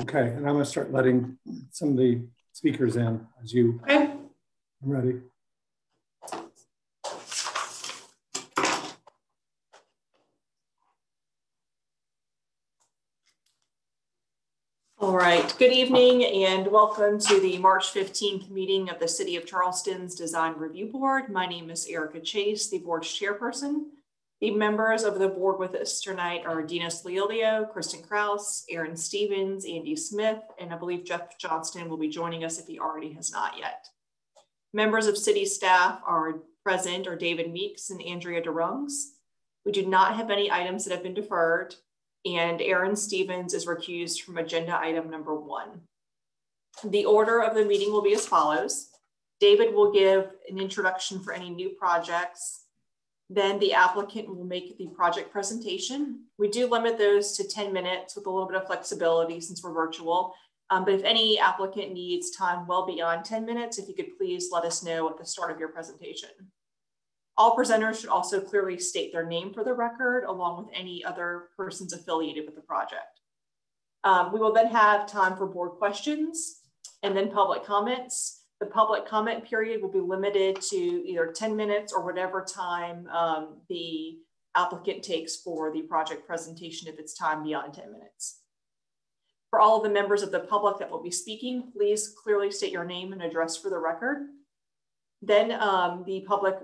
Okay, and I'm going to start letting some of the speakers in as you are ready. All right, good evening and welcome to the March 15th meeting of the City of Charleston's Design Review Board. My name is Erica Chase, the board's chairperson. The members of the board with us tonight are Dinos Leolio, Kristen Krause, Aaron Stevens, Andy Smith, and I believe Jeff Johnston will be joining us if he already has not yet. Members of city staff are present are David Meeks and Andrea DeRungs. We do not have any items that have been deferred, and Aaron Stevens is recused from agenda item number 1. The order of the meeting will be as follows. David will give an introduction for any new projects. Then the applicant will make the project presentation. We do limit those to 10 minutes with a little bit of flexibility since we're virtual. But if any applicant needs time well beyond 10 minutes, if you could please let us know at the start of your presentation. All presenters should also clearly state their name for the record, along with any other persons affiliated with the project. We will then have time for board questions and then public comments. The public comment period will be limited to either 10 minutes or whatever time the applicant takes for the project presentation if it's time beyond 10 minutes. For all of the members of the public that will be speaking, please clearly state your name and address for the record. Then the public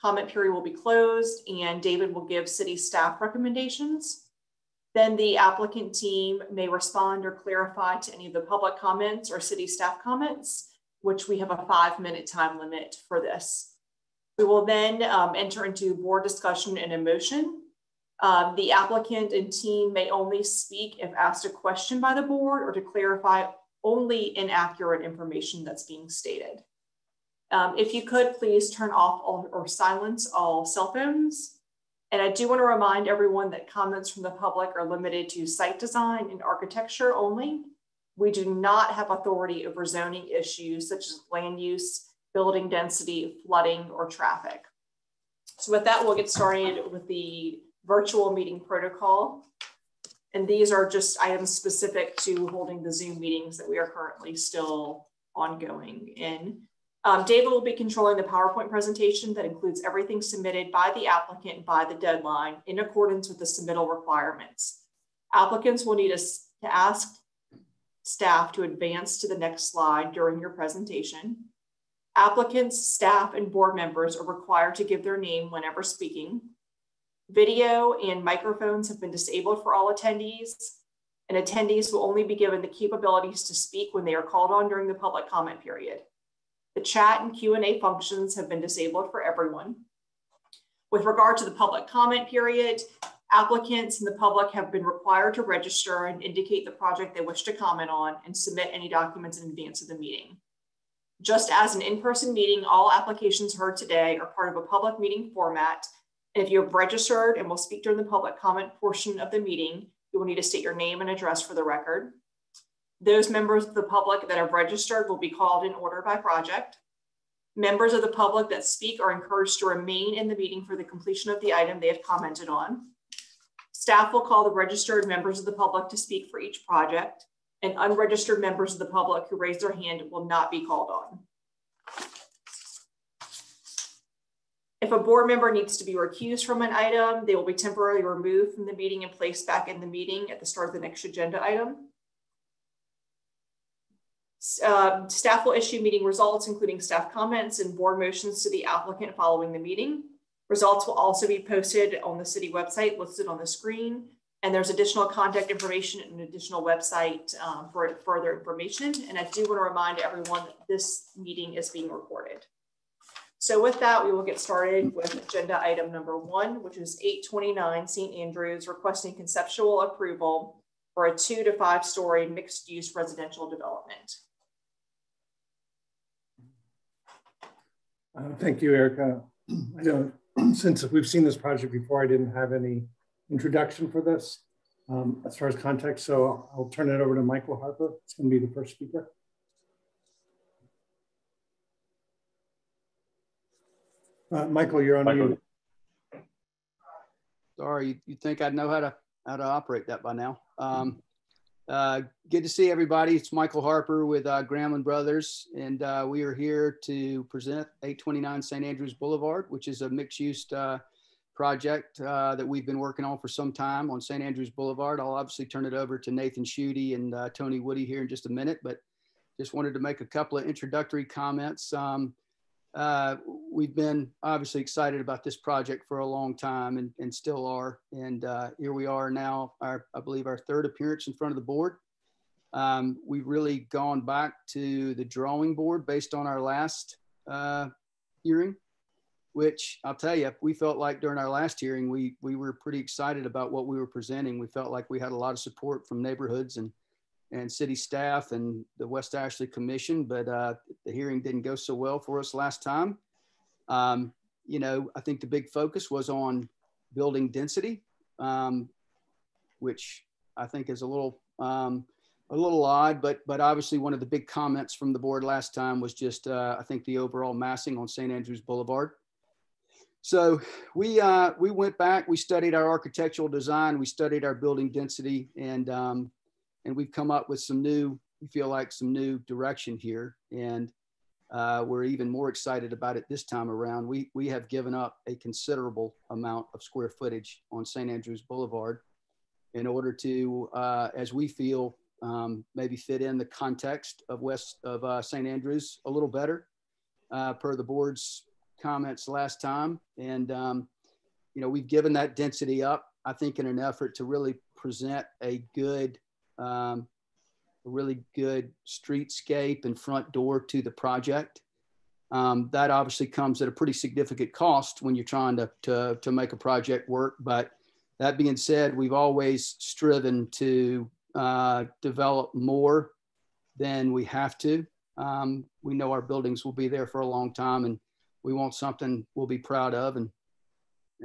comment period will be closed and David will give city staff recommendations. Then the applicant team may respond or clarify to any of the public comments or city staff comments, which we have a 5-minute time limit for this. We will then enter into board discussion and a motion. The applicant and team may only speak if asked a question by the board or to clarify only inaccurate information that's being stated. If you could please turn off or silence all cell phones. And I do want to remind everyone that comments from the public are limited to site design and architecture only. We do not have authority over zoning issues such as land use, building density, flooding, or traffic. So with that, we'll get started with the virtual meeting protocol. And these are just items specific to holding the Zoom meetings that we are currently still ongoing in. David will be controlling the PowerPoint presentation that includes everything submitted by the applicant by the deadline in accordance with the submittal requirements. Applicants will need to ask staff to advance to the next slide during your presentation. Applicants, staff, and board members are required to give their name whenever speaking. Video and microphones have been disabled for all attendees, and attendees will only be given the capabilities to speak when they are called on during the public comment period. The chat and Q&A functions have been disabled for everyone. With regard to the public comment period, applicants and the public have been required to register and indicate the project they wish to comment on and submit any documents in advance of the meeting. Just as an in-person meeting, all applications heard today are part of a public meeting format. And if you have registered and will speak during the public comment portion of the meeting, you will need to state your name and address for the record. Those members of the public that have registered will be called in order by project. Members of the public that speak are encouraged to remain in the meeting for the completion of the item they have commented on. Staff will call the registered members of the public to speak for each project, and unregistered members of the public who raise their hand will not be called on. If a board member needs to be recused from an item, they will be temporarily removed from the meeting and placed back in the meeting at the start of the next agenda item. Staff will issue meeting results, including staff comments and board motions to the applicant following the meeting. Results will also be posted on the city website listed on the screen. And there's additional contact information and an additional website for further information. And I do want to remind everyone that this meeting is being recorded. So with that, we will get started with agenda item number 1, which is 829 St. Andrews requesting conceptual approval for a 2- to 5-story mixed-use residential development. Thank you, Erica. I know since we've seen this project before, I didn't have any introduction for this as far as context. So I'll turn it over to Michael Harper. It's going to be the first speaker. Michael, you're on mute. Sorry, you'd think I'd know how to operate that by now. Good to see everybody. It's Michael Harper with Grambling Brothers, and we are here to present 829 St. Andrews Boulevard, which is a mixed-use project that we've been working on for some time on St. Andrews Boulevard. I'll obviously turn it over to Nathan Schutte and Tony Woody here in just a minute, but just wanted to make a couple of introductory comments. We've been obviously excited about this project for a long time and still are. And here we are now, I believe our third appearance in front of the board. We've really gone back to the drawing board based on our last hearing, which I'll tell you, we felt like during our last hearing, we were pretty excited about what we were presenting. We felt like we had a lot of support from neighborhoods and city staff and the West Ashley Commission, but the hearing didn't go so well for us last time. You know, I think the big focus was on building density, which I think is a little odd, but obviously one of the big comments from the board last time was just, I think the overall massing on St. Andrews Boulevard. So we went back, we studied our architectural design, we studied our building density, and we've come up with some new, we feel like some new direction here. And we're even more excited about it this time around. We have given up a considerable amount of square footage on St. Andrews Boulevard in order to, as we feel, maybe fit in the context of St. Andrews a little better per the board's comments last time. And, you know, we've given that density up, I think, in an effort to really present a really good streetscape and front door to the project. That obviously comes at a pretty significant cost when you're trying to make a project work. But that being said, we've always striven to develop more than we have to. We know our buildings will be there for a long time, and we want something we'll be proud of, and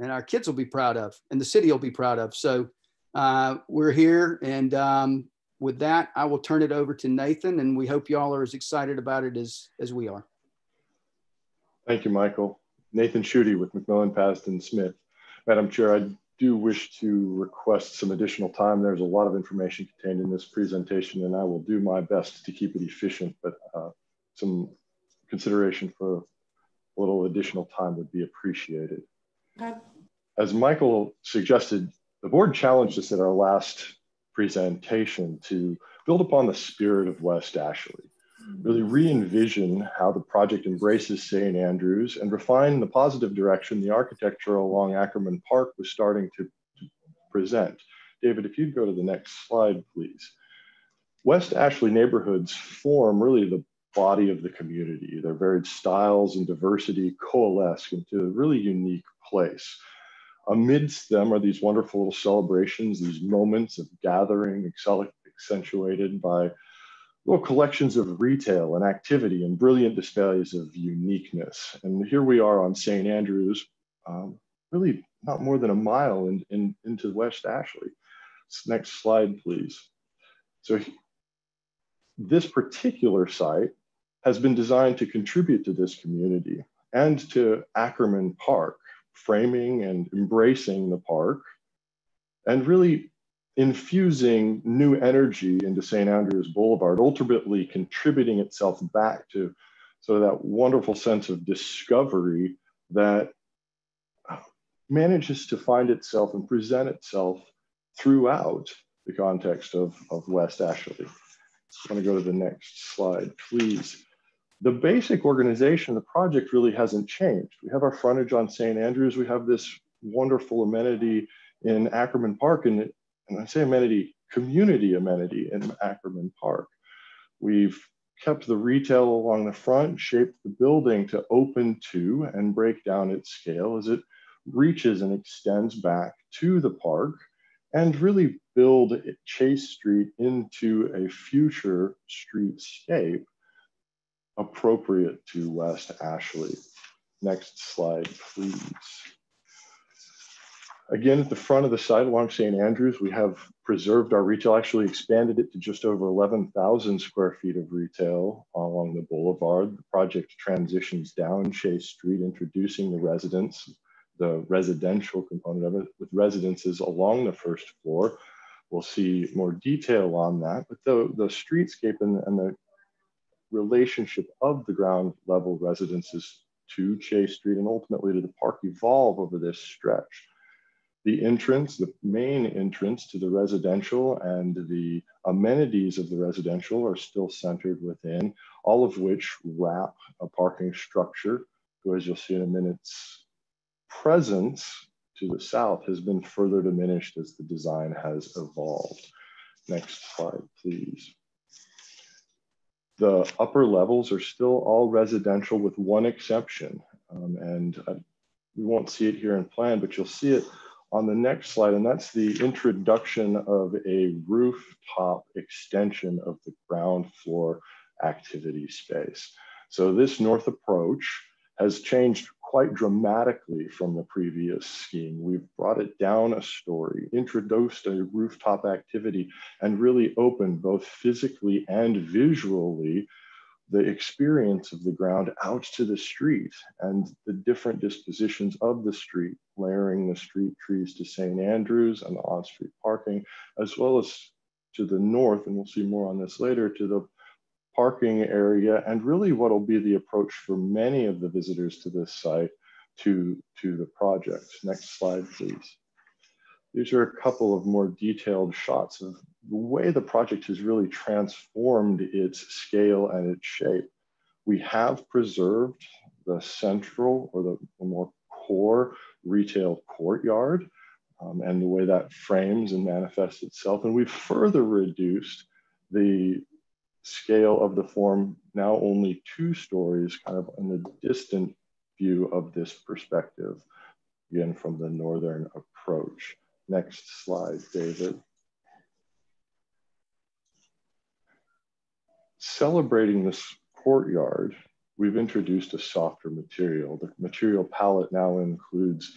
our kids will be proud of, and the city will be proud of. So we're here, and with that, I will turn it over to Nathan, and we hope y'all are as excited about it as we are. Thank you, Michael. Nathan Schutte with McMillan, Paston Smith. Madam Chair, I do wish to request some additional time. There's a lot of information contained in this presentation, and I will do my best to keep it efficient, but some consideration for a little additional time would be appreciated. Okay. As Michael suggested, the board challenged us at our last presentation to build upon the spirit of West Ashley, really re-envision how the project embraces St. Andrews and refine the positive direction the architecture along Ackerman Park was starting to present. David, if you'd go to the next slide, please. West Ashley neighborhoods form really the body of the community. Their varied styles and diversity coalesce into a really unique place. Amidst them are these wonderful little celebrations, these moments of gathering, accentuated by little collections of retail and activity and brilliant displays of uniqueness. And here we are on St. Andrews, really not more than a mile into West Ashley. Next slide, please. So this particular site has been designed to contribute to this community and to Ackerman Park, framing and embracing the park, and really infusing new energy into St. Andrews Boulevard, ultimately contributing itself back to sort of that wonderful sense of discovery that manages to find itself and present itself throughout the context of West Ashley. I want to go to the next slide, please. The basic organization of the project really hasn't changed. We have our frontage on St. Andrews. We have this wonderful amenity in Ackerman Park, and I say amenity, community amenity in Ackerman Park. We've kept the retail along the front, shaped the building to open to and break down its scale as it reaches and extends back to the park, and really build Chase Street into a future streetscape appropriate to West Ashley. Next slide, please. Again, at the front of the site along St. Andrews, we have preserved our retail, actually expanded it to just over 11,000 square feet of retail along the boulevard. The project transitions down Chase Street, introducing the residential component of it, with residences along the first floor, we'll see more detail on that. But the streetscape and the relationship of the ground level residences to Chase Street and ultimately to the park evolve over this stretch. The entrance, the main entrance to the residential and the amenities of the residential are still centered within, all of which wrap a parking structure, who, as you'll see in a minute's presence to the south, has been further diminished as the design has evolved. Next slide, please. The upper levels are still all residential with one exception. We won't see it here in plan, but you'll see it on the next slide, and that's the introduction of a rooftop extension of the ground floor activity space. So this north approach has changed quite dramatically from the previous scheme. We've brought it down a story, introduced a rooftop activity, and really opened both physically and visually the experience of the ground out to the street and the different dispositions of the street, layering the street trees to St. Andrews and the on-street parking, as well as to the north, and we'll see more on this later, to the parking area, and really what will be the approach for many of the visitors to this site to the project. Next slide, please. These are a couple of more detailed shots of the way the project has really transformed its scale and its shape. We have preserved the central or the more core retail courtyard and the way that frames and manifests itself. And we've further reduced the scale of the form, now only 2 stories, kind of in the distant view of this perspective, again, from the northern approach. Next slide, David. Celebrating this courtyard, we've introduced a softer material. The material palette now includes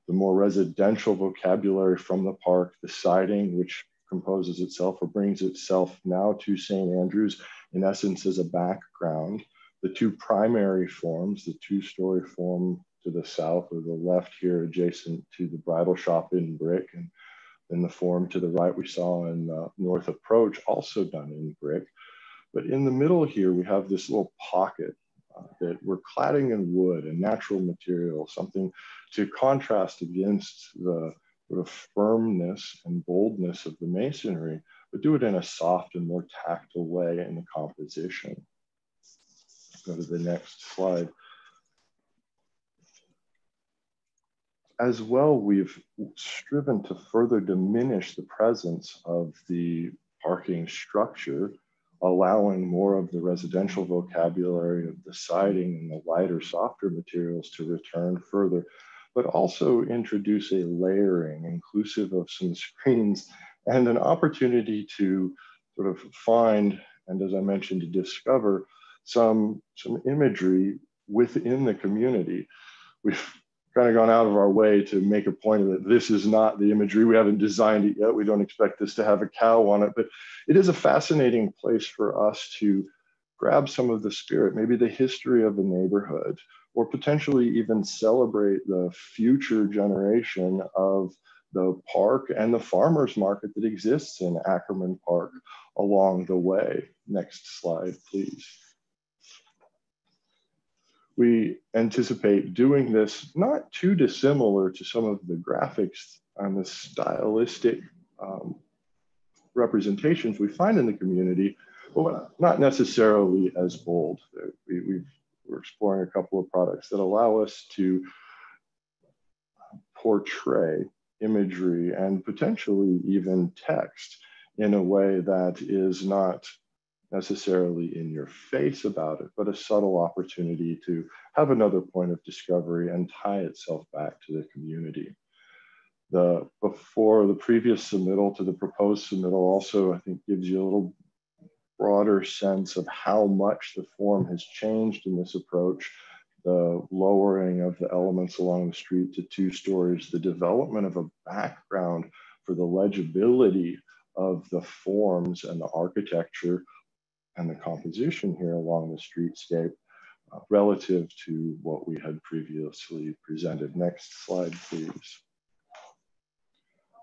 the more residential vocabulary from the park, the siding, which composes itself or brings itself now to St. Andrews, in essence, as a background. The 2 primary forms, the 2-story form to the south or the left here adjacent to the bridal shop in brick, and then the form to the right we saw in North Approach, also done in brick. But in the middle here, we have this little pocket that we're cladding in wood, a natural material, something to contrast against the sort of firmness and boldness of the masonry, but do it in a soft and more tactile way in the composition. Go to the next slide. As well, we've striven to further diminish the presence of the parking structure, allowing more of the residential vocabulary of the siding and the lighter, softer materials to return further, but also introduce a layering inclusive of some screens and an opportunity to sort of find, and as I mentioned, to discover some imagery within the community. We've kind of gone out of our way to make a point of it. This is not the imagery. We haven't designed it yet. We don't expect this to have a cow on it, but it is a fascinating place for us to grab some of the spirit, maybe the history of the neighborhood, or potentially even celebrate the future generation of the park and the farmers market that exists in Ackerman Park along the way. Next slide, please. We anticipate doing this not too dissimilar to some of the graphics and the stylistic representations we find in the community, but not necessarily as bold. We're exploring a couple of products that allow us to portray imagery and potentially even text in a way that is not necessarily in your face about it, but a subtle opportunity to have another point of discovery and tie itself back to the community. Before the previous submittal to the proposed submittal also, I think, gives you a little broader sense of how much the form has changed in this approach. The lowering of the elements along the street to 2 stories, the development of a background for the legibility of the forms and the architecture and the composition here along the streetscape relative to what we had previously presented. Next slide, please.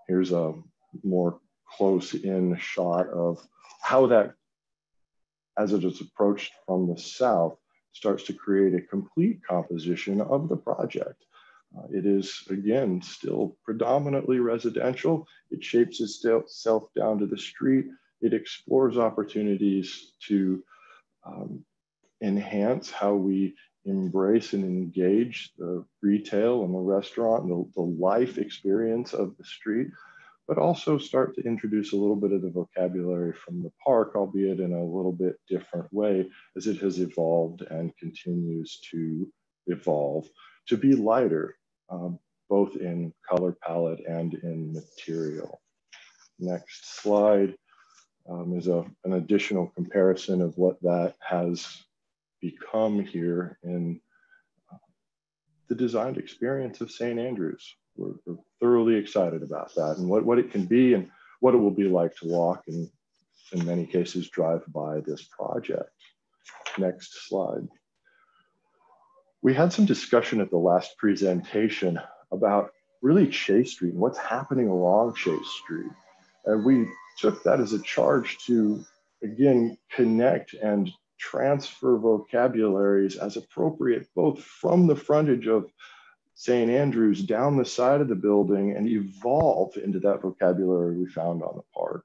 Here's a more close in shot of how that, as it is approached from the south, starts to create a complete composition of the project. It is, again, still predominantly residential. It shapes itself down to the street. It explores opportunities to enhance how we embrace and engage the retail and the restaurant and the life experience of the street, but also start to introduce a little bit of the vocabulary from the park, albeit in a little bit different way as it has evolved and continues to evolve to be lighter, both in color palette and in material. Next slide is an additional comparison of what that has become here in the designed experience of St. Andrews. We're thoroughly excited about that and what it can be and what it will be like to walk and in many cases drive by this project. Next slide. We had some discussion at the last presentation about really Chase Street and what's happening along Chase Street. And we took that as a charge to, again, connect and transfer vocabularies as appropriate, both from the frontage of St. Andrews down the side of the building and evolve into that vocabulary we found on the park.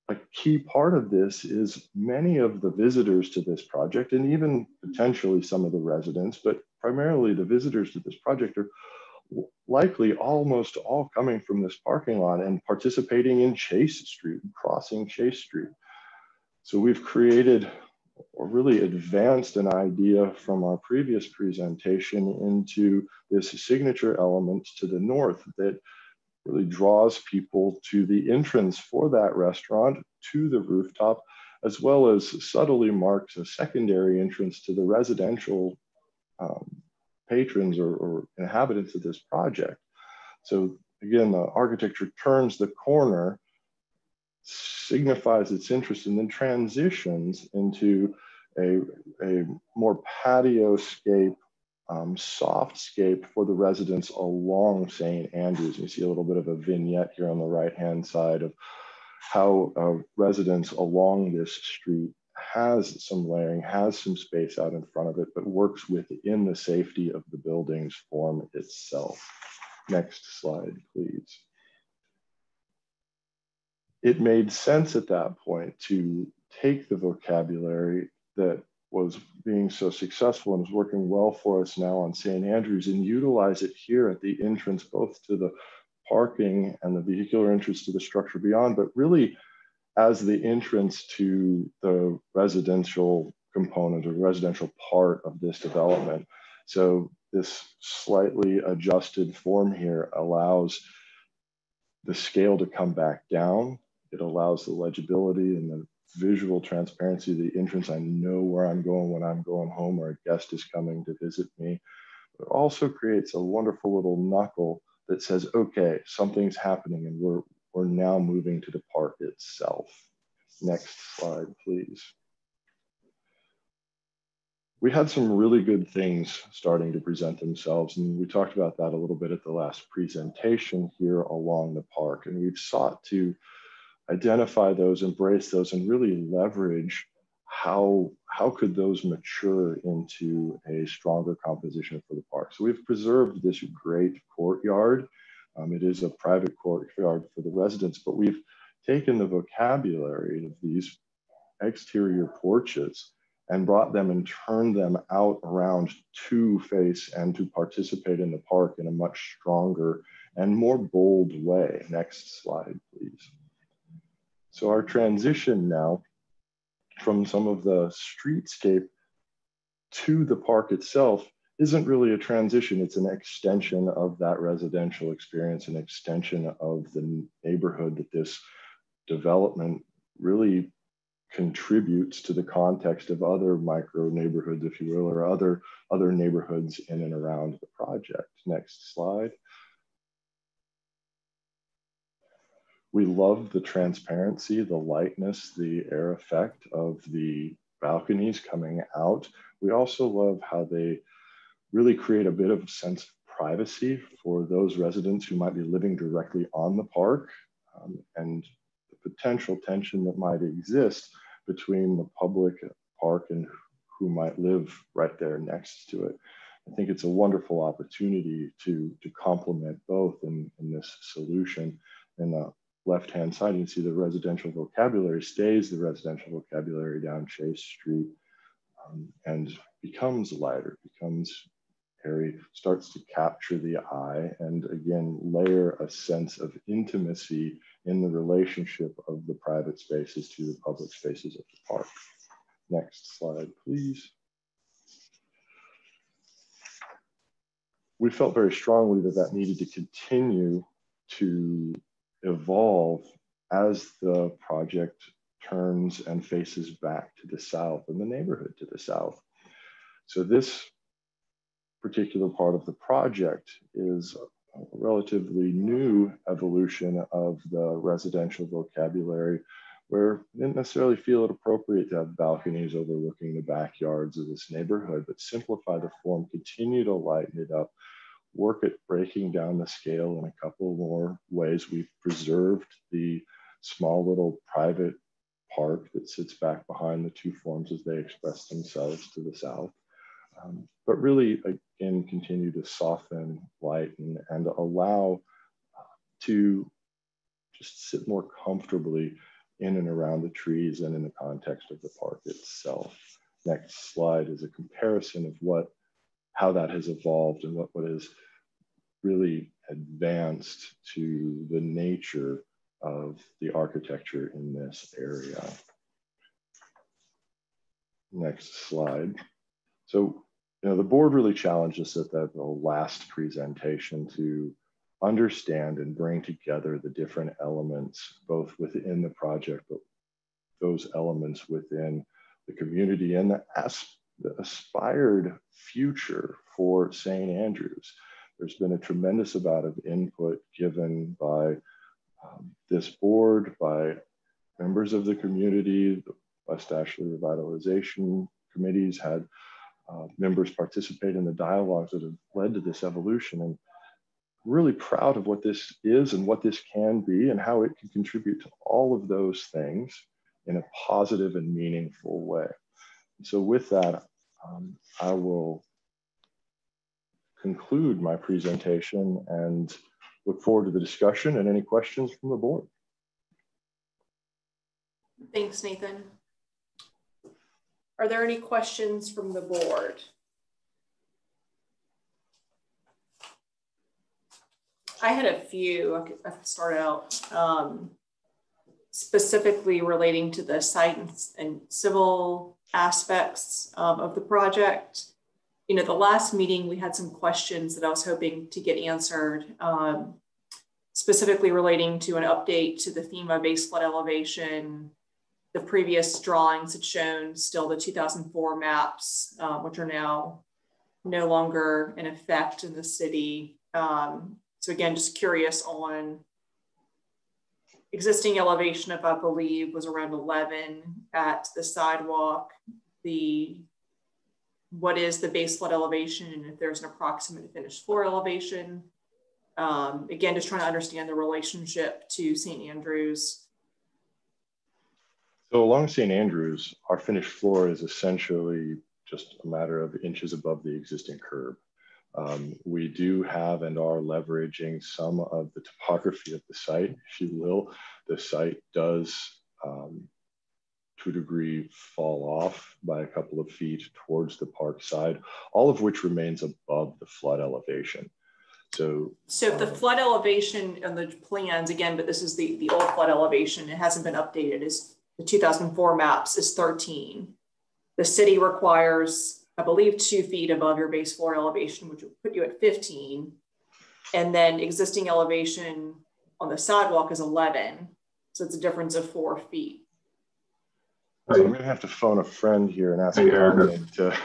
A key part of this is many of the visitors to this project, and even potentially some of the residents, but primarily the visitors to this project are likely almost all coming from this parking lot and participating in Chase Street, crossing Chase Street. So we've created or really advanced an idea from our previous presentation into this signature element to the north that really draws people to the entrance for that restaurant, to the rooftop, as well as subtly marks a secondary entrance to the residential patrons or inhabitants of this project. So again, the architecture turns the corner, signifies its interest, and then transitions into a more patio-scape, soft-scape for the residents along St. Andrews. You see a little bit of a vignette here on the right-hand side of how residents along this street has some layering, has some space out in front of it, but works within the safety of the building's form itself. Next slide, please. It made sense at that point to take the vocabulary that was being so successful and is working well for us now on St. Andrews and utilize it here at the entrance, both to the parking and the vehicular entrance to the structure beyond, but really as the entrance to the residential component or residential part of this development. So this slightly adjusted form here allows the scale to come back down. It allows the legibility and the visual transparency of the entrance. I know where I'm going when I'm going home or a guest is coming to visit me. It also creates a wonderful little knuckle that says, okay, something's happening and we're now moving to the park itself. Next slide, please. We had some really good things starting to present themselves, and we talked about that a little bit at the last presentation here along the park, and we've sought to identify those, embrace those, and really leverage how could those mature into a stronger composition for the park. So we've preserved this great courtyard. It is a private courtyard for the residents, but we've taken the vocabulary of these exterior porches and brought them and turned them out around to face and to participate in the park in a much stronger and more bold way. Next slide, please. So our transition now from some of the streetscape to the park itself isn't really a transition, it's an extension of that residential experience, an extension of the neighborhood that this development really contributes to the context of other micro neighborhoods, if you will, or other neighborhoods in and around the project. Next slide. We love the transparency, the lightness, the air effect of the balconies coming out. We also love how they really create a bit of a sense of privacy for those residents who might be living directly on the park. and the potential tension that might exist between the public park and who might live right there next to it. I think it's a wonderful opportunity to complement both in this solution. In the left-hand side, you can see the residential vocabulary stays the residential vocabulary down Chase Street, and becomes lighter, becomes airy, starts to capture the eye, and again, layer a sense of intimacy in the relationship of the private spaces to the public spaces of the park. Next slide, please. We felt very strongly that that needed to continue to evolve as the project turns and faces back to the south and the neighborhood to the south. So this particular part of the project is a relatively new evolution of the residential vocabulary, where we didn't necessarily feel it appropriate to have balconies overlooking the backyards of this neighborhood, but simplify the form, continue to lighten it up, work at breaking down the scale in a couple more ways. We've preserved the small little private park that sits back behind the two forms as they express themselves to the south. But really, again, continue to soften, lighten, and allow to just sit more comfortably in and around the trees and in the context of the park itself. Next slide is a comparison of how that has evolved and what is really advanced to the nature of the architecture in this area. Next slide. So, the board really challenged us at the last presentation to understand and bring together the different elements, both within the project, but those elements within the community and the aspired future for St. Andrews. There's been a tremendous amount of input given by this board, by members of the community. The West Ashley Revitalization Committees had members participate in the dialogues that have led to this evolution, and really proud of what this is and what this can be and how it can contribute to all of those things in a positive and meaningful way. So with that, I will conclude my presentation and look forward to the discussion and any questions from the board. Thanks, Nathan. Are there any questions from the board? I had a few. I could start out specifically relating to the site and civil aspects of the project. The last meeting we had some questions that I was hoping to get answered, specifically relating to an update to the FEMA base flood elevation. The previous drawings had shown still the 2004 maps, which are now no longer in effect in the city. So again, just curious on existing elevation, if I believe was around 11 at the sidewalk, what is the base flood elevation, and if there's an approximate finished floor elevation. Again, just trying to understand the relationship to St. Andrews. So along St. Andrews, our finished floor is essentially just a matter of inches above the existing curb. We do have and are leveraging some of the topography of the site, if you will. The site does, to a degree, fall off by a couple of feet towards the park side, all of which remains above the flood elevation. So if the flood elevation on the plans, again, but this is the old flood elevation, it hasn't been updated, is the 2004 maps is 13. The city requires, I believe, 2 feet above your base floor elevation, which would put you at 15. And then existing elevation on the sidewalk is 11. So it's a difference of 4 feet. So I'm going to have to phone a friend here and ask Dominic to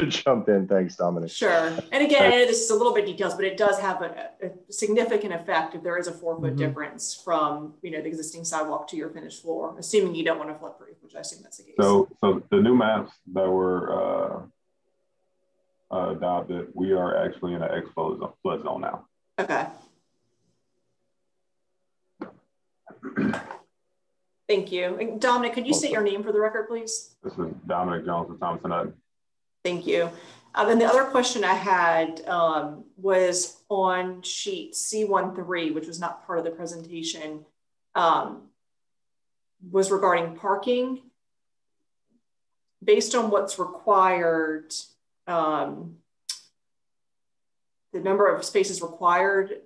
jump in. Thanks, Dominic. Sure. And again, I know this is a little bit details, but it does have a significant effect if there is a 4-foot difference from the existing sidewalk to your finished floor, assuming you don't want to floodproof, which I assume that's the case. So the new maps that were adopted, we are actually in an exposed flood zone now. Okay. Thank you. And Dominic, could you state your name for the record, please? This is Dominic Jones with Thompson. Thank you. And the other question I had was on sheet C13, which was not part of the presentation, was regarding parking. Based on what's required, the number of spaces required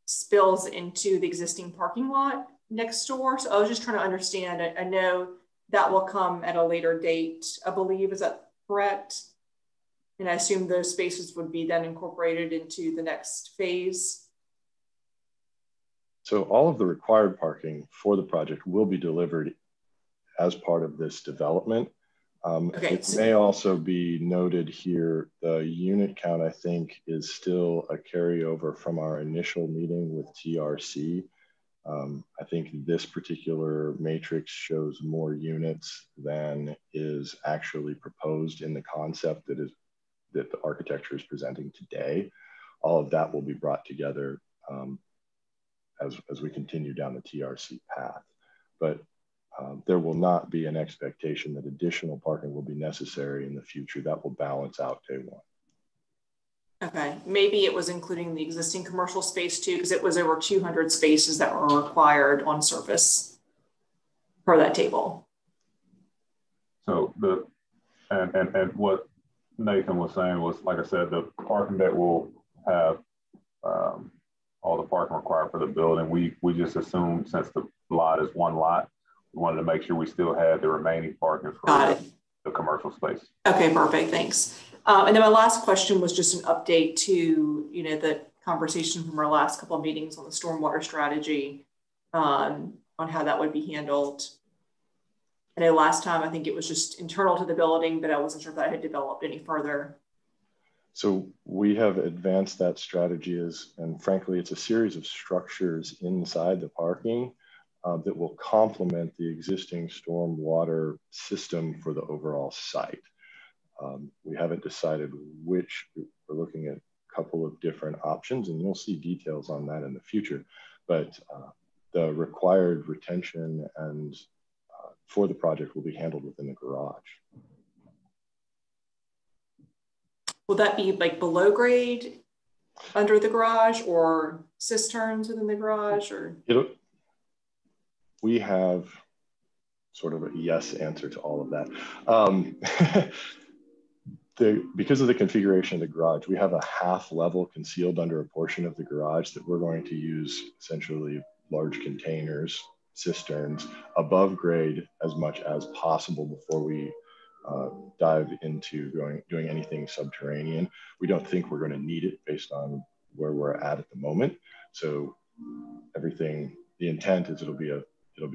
spills into the existing parking lot next door. So I was just trying to understand. I know that will come at a later date, I believe. Is that correct? And I assume those spaces would be then incorporated into the next phase. So all of the required parking for the project will be delivered as part of this development. Okay. It may also be noted here, the unit count, I think, is still a carryover from our initial meeting with TRC. I think this particular matrix shows more units than is actually proposed in the concept that the architecture is presenting today. All of that will be brought together as we continue down the TRC path. But there will not be an expectation that additional parking will be necessary in the future. That will balance out day one. Okay, maybe it was including the existing commercial space too, because it was over 200 spaces that were required on surface per that table. So and what Nathan was saying was, like I said, the parking that will have all the parking required for the building, we just assumed, since the lot is one lot, we wanted to make sure we still had the remaining parking for the commercial space. Okay, perfect, thanks. And then my last question was just an update to, the conversation from our last couple of meetings on the stormwater strategy, on how that would be handled. I know last time, I think it was just internal to the building, but I wasn't sure if that had developed any further. So we have advanced that strategy and frankly, it's a series of structures inside the parking that will complement the existing stormwater system for the overall site. We haven't decided which. We're looking at a couple of different options, and you'll see details on that in the future. But the required retention and for the project will be handled within the garage. Will that be like below grade under the garage, or cisterns within the garage, or? We have sort of a yes answer to all of that. Because of the configuration of the garage, we have a half level concealed under a portion of the garage that we're going to use essentially large containers, cisterns, above grade as much as possible before we dive into doing anything subterranean. We don't think we're going to need it based on where we're at the moment. So everything, the intent is it'll be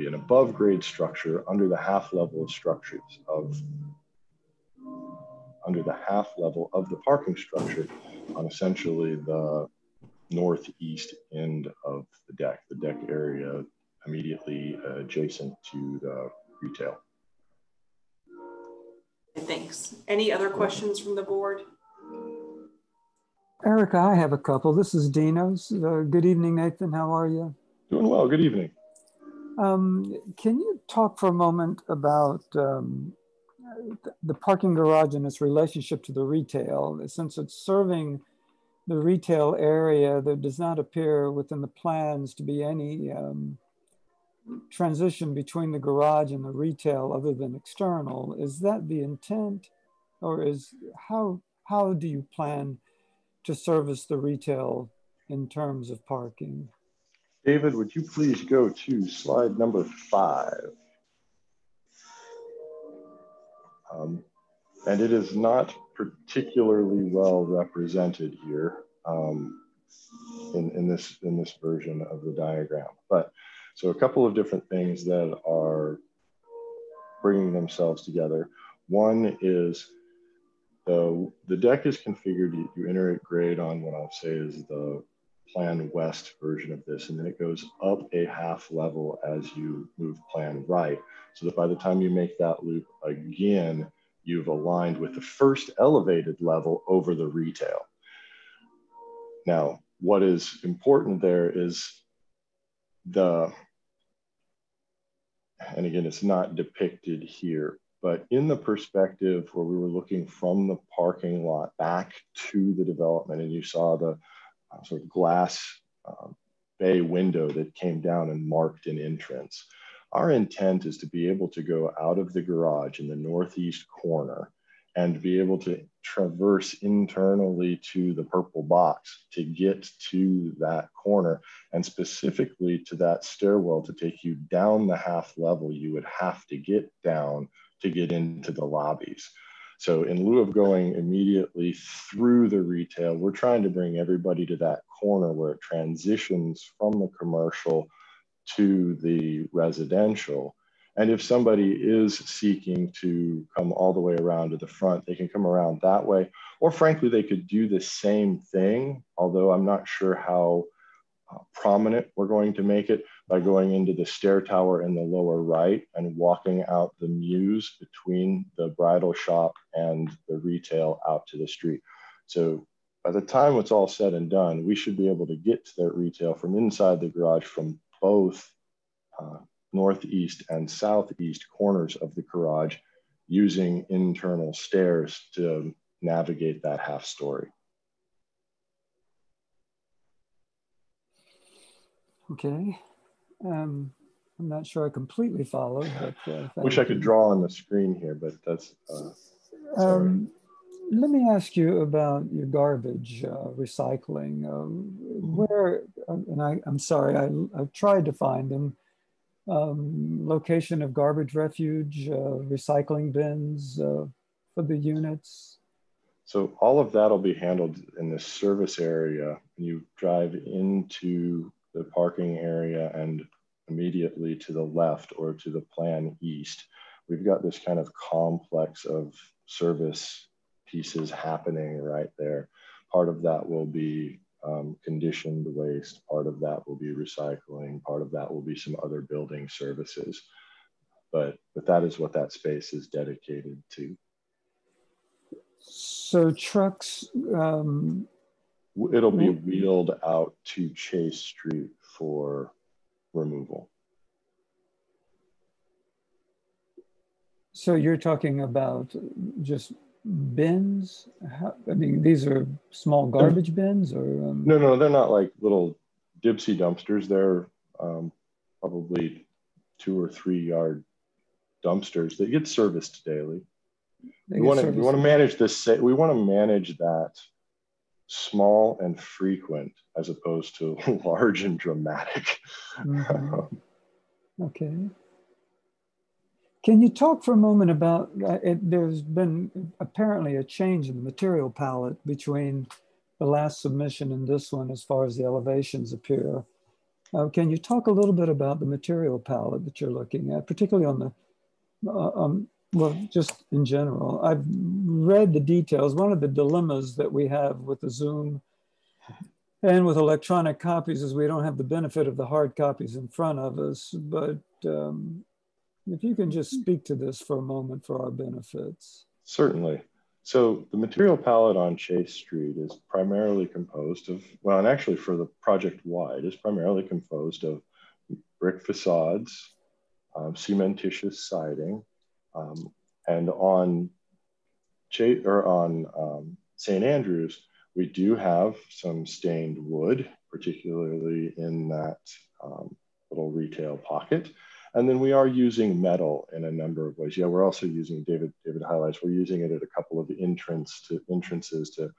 an above grade structure under the half level of structures under the half level of the parking structure on essentially the northeast end of the deck area immediately adjacent to the retail. Thanks. Any other questions from the board? Erica, I have a couple. This is Dino's. Good evening, Nathan. How are you? Doing well. Good evening. Can you talk for a moment about the parking garage and its relationship to the retail? Since it's serving the retail area, there does not appear within the plans to be any transition between the garage and the retail other than external. Is that the intent, or how do you plan to service the retail in terms of parking? David, would you please go to slide number 5? And it is not particularly well represented here in this version of the diagram. But so a couple of different things that are bringing themselves together. One is the deck is configured, you enter at grade on what I'll say is the plan west version of this, and then it goes up a half level as you move plan right, so that by the time you make that loop again, you've aligned with the first elevated level over the retail. Now, what is important there is and again, it's not depicted here, but in the perspective where we were looking from the parking lot back to the development, and you saw the sort of glass bay window that came down and marked an entrance. Our intent is to be able to go out of the garage in the northeast corner and be able to traverse internally to the purple box to get to that corner, and specifically to that stairwell to take you down the half level you would have to get down to get into the lobbies. So in lieu of going immediately through the retail, we're trying to bring everybody to that corner where it transitions from the commercial to the residential. And if somebody is seeking to come all the way around to the front, they can come around that way. Or frankly, they could do the same thing, although I'm not sure how prominent we're going to make it, by going into the stair tower in the lower right and walking out the mews between the bridal shop and the retail out to the street. So by the time it's all said and done, we should be able to get to that retail from inside the garage from both northeast and southeast corners of the garage using internal stairs to navigate that half story. Okay. I'm not sure I completely followed, but wish I could draw on the screen here, but that's sorry. Let me ask you about your garbage recycling. Where, and I'm sorry, I've tried to find them. Location of garbage refuge, recycling bins for the units. So all of that will be handled in the service area. You drive into the parking area and immediately to the left or to the plan east, we've got this kind of complex of service pieces happening right there. Part of that will be conditioned waste, part of that will be recycling, part of that will be some other building services. But that is what that space is dedicated to. So trucks... it'll be wheeled out to Chase Street for removal. So you're talking about just bins? I mean, these are small garbage bins, or? No, they're not like little Dipsy dumpsters. They're probably 2 or 3 yard dumpsters that get serviced daily. We want to manage this. We want to manage that small and frequent as opposed to large and dramatic. Mm-hmm. Okay. Can you talk for a moment about, there's been apparently a change in the material palette between the last submission and this one as far as the elevations appear. Can you talk a little bit about the material palette that you're looking at, particularly on the, well, just in general? I've read the details. One of the dilemmas that we have with the Zoom and with electronic copies is we don't have the benefit of the hard copies in front of us, but if you can just speak to this for a moment for our benefits. Certainly. So the material palette on Chase Street is primarily composed of, well, and actually for the project wide, is primarily composed of brick facades, cementitious siding, and on St. Andrews, we do have some stained wood, particularly in that little retail pocket. And then we are using metal in a number of ways. Yeah, we're also using, David highlights, we're using it at a couple of entrances to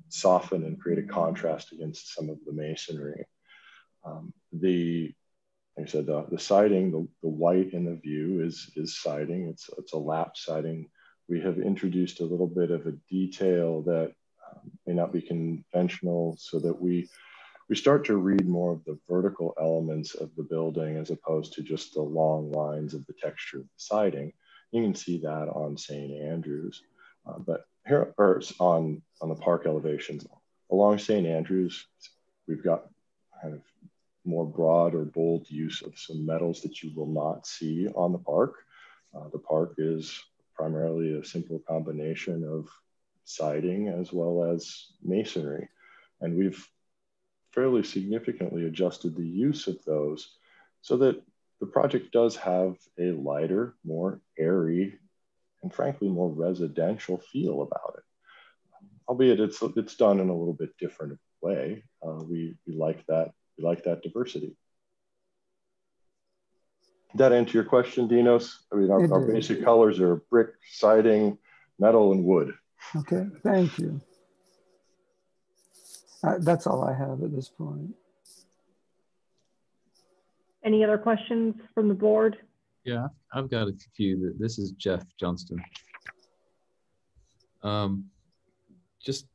soften and create a contrast against some of the masonry. Like I said, the siding, the white in the view is siding. It's a lap siding. We have introduced a little bit of a detail that may not be conventional, so that we start to read more of the vertical elements of the building as opposed to just the long lines of the texture of the siding. You can see that on St. Andrews, but here, or on the park elevations along St. Andrews, we've got kind of more broad or bold use of some metals that you will not see on the park. The park is primarily a simple combination of siding as well as masonry, and we've fairly significantly adjusted the use of those so that the project does have a lighter, more airy, and frankly, more residential feel about it. Albeit it's done in a little bit different way. We like that. We like that diversity. Did that answer your question, Dinos? I mean, our basic colors are brick, siding, metal, and wood. Okay, thank you. That's all I have at this point. Any other questions from the board? Yeah, I've got a few. This is Jeff Johnston. Just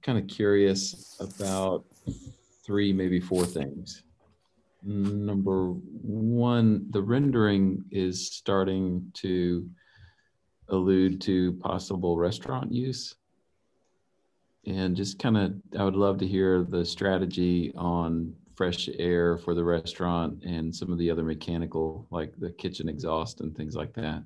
kind of curious about 3, maybe 4 things. Number 1, the rendering is starting to allude to possible restaurant use. And just kind of, I would love to hear the strategy on fresh air for the restaurant and some of the other mechanical, like the kitchen exhaust and things like that.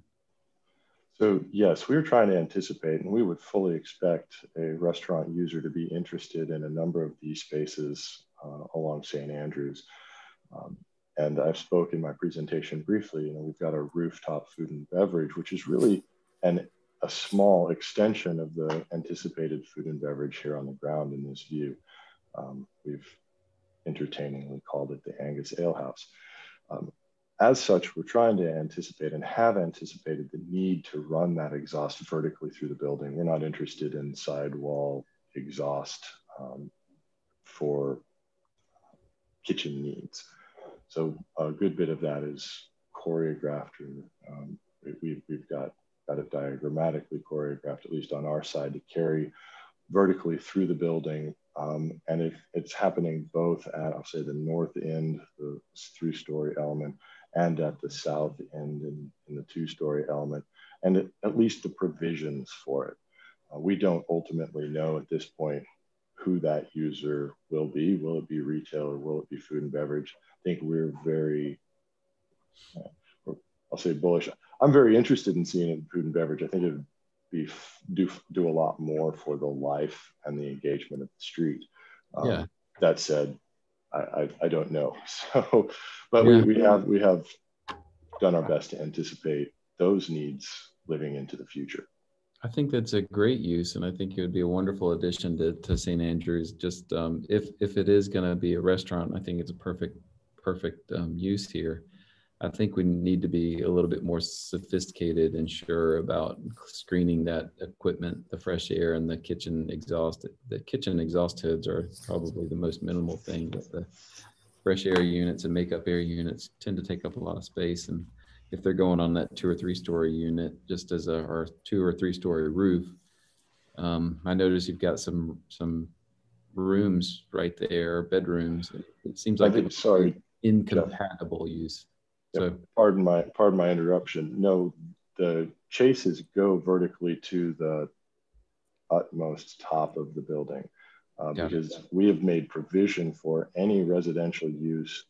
So yes, we were trying to anticipate, and we would fully expect a restaurant user to be interested in a number of these spaces along St. Andrews. And I've spoken in my presentation briefly, you know, we've got a rooftop food and beverage, which is really a small extension of the anticipated food and beverage here on the ground in this view. We've entertainingly called it the Angus Ale House. As such, we're trying to anticipate and have anticipated the need to run that exhaust vertically through the building. We're not interested in sidewall exhaust for kitchen needs. So a good bit of that is choreographed. We've got it diagrammatically choreographed, at least on our side, to carry vertically through the building. And it's happening both at, I'll say, the north end, the 3-story element, and at the south end in the 2-story element, and at least the provisions for it. We don't ultimately know at this point who that user will be. Will it be retail or will it be food and beverage? I think we're very, I'll say bullish. I'm very interested in seeing it in food and beverage. I think it would be do a lot more for the life and the engagement of the street. Yeah. That said, I don't know. So, but yeah, we have done our best to anticipate those needs living into the future. I think that's a great use, and I think it would be a wonderful addition to St. Andrews. Just if it is going to be a restaurant, I think it's a perfect use here. I think we need to be a little bit more sophisticated and sure about screening that equipment, the fresh air and the kitchen exhaust. The kitchen exhaust hoods are probably the most minimal thing, but the fresh air units and makeup air units tend to take up a lot of space. And if they're going on that 2 or 3-story unit, just as or 2 or 3-story roof, I noticed you've got some rooms right there, bedrooms. It seems like it's incompatible use. So pardon my interruption. No, the chases go vertically to the utmost top of the building because we have made provision for any residential use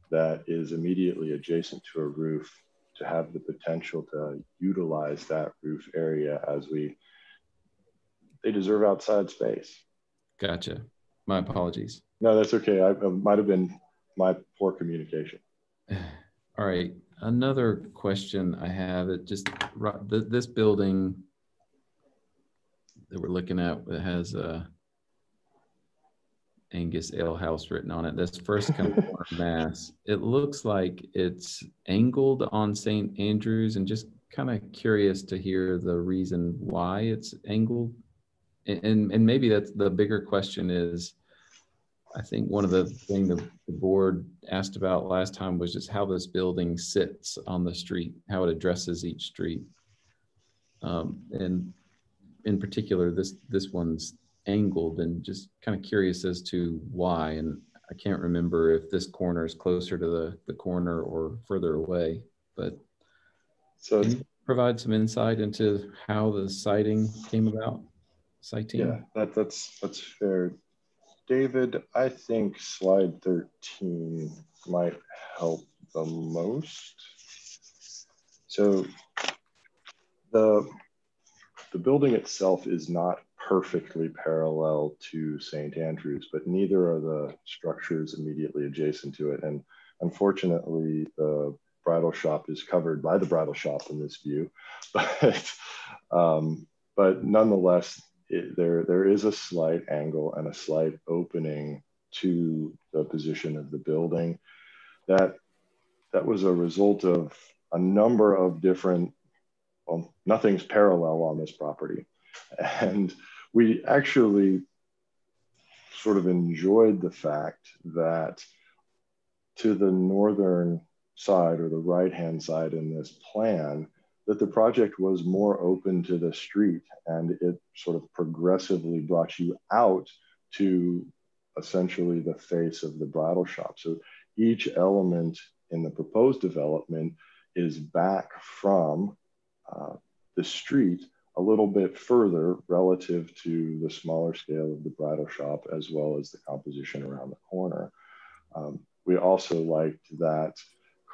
that is immediately adjacent to a roof to have the potential to utilize that roof area as they deserve outside space. Gotcha. My apologies. No, that's okay. I might have been my poor communication. All right, another question I have, this building that we're looking at, it has Angus Ale House written on it. This first kind of corner mass, it looks like it's angled on St. Andrews, and just kind of curious to hear the reason why it's angled. And maybe that's the bigger question is, I think one of the things the board asked about last time was just how this building sits on the street, how it addresses each street. And in particular, this one's angled, and just kind of curious as to why. And I can't remember if this corner is closer to the corner or further away, but so can you provide some insight into how the siting came about? Yeah, that's fair. David, I think slide 13 might help the most. So the building itself is not perfectly parallel to St. Andrews, but neither are the structures immediately adjacent to it. And unfortunately, the bridal shop is covered by the bridal shop in this view, but nonetheless, there is a slight angle and a slight opening to the position of the building. That was a result of a number of different, well, nothing's parallel on this property. And we actually sort of enjoyed the fact that to the northern side, or the right-hand side in this plan, that the project was more open to the street, and it sort of progressively brought you out to essentially the face of the bridal shop. So each element in the proposed development is back from the street a little bit further relative to the smaller scale of the bridal shop, as well as the composition around the corner. We also liked that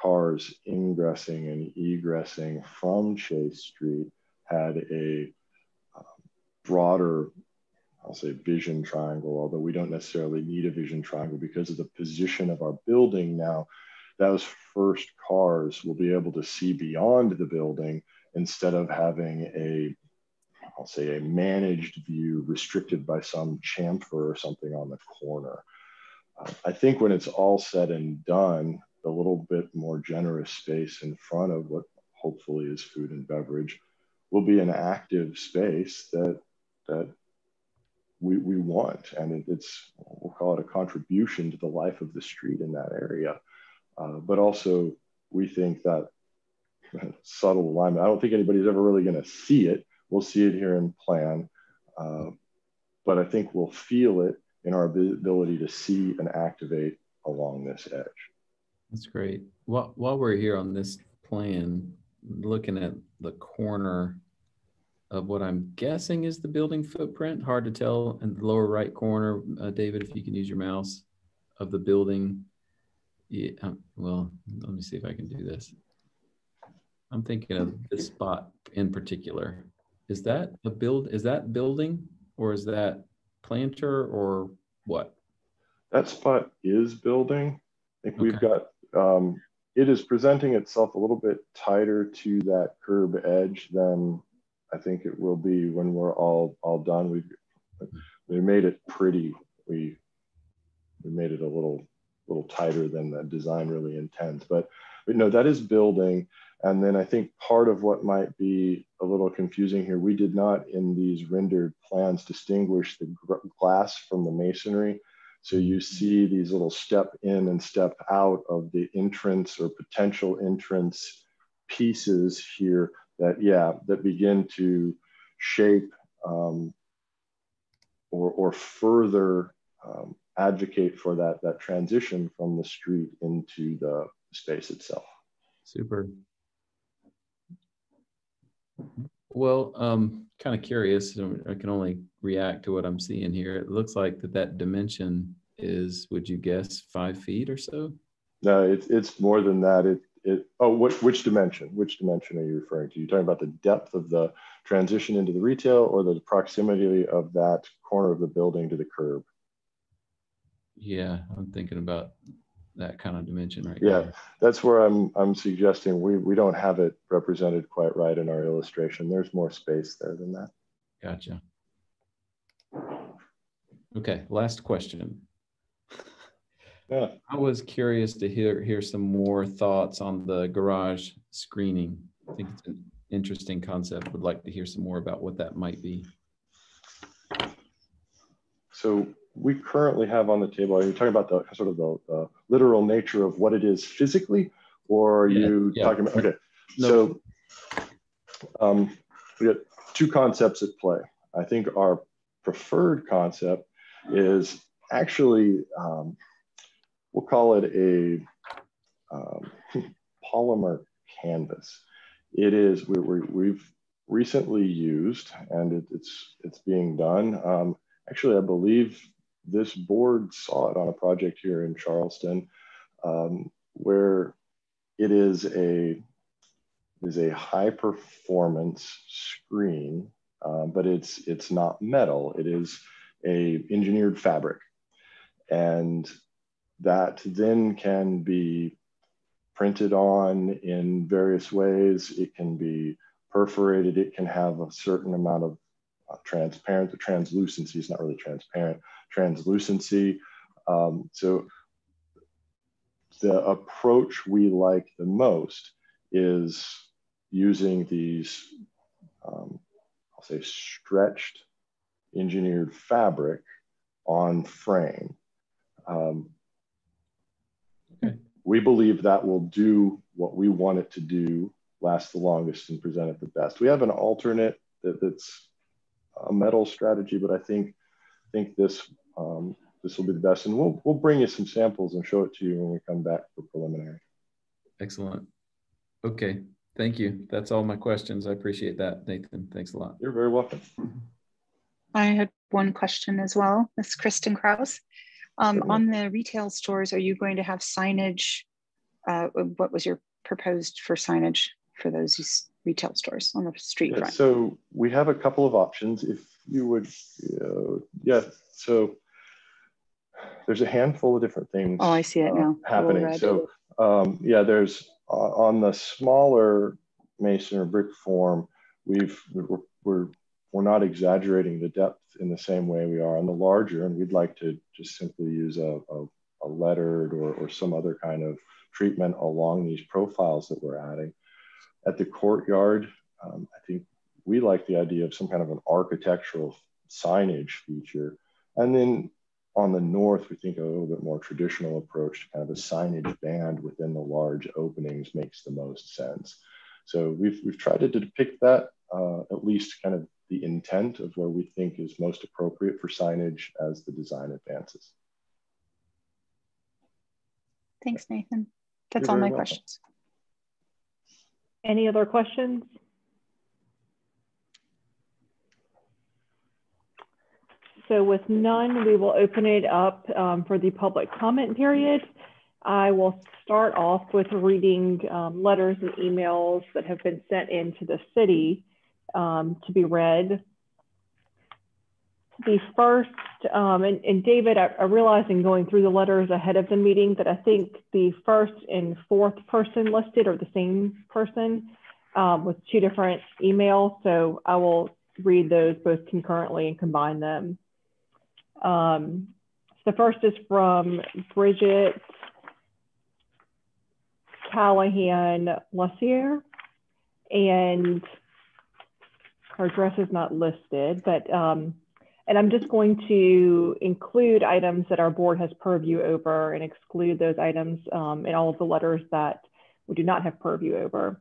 cars ingressing and egressing from Chase Street had a broader, I'll say, vision triangle, although we don't necessarily need a vision triangle because of the position of our building now. Those first cars will be able to see beyond the building instead of having a, I'll say, a managed view restricted by some chamfer or something on the corner. I think when it's all said and done, a little bit more generous space in front of what hopefully is food and beverage will be an active space that we want. And it's, we'll call it a contribution to the life of the street in that area. But also we think that subtle alignment, I don't think anybody's ever really going to see it. We'll see it here in plan, but I think we'll feel it in our ability to see and activate along this edge. That's great. While we're here on this plan, looking at the corner of what I'm guessing is the building footprint, hard to tell, in the lower right corner, David, if you can use your mouse, of the building. Yeah, well, let me see if I can do this. I'm thinking of this spot in particular. Is that a building, or is that planter, or what? That spot is building. I think we've got, it is presenting itself a little bit tighter to that curb edge than I think it will be when we're all done. We made it pretty. We made it a little tighter than the design really intends, but no, that is building. And then I think part of what might be a little confusing here, we did not in these rendered plans distinguish the glass from the masonry. So you see these little step in and step out of the entrance or potential entrance pieces here that, that begin to shape or further advocate for that transition from the street into the space itself. Super. Well, kind of curious. I can only react to what I'm seeing here. It looks like that dimension is, would you guess, 5 feet or so? No, it's more than that. Which dimension? Which dimension are you referring to? You're talking about the depth of the transition into the retail, or the proximity of that corner of the building to the curb? Yeah, I'm thinking about that kind of dimension right now. there. That's where I'm suggesting we don't have it represented quite right in our illustration. There's more space there than that. Gotcha. Okay, last question. Yeah. I was curious to hear some more thoughts on the garage screening. I think it's an interesting concept. Would like to hear some more about what that might be. So we currently have on the table, are you talking about the sort of the literal nature of what it is physically, or are you talking about, okay. No. So we got two concepts at play. I think our preferred concept is actually, we'll call it a polymer canvas. It is, we've recently used, and it's being done. Actually, I believe this board saw it on a project here in Charleston, where it is a high performance screen, but it's not metal. It is a engineered fabric, and that then can be printed on in various ways. It can be perforated. It can have a certain amount of transparent, the translucency is not really transparent, translucency. So the approach we like the most is using these, I'll say, stretched engineered fabric on frame. Okay. We believe that will do what we want it to do, last the longest, and present it the best. We have an alternate that's a metal strategy, but I think this this will be the best, and we'll bring you some samples and show it to you when we come back for preliminary. Excellent. Okay, thank you. That's all my questions. I appreciate that, Nathan. Thanks a lot. You're very welcome. I had one question as well, Ms. Kristen Krause. On the retail stores, are you going to have signage? What was your proposed for signage for those retail stores on the street front? So we have a couple of options. If you would, yeah. So there's a handful of different things. Oh, I see it now. Happening. So yeah, there's on the smaller mason or brick form, we're not exaggerating the depth in the same way we are on the larger, and we'd like to just simply use a lettered or some other kind of treatment along these profiles that we're adding. At the courtyard, I think we like the idea of some kind of an architectural signage feature. And then on the north, we think a little bit more traditional approach to kind of a signage band within the large openings makes the most sense. So we've tried to depict that, at least kind of the intent of where we think is most appropriate for signage as the design advances. Thanks, Nathan. That's all my questions. Any other questions? So with none, we will open it up for the public comment period. I will start off with reading letters and emails that have been sent into the city to be read. The first, and David, I realized in going through the letters ahead of the meeting that I think the first and fourth person listed are the same person with two different emails. So I will read those both concurrently and combine them. So the first is from Bridget Callahan Lussier, and her address is not listed, but and I'm just going to include items that our board has purview over and exclude those items in all of the letters that we do not have purview over.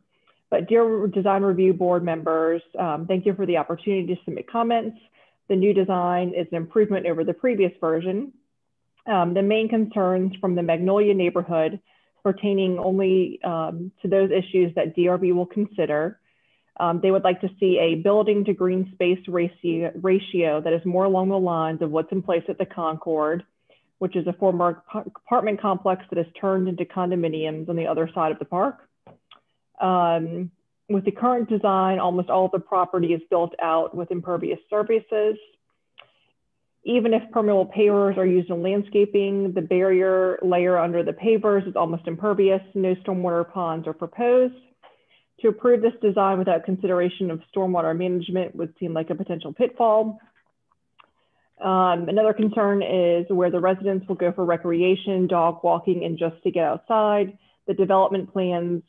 But dear Design Review Board members, thank you for the opportunity to submit comments. The new design is an improvement over the previous version. The main concerns from the Magnolia neighborhood pertaining only to those issues that DRB will consider. They would like to see a building to green space ratio that is more along the lines of what's in place at the Concord, which is a former apartment complex that is turned into condominiums on the other side of the park. With the current design, almost all of the property is built out with impervious surfaces. Even if permeable pavers are used in landscaping, the barrier layer under the pavers is almost impervious. No stormwater ponds are proposed. To approve this design without consideration of stormwater management would seem like a potential pitfall. Another concern is where the residents will go for recreation, dog walking, and just to get outside. The development plans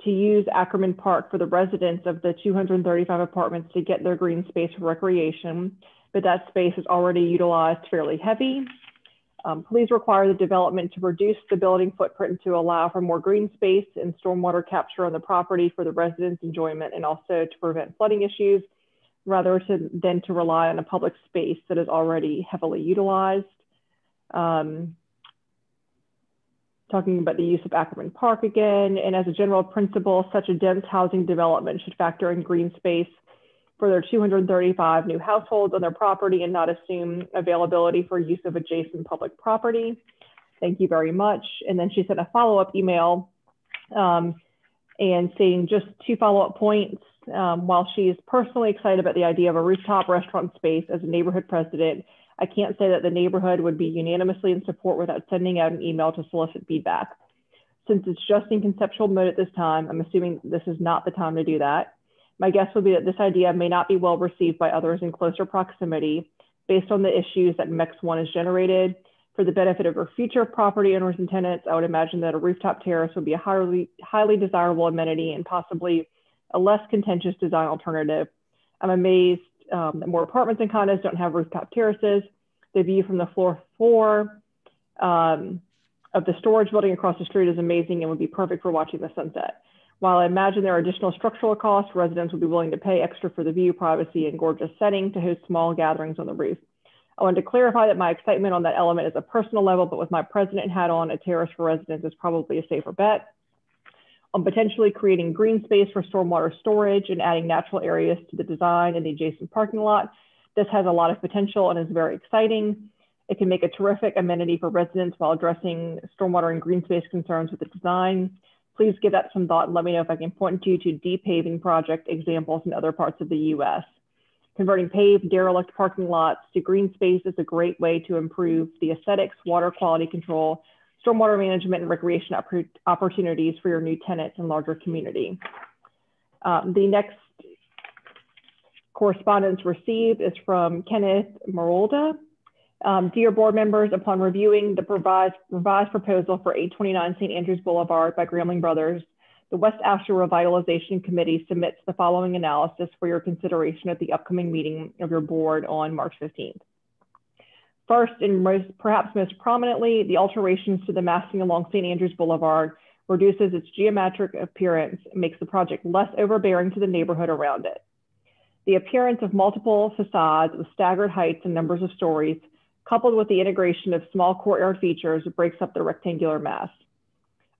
to use Ackerman Park for the residents of the 235 apartments to get their green space for recreation, but that space is already utilized fairly heavy. Please require the development to reduce the building footprint to allow for more green space and stormwater capture on the property for the residents' enjoyment, and also to prevent flooding issues, rather than to rely on a public space that is already heavily utilized. Talking about the use of Ackerman Park again, and as a general principle, such a dense housing development should factor in green space for their 235 new households on their property and not assume availability for use of adjacent public property. Thank you very much. And then she sent a follow-up email and saying just two follow-up points. While she is personally excited about the idea of a rooftop restaurant space as a neighborhood president, I can't say that the neighborhood would be unanimously in support without sending out an email to solicit feedback. Since it's just in conceptual mode at this time, I'm assuming this is not the time to do that. My guess would be that this idea may not be well received by others in closer proximity based on the issues that MEX1 has generated. For the benefit of our future property owners and tenants, I would imagine that a rooftop terrace would be a highly desirable amenity and possibly a less contentious design alternative. I'm amazed that more apartments and condos don't have rooftop terraces. The view from the floor 4 of the storage building across the street is amazing and would be perfect for watching the sunset. While I imagine there are additional structural costs, residents would be willing to pay extra for the view, privacy, and gorgeous setting to host small gatherings on the roof. I wanted to clarify that my excitement on that element is a personal level, but with my president hat on, a terrace for residents is probably a safer bet. On potentially creating green space for stormwater storage and adding natural areas to the design and the adjacent parking lot. This has a lot of potential and is very exciting. It can make a terrific amenity for residents while addressing stormwater and green space concerns with the design. Please give that some thought and let me know if I can point you to de-paving project examples in other parts of the US. Converting paved, derelict parking lots to green space is a great way to improve the aesthetics, water quality control, stormwater management, and recreation opportunities for your new tenants and larger community. The next correspondence received is from Kenneth Marolda. Dear board members, upon reviewing the revised proposal for 829 St. Andrews Boulevard by Grambling Brothers, the West Ashley Revitalization Committee submits the following analysis for your consideration at the upcoming meeting of your board on March 15th. First, and perhaps most prominently, the alterations to the massing along St. Andrews Boulevard reduces its geometric appearance and makes the project less overbearing to the neighborhood around it. The appearance of multiple facades with staggered heights and numbers of stories, coupled with the integration of small courtyard features, breaks up the rectangular mass.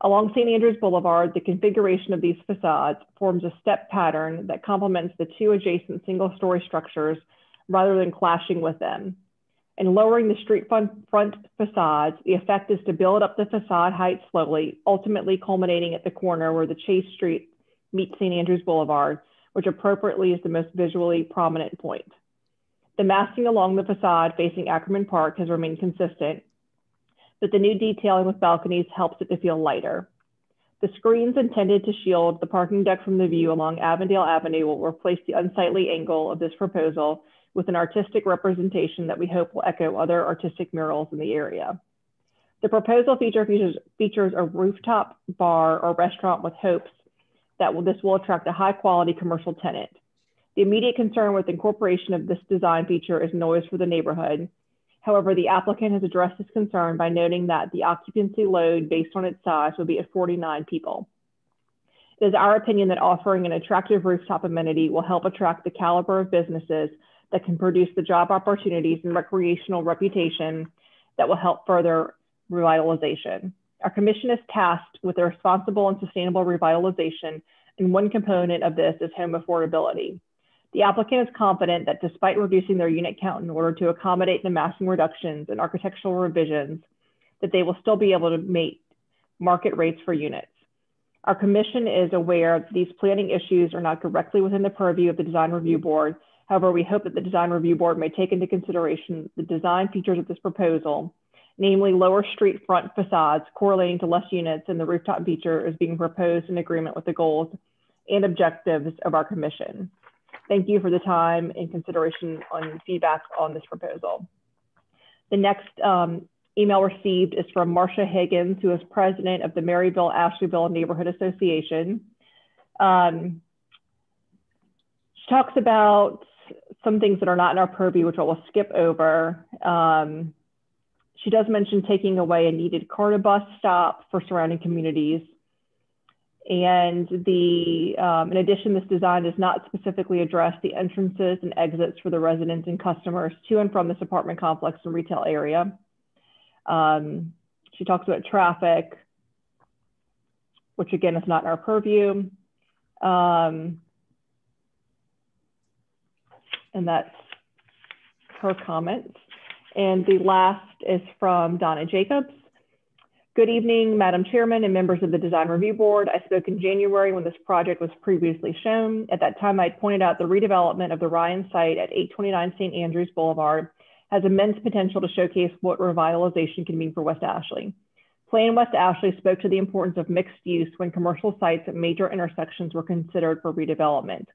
Along St. Andrews Boulevard, the configuration of these facades forms a step pattern that complements the two adjacent single-story structures rather than clashing with them. In lowering the street front facades, the effect is to build up the facade height slowly, ultimately culminating at the corner where the Chase Street meets St. Andrews Boulevard, which appropriately is the most visually prominent point. The massing along the facade facing Ackerman Park has remained consistent, but the new detailing with balconies helps it to feel lighter. The screens intended to shield the parking deck from the view along Avondale Avenue will replace the unsightly angle of this proposal with an artistic representation that we hope will echo other artistic murals in the area. The proposal features a rooftop bar or restaurant with hopes that this will attract a high quality commercial tenant. The immediate concern with incorporation of this design feature is noise for the neighborhood. However, the applicant has addressed this concern by noting that the occupancy load based on its size will be at 49 people. It is our opinion that offering an attractive rooftop amenity will help attract the caliber of businesses that can produce the job opportunities and recreational reputation that will help further revitalization. Our commission is tasked with the responsible and sustainable revitalization, and one component of this is home affordability. The applicant is confident that despite reducing their unit count in order to accommodate the massing reductions and architectural revisions, that they will still be able to meet market rates for units. Our commission is aware that these planning issues are not directly within the purview of the Design Review Board. However, we hope that the Design Review Board may take into consideration the design features of this proposal, namely lower street front facades correlating to less units, and the rooftop feature is being proposed in agreement with the goals and objectives of our commission. Thank you for the time and consideration on feedback on this proposal. The next email received is from Marcia Higgins, who is president of the Maryville-Ashleyville Neighborhood Association. She talks about some things that are not in our purview, which I will skip over. She does mention taking away a needed car to bus stop for surrounding communities. And in addition, this design does not specifically address the entrances and exits for the residents and customers to and from this apartment complex and retail area. She talks about traffic, which again is not in our purview. And that's her comments. And the last is from Donna Jacobs. Good evening, Madam Chairman and members of the Design Review Board. I spoke in January when this project was previously shown. At that time, I pointed out the redevelopment of the Ryan site at 829 St. Andrews Boulevard has immense potential to showcase what revitalization can mean for West Ashley. Plan West Ashley spoke to the importance of mixed use when commercial sites at major intersections were considered for redevelopment.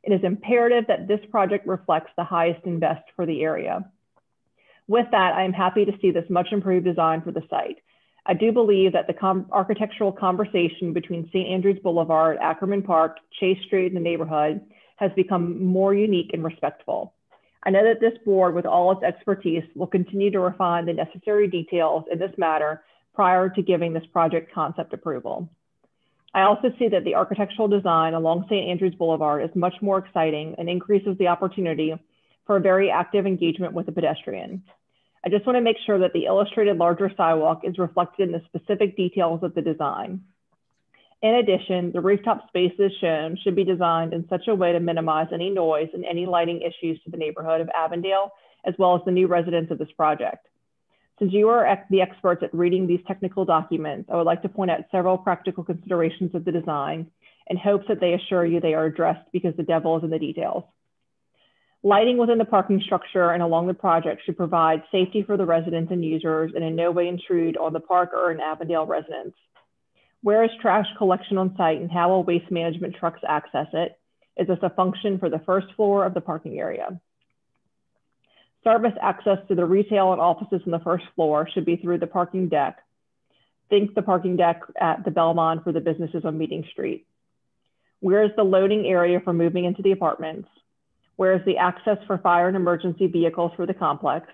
It is imperative that this project reflects the highest and best for the area. With that, I am happy to see this much improved design for the site. I do believe that the architectural conversation between St. Andrews Boulevard, Ackerman Park, Chase Street, and the neighborhood has become more unique and respectful. I know that this board, with all its expertise, will continue to refine the necessary details in this matter prior to giving this project concept approval. I also see that the architectural design along St. Andrews Boulevard is much more exciting and increases the opportunity for a very active engagement with the pedestrian. I just want to make sure that the illustrated larger sidewalk is reflected in the specific details of the design. In addition, the rooftop spaces shown should be designed in such a way to minimize any noise and any lighting issues to the neighborhood of Avondale, as well as the new residents of this project. Since you are the experts at reading these technical documents, I would like to point out several practical considerations of the design in hopes that they assure you they are addressed, because the devil is in the details. Lighting within the parking structure and along the project should provide safety for the residents and users and in no way intrude on the park or in Avondale residents. Where is trash collection on site and how will waste management trucks access it? Is this a function for the first floor of the parking area? Service access to the retail and offices on the first floor should be through the parking deck. Think the parking deck at the Belmont for the businesses on Meeting Street. Where is the loading area for moving into the apartments? Where is the access for fire and emergency vehicles for the complex?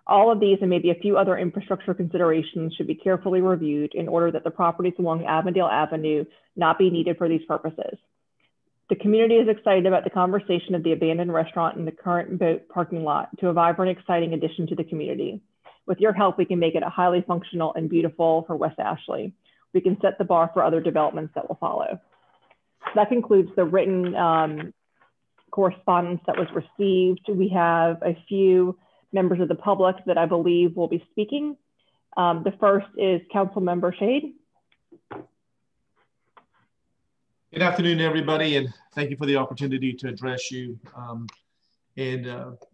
All of these and maybe a few other infrastructure considerations should be carefully reviewed in order that the properties along Avondale Avenue not be needed for these purposes. The community is excited about the conversation of the abandoned restaurant and the current boat parking lot to a vibrant, exciting addition to the community. With your help, we can make it a highly functional and beautiful for West Ashley. We can set the bar for other developments that will follow. That concludes the written correspondence that was received. We have a few members of the public that I believe will be speaking. The first is Council Member Shade. Good afternoon, everybody, and thank you for the opportunity to address you.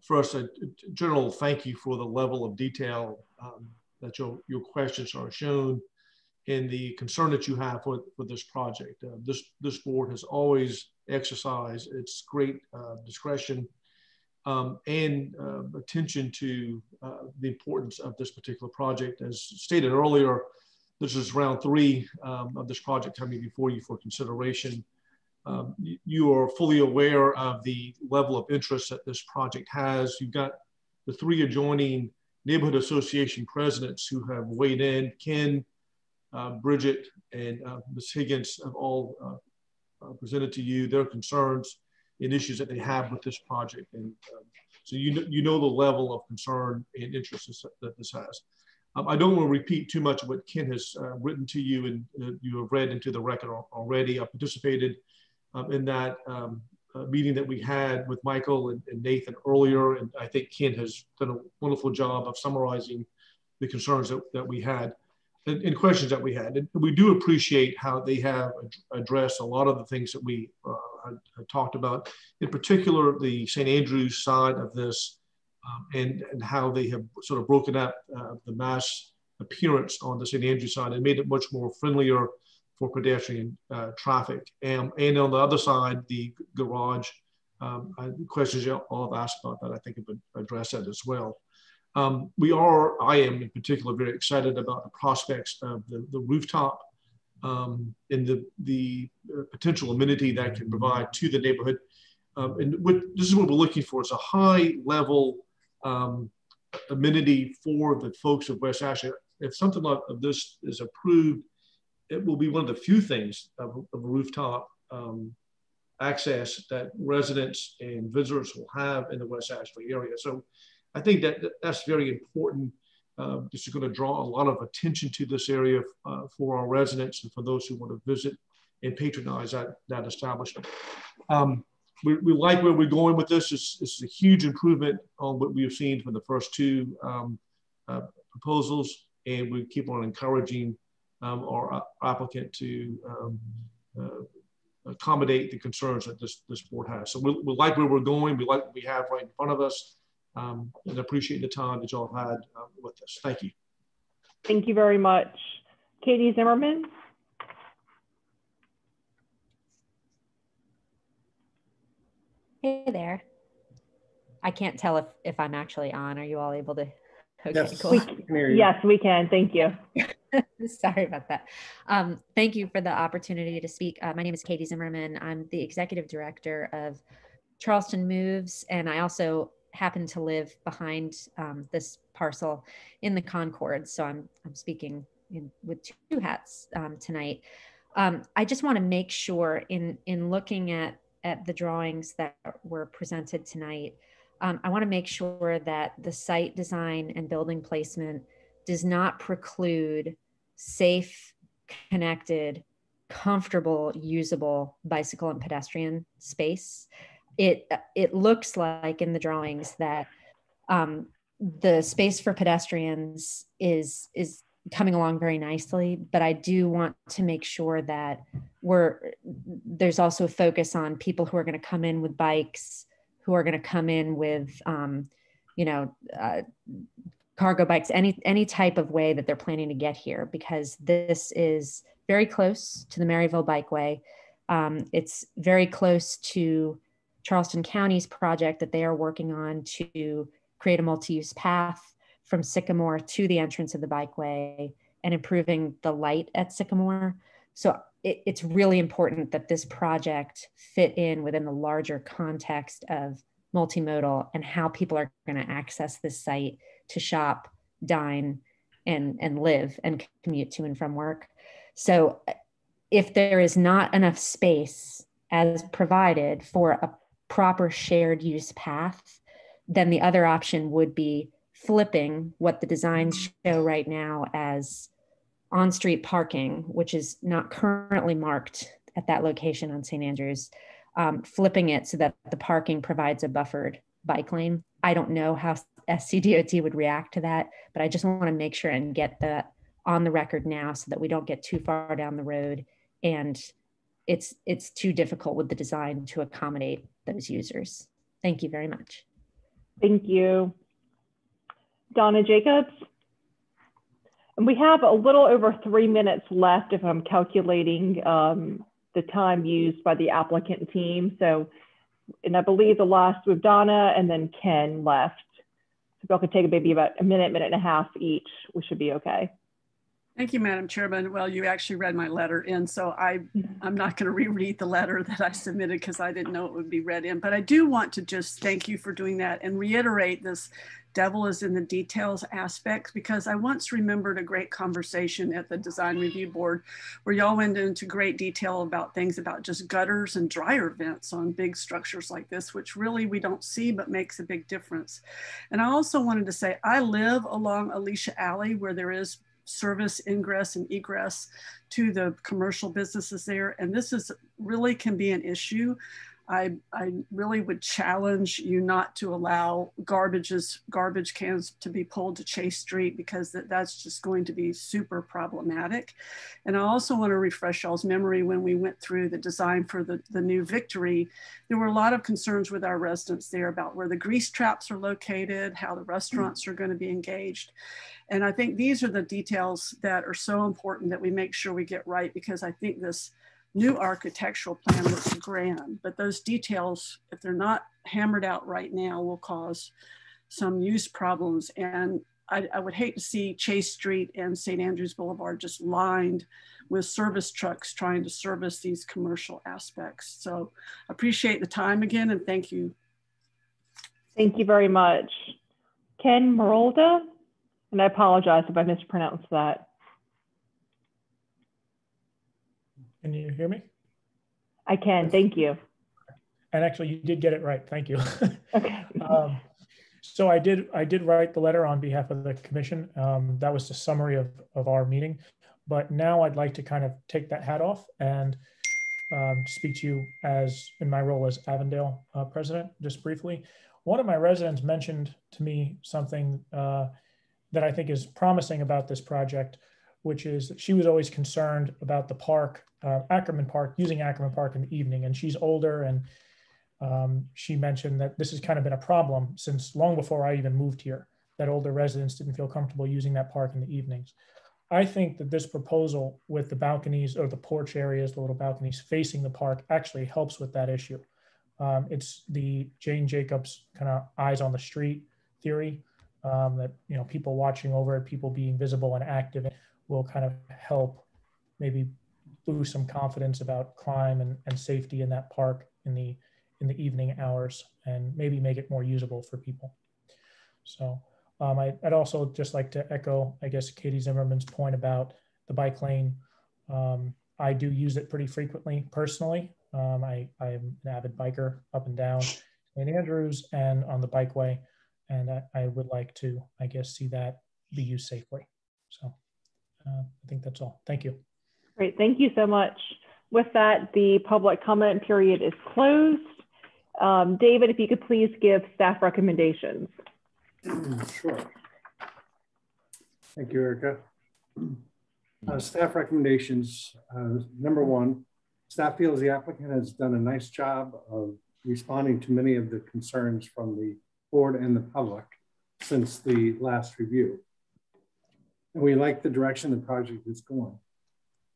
First, a general thank you for the level of detail that your questions are shown and the concern that you have for this project. This board has always exercised its great discretion and attention to the importance of this particular project. As stated earlier, this is round 3 of this project coming before you for consideration. You are fully aware of the level of interest that this project has. You've got the 3 adjoining neighborhood association presidents who have weighed in. Ken, Bridget, and Ms. Higgins have all presented to you their concerns and issues that they have with this project. And so you know the level of concern and interest that this has. I don't want to repeat too much of what Ken has written to you and you have read into the record already. I participated in that meeting that we had with Michael and Nathan earlier, and I think Ken has done a wonderful job of summarizing the concerns that we had and questions that we had. And we do appreciate how they have addressed a lot of the things that we had talked about, in particular the St. Andrews side of this, and how they have sort of broken up the mass appearance on the St. Andrews side and made it much more friendlier for pedestrian traffic. And on the other side, the garage, questions you all have asked about that, I think have been addressed that as well. I am in particular very excited about the prospects of the rooftop and the potential amenity that can provide to the neighborhood. This is what we're looking for. It's a high level amenity for the folks of West Ashley. If something like this is approved, it will be one of the few things of a rooftop access that residents and visitors will have in the West Ashley area. So I think that's very important. This is going to draw a lot of attention to this area for our residents and for those who want to visit and patronize that establishment. We like where we're going with this. It's a huge improvement on what we have seen from the first 2 proposals, and we keep on encouraging our applicant to accommodate the concerns that this board has. So we like where we're going. We like what we have right in front of us, and appreciate the time that y'all have had with us. Thank you. Thank you very much. Katie Zimmerman. Hey there. I can't tell if I'm actually on. Are you all able to? Okay, yes, cool. Yes, we can. Thank you. Sorry about that. Thank you for the opportunity to speak. My name is Katie Zimmerman. I'm the executive director of Charleston Moves, and I also happen to live behind this parcel in the Concord. So I'm speaking with two hats tonight. I just want to make sure in looking at the drawings that were presented tonight, I want to make sure that the site design and building placement does not preclude safe, connected, comfortable, usable bicycle and pedestrian space. It looks like in the drawings that the space for pedestrians is coming along very nicely, but I do want to make sure that there's also a focus on people who are going to come in with bikes, who are going to come in with, cargo bikes, any type of way that they're planning to get here, because this is very close to the Maryville Bikeway. It's very close to Charleston County's project that they are working on to create a multi-use path from Sycamore to the entrance of the bikeway and improving the light at Sycamore. So it's really important that this project fit in within the larger context of multimodal and how people are going to access this site to shop, dine, and live and commute to and from work. So if there is not enough space as provided for a proper shared use path, then the other option would be flipping what the designs show right now as on-street parking, which is not currently marked at that location on St. Andrews, flipping it so that the parking provides a buffered bike lane. I don't know how SCDOT would react to that, but I just want to make sure and get that on the record now so that we don't get too far down the road and it's too difficult with the design to accommodate those users. Thank you very much. Thank you. Donna Jacobs. And we have a little over 3 minutes left if I'm calculating the time used by the applicant team. So, and I believe the last with Donna and then Ken left. So if y'all could take maybe about a minute, minute and a half each, we should be okay. Thank you, Madam Chairman. Well, you actually read my letter in, so I'm not going to reread the letter that I submitted because I didn't know it would be read in. But I do want to just thank you for doing that and reiterate this devil is in the details aspect, because I once remembered a great conversation at the Design Review Board where y'all went into great detail about things about just gutters and dryer vents on big structures like this, which really we don't see but makes a big difference. And I also wanted to say I live along Alicia Alley where there is service ingress and egress to the commercial businesses there, and this is really can be an issue. I really would challenge you not to allow garbage cans to be pulled to Chase Street, because that's just going to be super problematic. And I also want to refresh y'all's memory when we went through the design for the new Victory, there were a lot of concerns with our residents there about where the grease traps are located, how the restaurants are going to be engaged. And I think these are the details that are so important that we make sure we get right, because I think this new architectural plan looks grand, but those details, if they're not hammered out right now, will cause some use problems. And I would hate to see Chase Street and St. Andrews Boulevard just lined with service trucks trying to service these commercial aspects. So I appreciate the time again, and thank you. Thank you very much. Ken Marolda, and I apologize if I mispronounced that. Can you hear me? I can, thank you. And actually you did get it right, thank you. Okay. So I did write the letter on behalf of the commission. That was the summary of our meeting. But now I'd like to kind of take that hat off and speak to you as in my role as Avondale president, just briefly. One of my residents mentioned to me something that I think is promising about this project, which is that she was always concerned about the park, Ackerman Park, using Ackerman Park in the evening. And she's older, and she mentioned that this has kind of been a problem since long before I even moved here, that older residents didn't feel comfortable using that park in the evenings. I think that this proposal with the balconies or the porch areas, the little balconies facing the park, actually helps with that issue. It's the Jane Jacobs kind of eyes on the street theory, that, you know, people watching over it, people being visible and active will kind of help maybe boost some confidence about crime and safety in that park in the evening hours, and maybe make it more usable for people. So I'd also just like to echo, I guess, Katie Zimmerman's point about the bike lane. I do use it pretty frequently personally. I'm an avid biker up and down St. Andrews and on the bikeway, and I would like to, I guess, see that be used safely. So I think that's all. Thank you. Great, thank you so much. With that, the public comment period is closed. David, if you could please give staff recommendations. Sure. Thank you, Erica. Staff recommendations. Number one, staff feels the applicant has done a nice job of responding to many of the concerns from the board and the public since the last review. And we like the direction the project is going.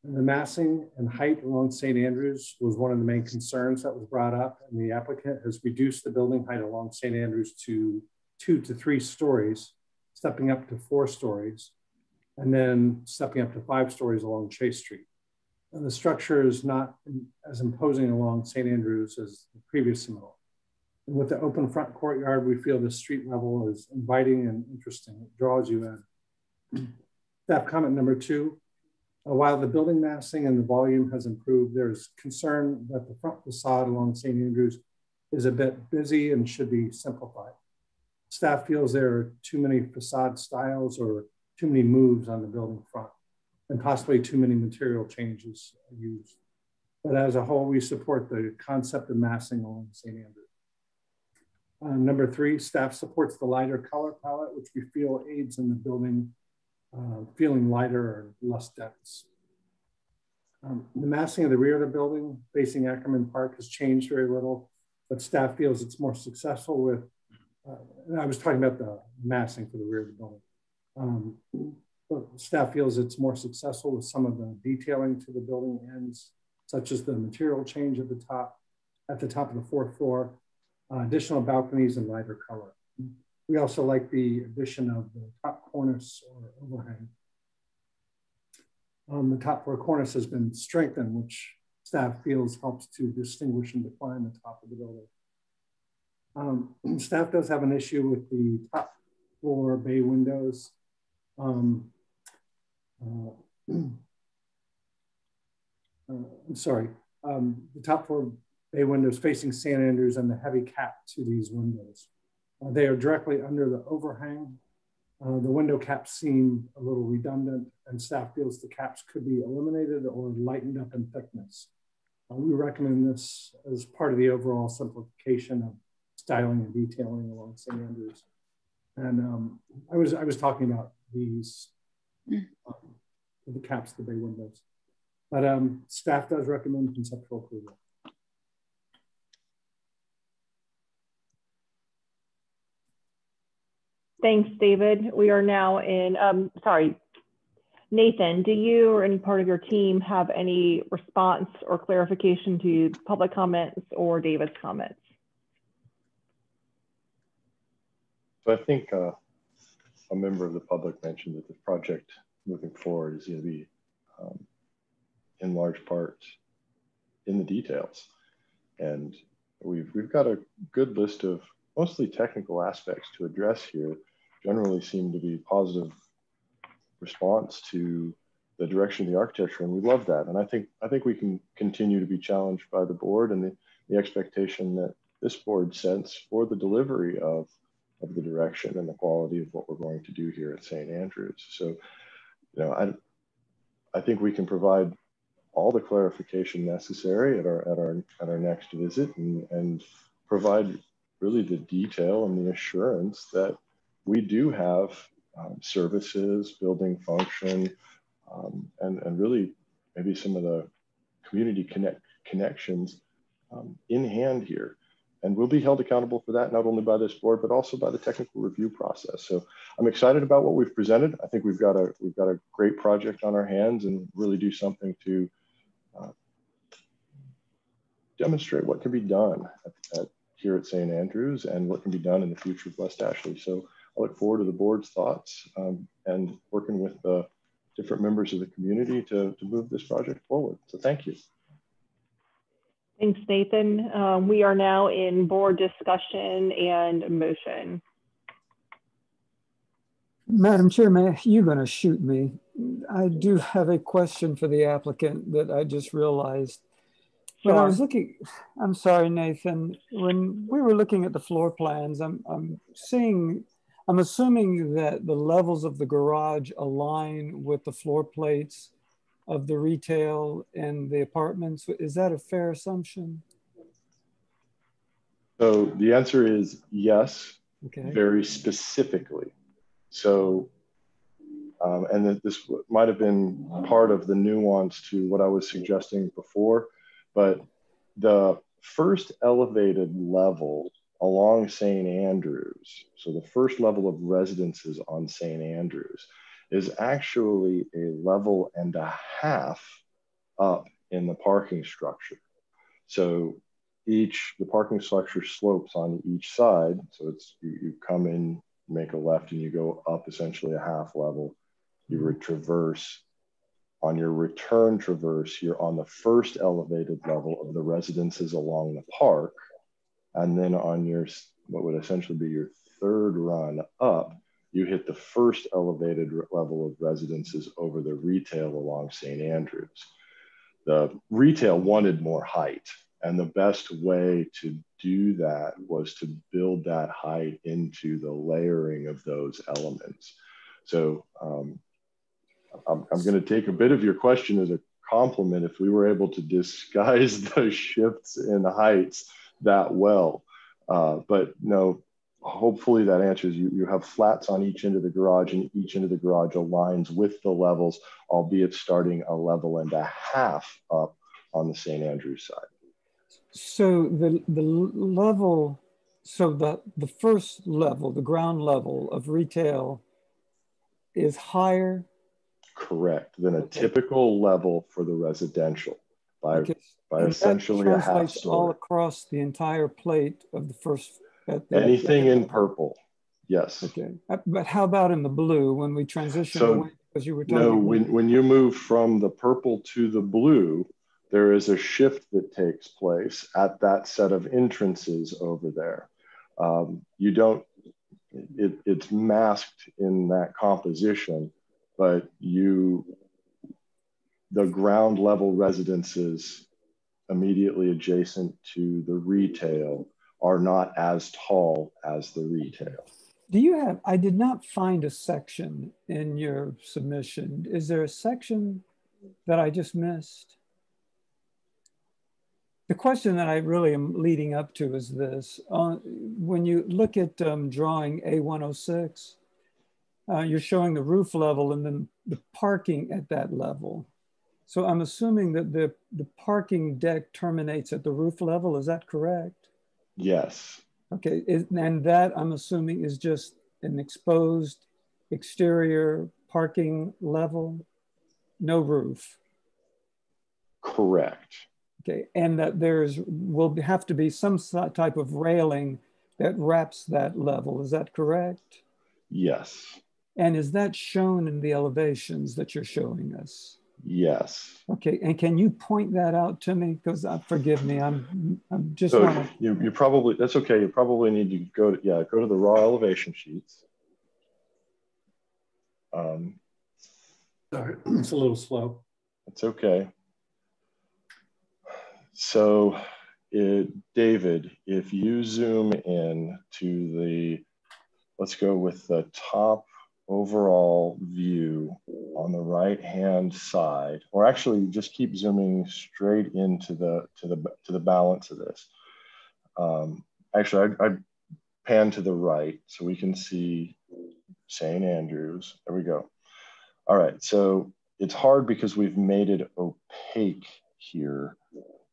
And the massing and height along St. Andrews was one of the main concerns that was brought up, and the applicant has reduced the building height along St. Andrews to 2 to 3 stories, stepping up to 4 stories, and then stepping up to 5 stories along Chase Street. And the structure is not as imposing along St. Andrews as the previous model. And with the open front courtyard, we feel the street level is inviting and interesting. It draws you in. Staff comment number 2, while the building massing and the volume has improved, there's concern that the front facade along St. Andrews is a bit busy and should be simplified. Staff feels there are too many facade styles or too many moves on the building front, and possibly too many material changes used. But as a whole, we support the concept of massing along St. Andrews. Number 3, staff supports the lighter color palette, which we feel aids in the building feeling lighter or less dense. The massing of the rear of the building facing Ackerman Park has changed very little, but staff feels it's more successful with, and I was talking about the massing for the rear of the building. But staff feels it's more successful with some of the detailing to the building ends, such as the material change at the top of the 4th floor, additional balconies and lighter color. We also like the addition of the top cornice or overhang. The top floor cornice has been strengthened, which staff feels helps to distinguish and define the top of the building. Staff does have an issue with the top floor bay windows. I'm sorry, the top floor bay windows facing St. Andrews and the heavy cap to these windows. They are directly under the overhang. The window caps seem a little redundant, and staff feels the caps could be eliminated or lightened up in thickness. We recommend this as part of the overall simplification of styling and detailing along St. Andrews. And I was talking about these, the caps, the bay windows. But staff does recommend conceptual approval. Thanks, David. We are now in, sorry, Nathan, do you or any part of your team have any response or clarification to public comments or David's comments? So I think a member of the public mentioned that the project moving forward is going to be in large part in the details. And we've got a good list of mostly technical aspects to address here. Generally seem to be positive response to the direction of the architecture, and we love that. And I think we can continue to be challenged by the board and the expectation that this board sets for the delivery of the direction and the quality of what we're going to do here at St. Andrews. So, you know, I think we can provide all the clarification necessary at our next visit, and provide really the detail and the assurance that we do have services, building function, and really maybe some of the community connections in hand here. we'll be held accountable for that, not only by this board, but also by the technical review process. So I'm excited about what we've presented. I think we've got a great project on our hands and really do something to demonstrate what can be done here at St. Andrews and what can be done in the future of West Ashley. So I look forward to the board's thoughts and working with the different members of the community to move this project forward. So thank you. Thanks, Nathan. We are now in board discussion and motion. Madam Chair, you're going to shoot me. I do have a question for the applicant that I just realized. When I was looking, I'm sorry, Nathan, when we were looking at the floor plans, I'm assuming that the levels of the garage align with the floor plates of the retail and the apartments. Is that a fair assumption? So the answer is yes, okay. Very specifically. So, and that this might have been part of the nuance to what I was suggesting before, but the first elevated level along St. Andrews, so the first level of residences on St. Andrews, is actually a level and a half up in the parking structure. So the parking structure slopes on each side. So it's, you come in, make a left, and you go up essentially a half level. You would traverse. On your return traverse, you're on the first elevated level of the residences along the park. And then on your, what would essentially be your third run up, you hit the first elevated level of residences over the retail along St. Andrews. The retail wanted more height, and the best way to do that was to build that height into the layering of those elements. So I'm going to take a bit of your question as a compliment if we were able to disguise the shifts in heights that well. But no, hopefully that answers you. You have flats on each end of the garage, and each end of the garage aligns with the levels, albeit starting a level and a half up on the St. Andrews side. So the level, so the first level, the ground level of retail is higher? Correct, than a typical level for the residential by essentially a half story. All across the entire plate of the first. Anything in purple, yes. Okay, but how about in the blue when we transition away? Because you were talking. No, when you move from the purple to the blue, there is a shift that takes place at that set of entrances over there. You don't, it's masked in that composition, but the ground level residences immediately adjacent to the retail are not as tall as the retail. Do you have, I did not find a section in your submission. Is there a section that I just missed? The question that I really am leading up to is this. When you look at drawing A106, you're showing the roof level and then the parking at that level. So I'm assuming that the parking deck terminates at the roof level. Is that correct? Yes. Okay, and that I'm assuming is just an exposed exterior parking level, no roof. Correct. Okay, and that will have to be some type of railing that wraps that level. Is that correct? Yes. And is that shown in the elevations that you're showing us? Yes. Okay, and can you point that out to me? Because forgive me, I'm just. So you probably, that's okay. You probably need to go to the raw elevation sheets. Sorry, it's a little slow. It's okay. So, David, if you zoom in to let's go with the top overall view on the right-hand side, or actually just keep zooming straight into the balance of this. Actually, I'd pan to the right so we can see St. Andrews. There we go. All right, so it's hard because we've made it opaque here.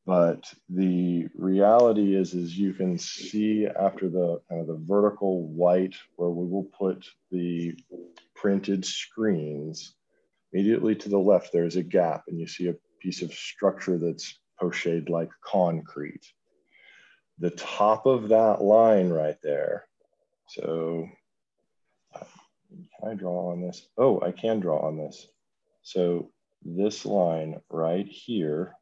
But the reality is you can see after the kind of the vertical white where we will put the printed screens, immediately to the left, there's a gap and you see a piece of structure that's pochade like concrete. The top of that line right there. So can I draw on this? Oh, I can draw on this. So this line right here,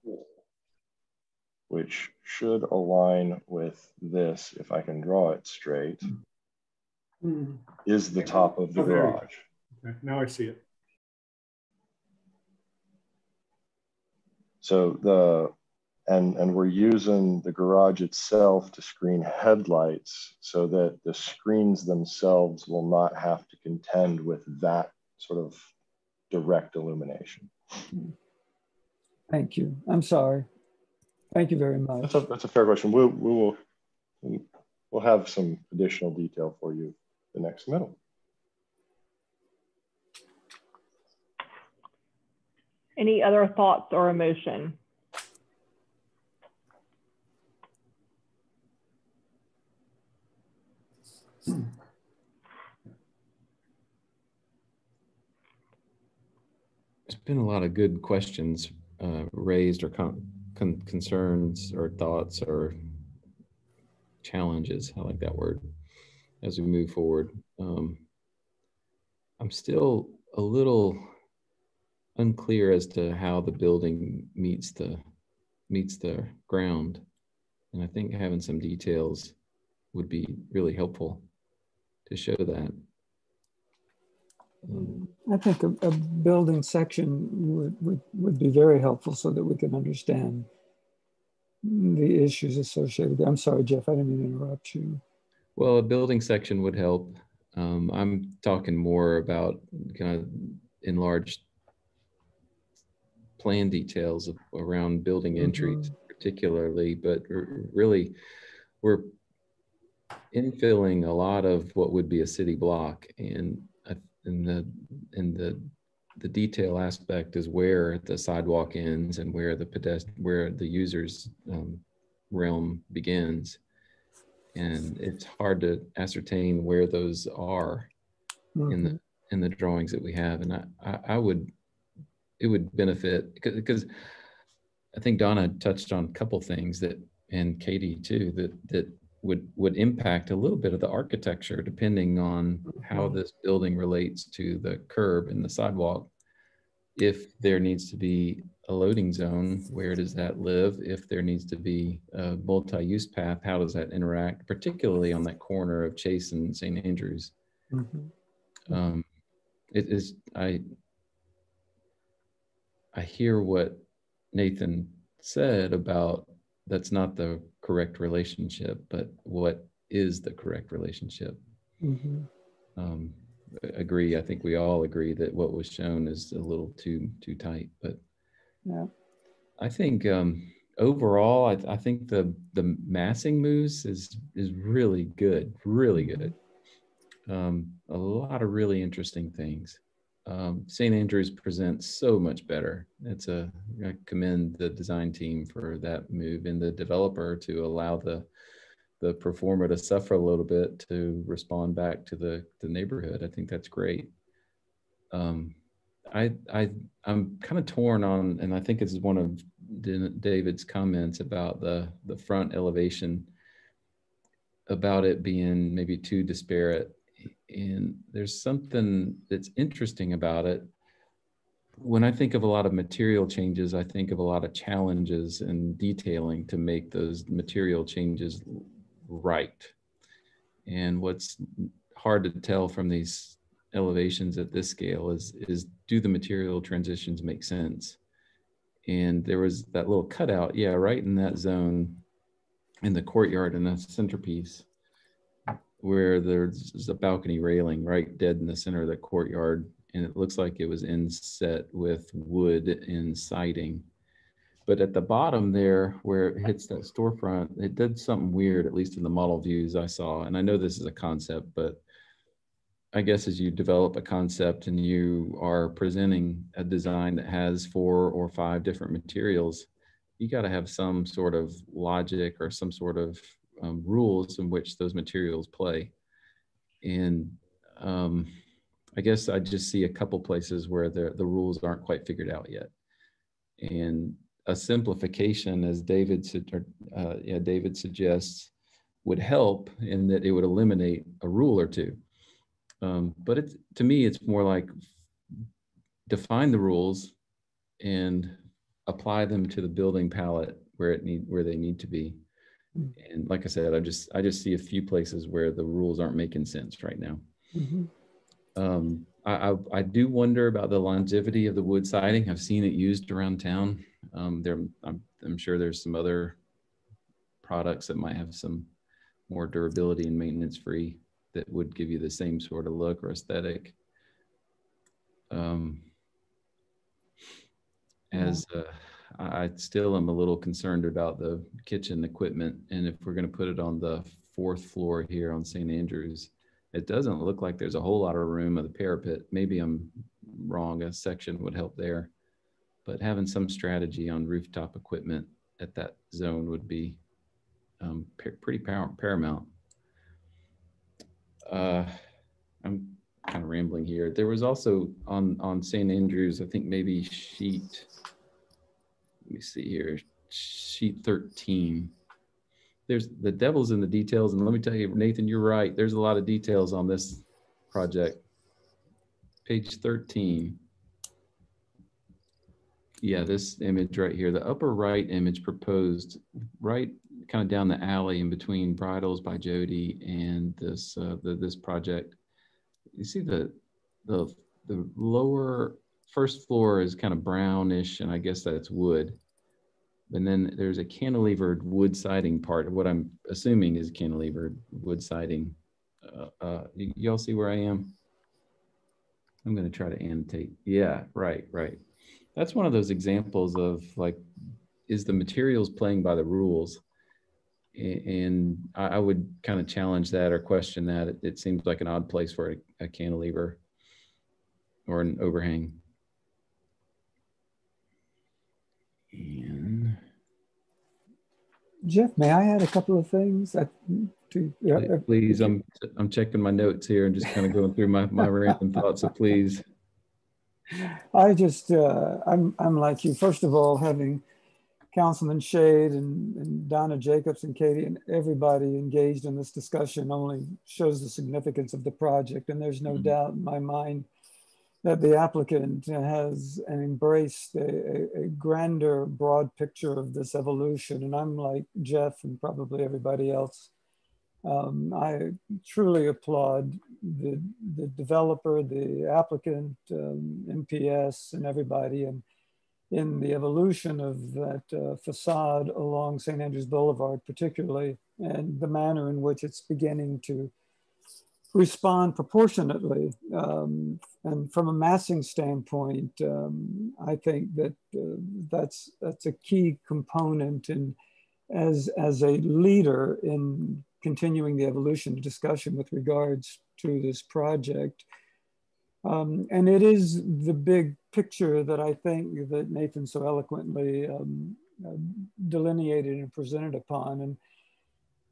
which should align with this, if I can draw it straight, is the top of the garage. Okay, now I see it. So and we're using the garage itself to screen headlights so that the screens themselves will not have to contend with that sort of direct illumination. Thank you. I'm sorry. Thank you very much. That's a fair question. We'll have some additional detail for you the next middle. Any other thoughts or emotion? There's been a lot of good questions raised, or concerns or thoughts or challenges. I like that word as we move forward. I'm still a little unclear as to how the building meets the ground, and I think having some details would be really helpful to show that. I think a building section would be very helpful so that we can understand the issues associated with it. I'm sorry, Jeff, I didn't mean to interrupt you. Well, a building section would help. I'm talking more about kind of enlarged plan details around building entries particularly, but really we're infilling a lot of what would be a city block, and the detail aspect is where the sidewalk ends and where the user's realm begins, and it's hard to ascertain where those are in the drawings that we have. And it would benefit because I think Donna touched on a couple things that, and Katie too, that would impact a little bit of the architecture depending on how this building relates to the curb and the sidewalk. If there needs to be a loading zone, where does that live? If there needs to be a multi-use path, how does that interact, particularly on that corner of Chase and St. Andrews? I hear what Nathan said about that's not the correct relationship, but what is the correct relationship? Agree. I think we all agree that what was shown is a little too tight, but yeah, I think overall, I think the massing moves is really good, really good. A lot of really interesting things. St. Andrews presents so much better. I commend the design team for that move, and the developer to allow the performer to suffer a little bit to respond back to the neighborhood. I think that's great. I'm kind of torn on, and I think this is one of David's comments about the front elevation, about it being maybe too disparate. And there's something that's interesting about it. When I think of a lot of material changes, I think of a lot of challenges and detailing to make those material changes right. And what's hard to tell from these elevations at this scale is do the material transitions make sense? And there was that little cutout, yeah, right in that zone in the courtyard in that centerpiece, where there's a balcony railing right dead in the center of the courtyard, and it looks like it was inset with wood and siding. But at the bottom there, where it hits that storefront, it did something weird, at least in the model views I saw. And I know this is a concept, but I guess as you develop a concept and you are presenting a design that has 4 or 5 different materials, you got to have some sort of logic or some sort of rules in which those materials play. And I guess I just see a couple places where the rules aren't quite figured out yet. And a simplification, as David suggests, would help in that it would eliminate a rule or two. But to me, it's more like define the rules and apply them to the building palette where they need to be. And like I said, I just see a few places where the rules aren't making sense right now. I do wonder about the longevity of the wood siding. I've seen it used around town. I'm sure there's some other products that might have some more durability and maintenance free that would give you the same sort of look or aesthetic. I still am a little concerned about the kitchen equipment, and if we're going to put it on the 4th floor here on St. Andrews, it doesn't look like there's a whole lot of room of the parapet. Maybe I'm wrong, a section would help there, but having some strategy on rooftop equipment at that zone would be pretty paramount. I'm kind of rambling here. There was also on St. Andrews, I think maybe sheet, let me see here, sheet 13. There's the devil's in the details. And let me tell you, Nathan, you're right. There's a lot of details on this project. Page 13. Yeah, this image right here, the upper right image proposed right kind of down the alley in between Bridals by Jody and this this project. You see the lower first floor is kind of brownish, and I guess that's wood. And then there's a cantilevered wood siding part of what I'm assuming is cantilevered wood siding. Y'all see where I am? I'm going to try to annotate. Yeah, right. That's one of those examples of like, is the materials playing by the rules? And I would kind of challenge that or question that. It seems like an odd place for a cantilever or an overhang. And Jeff, may I add a couple of things? Please, I'm checking my notes here and just kind of going through my random thoughts. So please. I just I'm like you. First of all, having Councilman Shade and Donna Jacobs and Katie and everybody engaged in this discussion only shows the significance of the project. And there's no doubt in my mind that the applicant has embraced a grander, broad picture of this evolution. And I'm like Jeff and probably everybody else. I truly applaud the developer, the applicant, MPS, and everybody in the evolution of that facade along St. Andrews Boulevard, particularly, and the manner in which it's beginning to respond proportionately. And from a massing standpoint, I think that that's a key component in as a leader in continuing the evolution discussion with regards to this project. And it is the big picture that I think that Nathan so eloquently delineated and presented upon.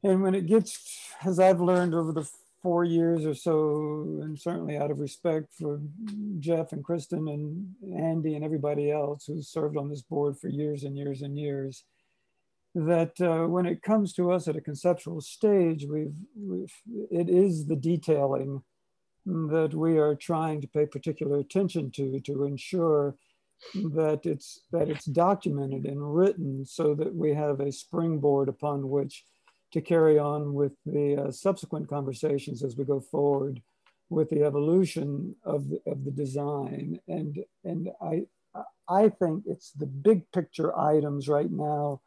And when it gets, as I've learned over the 4 years or so, and certainly out of respect for Jeff and Kristen and Andy and everybody else who's served on this board for years and years and years, that when it comes to us at a conceptual stage, it is the detailing that we are trying to pay particular attention to ensure that it's documented and written so that we have a springboard upon which to carry on with the subsequent conversations as we go forward with the evolution of the design. And I think it's the big picture items right now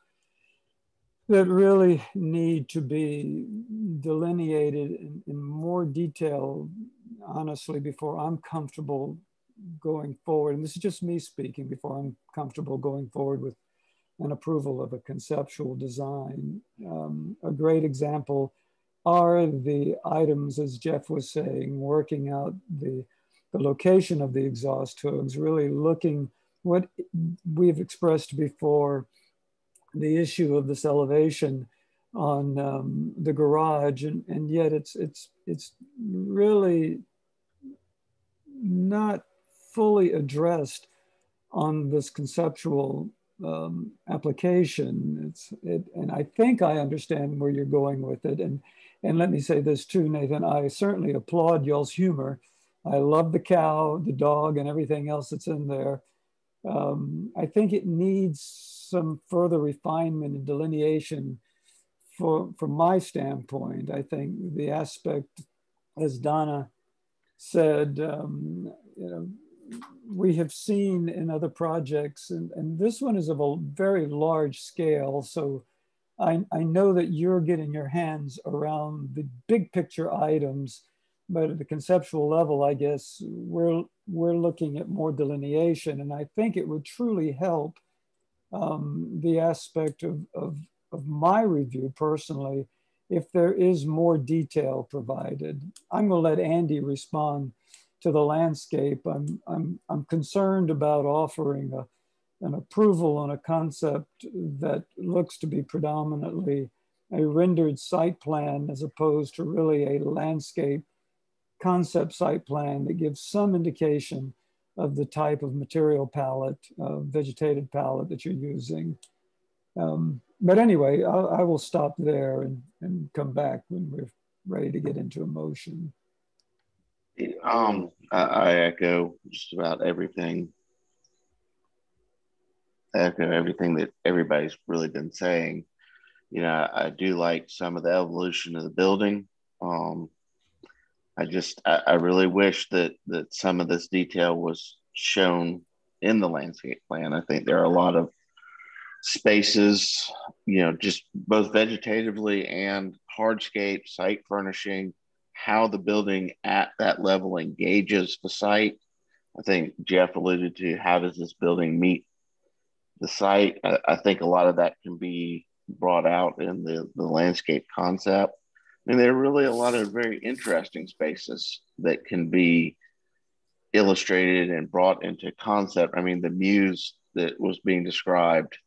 that really need to be delineated in more detail, honestly, before I'm comfortable going forward. And this is just me speaking, before I'm comfortable going forward with an approval of a conceptual design. A great example are the items, as Jeff was saying, working out the location of the exhaust hoods, really looking what we've expressed before the issue of this elevation on the garage, and yet it's really not fully addressed on this conceptual application. And I think I understand where you're going with it. And let me say this too, Nathan, I certainly applaud y'all's humor. I love the cow, the dog, and everything else that's in there. I think it needs some further refinement and delineation from my standpoint. I think the aspect, as Donna said, you know, we have seen in other projects, and this one is of a very large scale. So I know that you're getting your hands around the big picture items, but at the conceptual level, I guess we're looking at more delineation. And I think it would truly help the aspect of my review personally, if there is more detail provided. I'm gonna let Andy respond to the landscape. I'm concerned about offering an approval on a concept that looks to be predominantly a rendered site plan as opposed to really a landscape concept site plan that gives some indication of the type of material palette, vegetated palette that you're using. But anyway, I will stop there and come back when we're ready to get into a motion. I echo just about everything. I echo everything that everybody's really been saying. You know, I do like some of the evolution of the building. I really wish that some of this detail was shown in the landscape plan. I think there are a lot of spaces, you know, just both vegetatively and hardscape, site furnishing, how the building at that level engages the site. I think Jeff alluded to how does this building meet the site. I think a lot of that can be brought out in the landscape concept. And there are really a lot of very interesting spaces that can be illustrated and brought into concept. I mean, the muse that was being described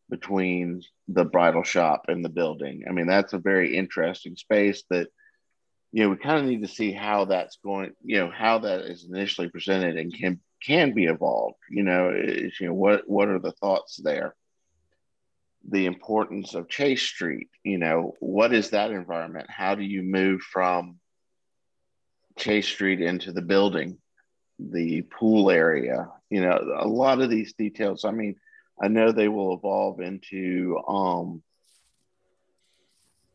between the bridal shop and the building. I mean, that's a very interesting space that, you know, we kind of need to see how that's going, you know, how that is initially presented and can be evolved. You know, what are the thoughts there? The importance of Chase Street, you know, what is that environment? How do you move from Chase Street into the building, the pool area? You know, a lot of these details, I mean, I know they will evolve into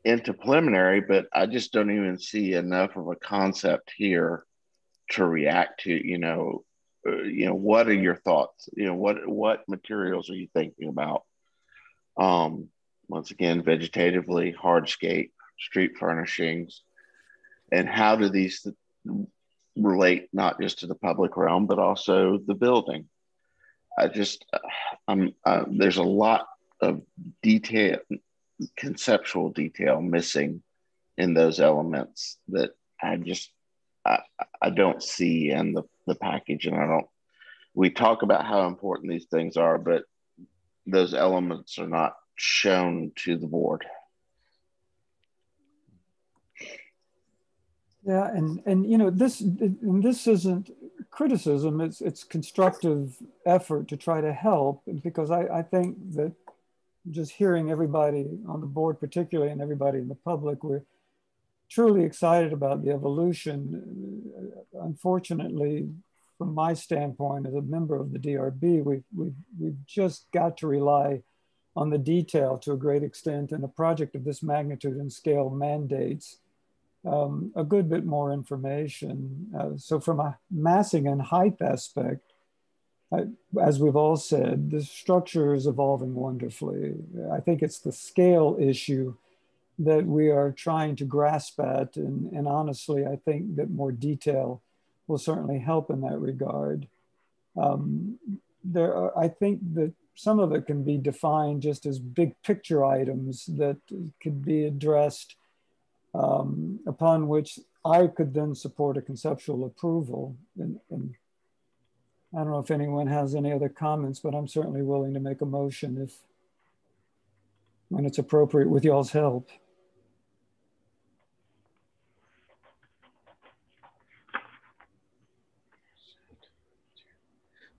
preliminary, but I just don't even see enough of a concept here to react to. You know, what are your thoughts? You know, what materials are you thinking about? Once again, vegetatively, hardscape, street furnishings, and how do these relate not just to the public realm, but also the building? There's a lot of detail, conceptual detail missing in those elements that I don't see in the package. And we talk about how important these things are, but those elements are not shown to the board. Yeah, and you know, this isn't criticism, it's constructive effort to try to help, because I think that just hearing everybody on the board particularly and everybody in the public, we're truly excited about the evolution. Unfortunately, from my standpoint as a member of the DRB, we've just got to rely on the detail to a great extent, and a project of this magnitude and scale mandates a good bit more information. So from a massing and height aspect, as we've all said, the structure is evolving wonderfully. I think it's the scale issue that we are trying to grasp at, and honestly, I think that more detail will certainly help in that regard. I think that some of it can be defined just as big picture items that could be addressed, upon which I could then support a conceptual approval. And I don't know if anyone has any other comments, but I'm certainly willing to make a motion if. when it's appropriate with y'all's help.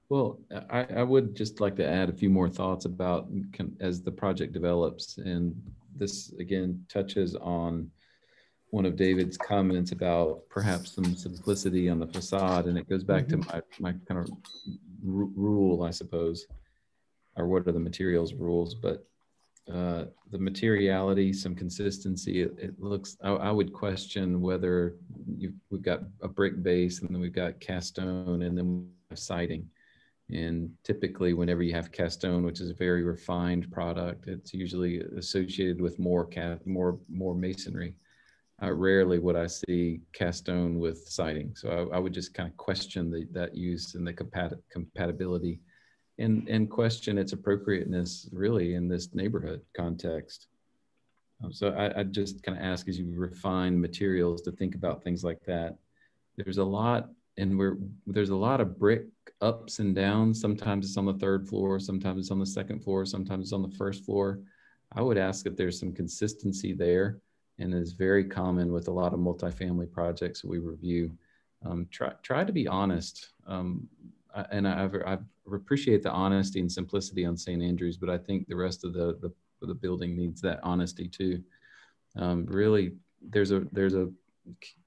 Well, I would just like to add a few more thoughts about as the project develops. And this again touches on one of David's comments about perhaps some simplicity on the facade. And it goes back to my kind of rule, I suppose, or what are the materials rules, but the materiality, some consistency, it looks, I would question whether we've got a brick base and then we've got cast stone and then we have siding. And typically whenever you have cast stone, which is a very refined product, it's usually associated with more masonry. Rarely would I see cast stone with siding. So I would just kind of question that use and the compatibility and question its appropriateness really in this neighborhood context. So I just kind of ask, as you refine materials, to think about things like that. There's a lot, and there's a lot of brick ups and downs. Sometimes it's on the third floor, sometimes it's on the second floor, sometimes it's on the first floor. I would ask if there's some consistency there, and is very common with a lot of multifamily projects that we review. Try to be honest. And I appreciate the honesty and simplicity on St. Andrews, but I think the rest of the building needs that honesty too. Really, there's a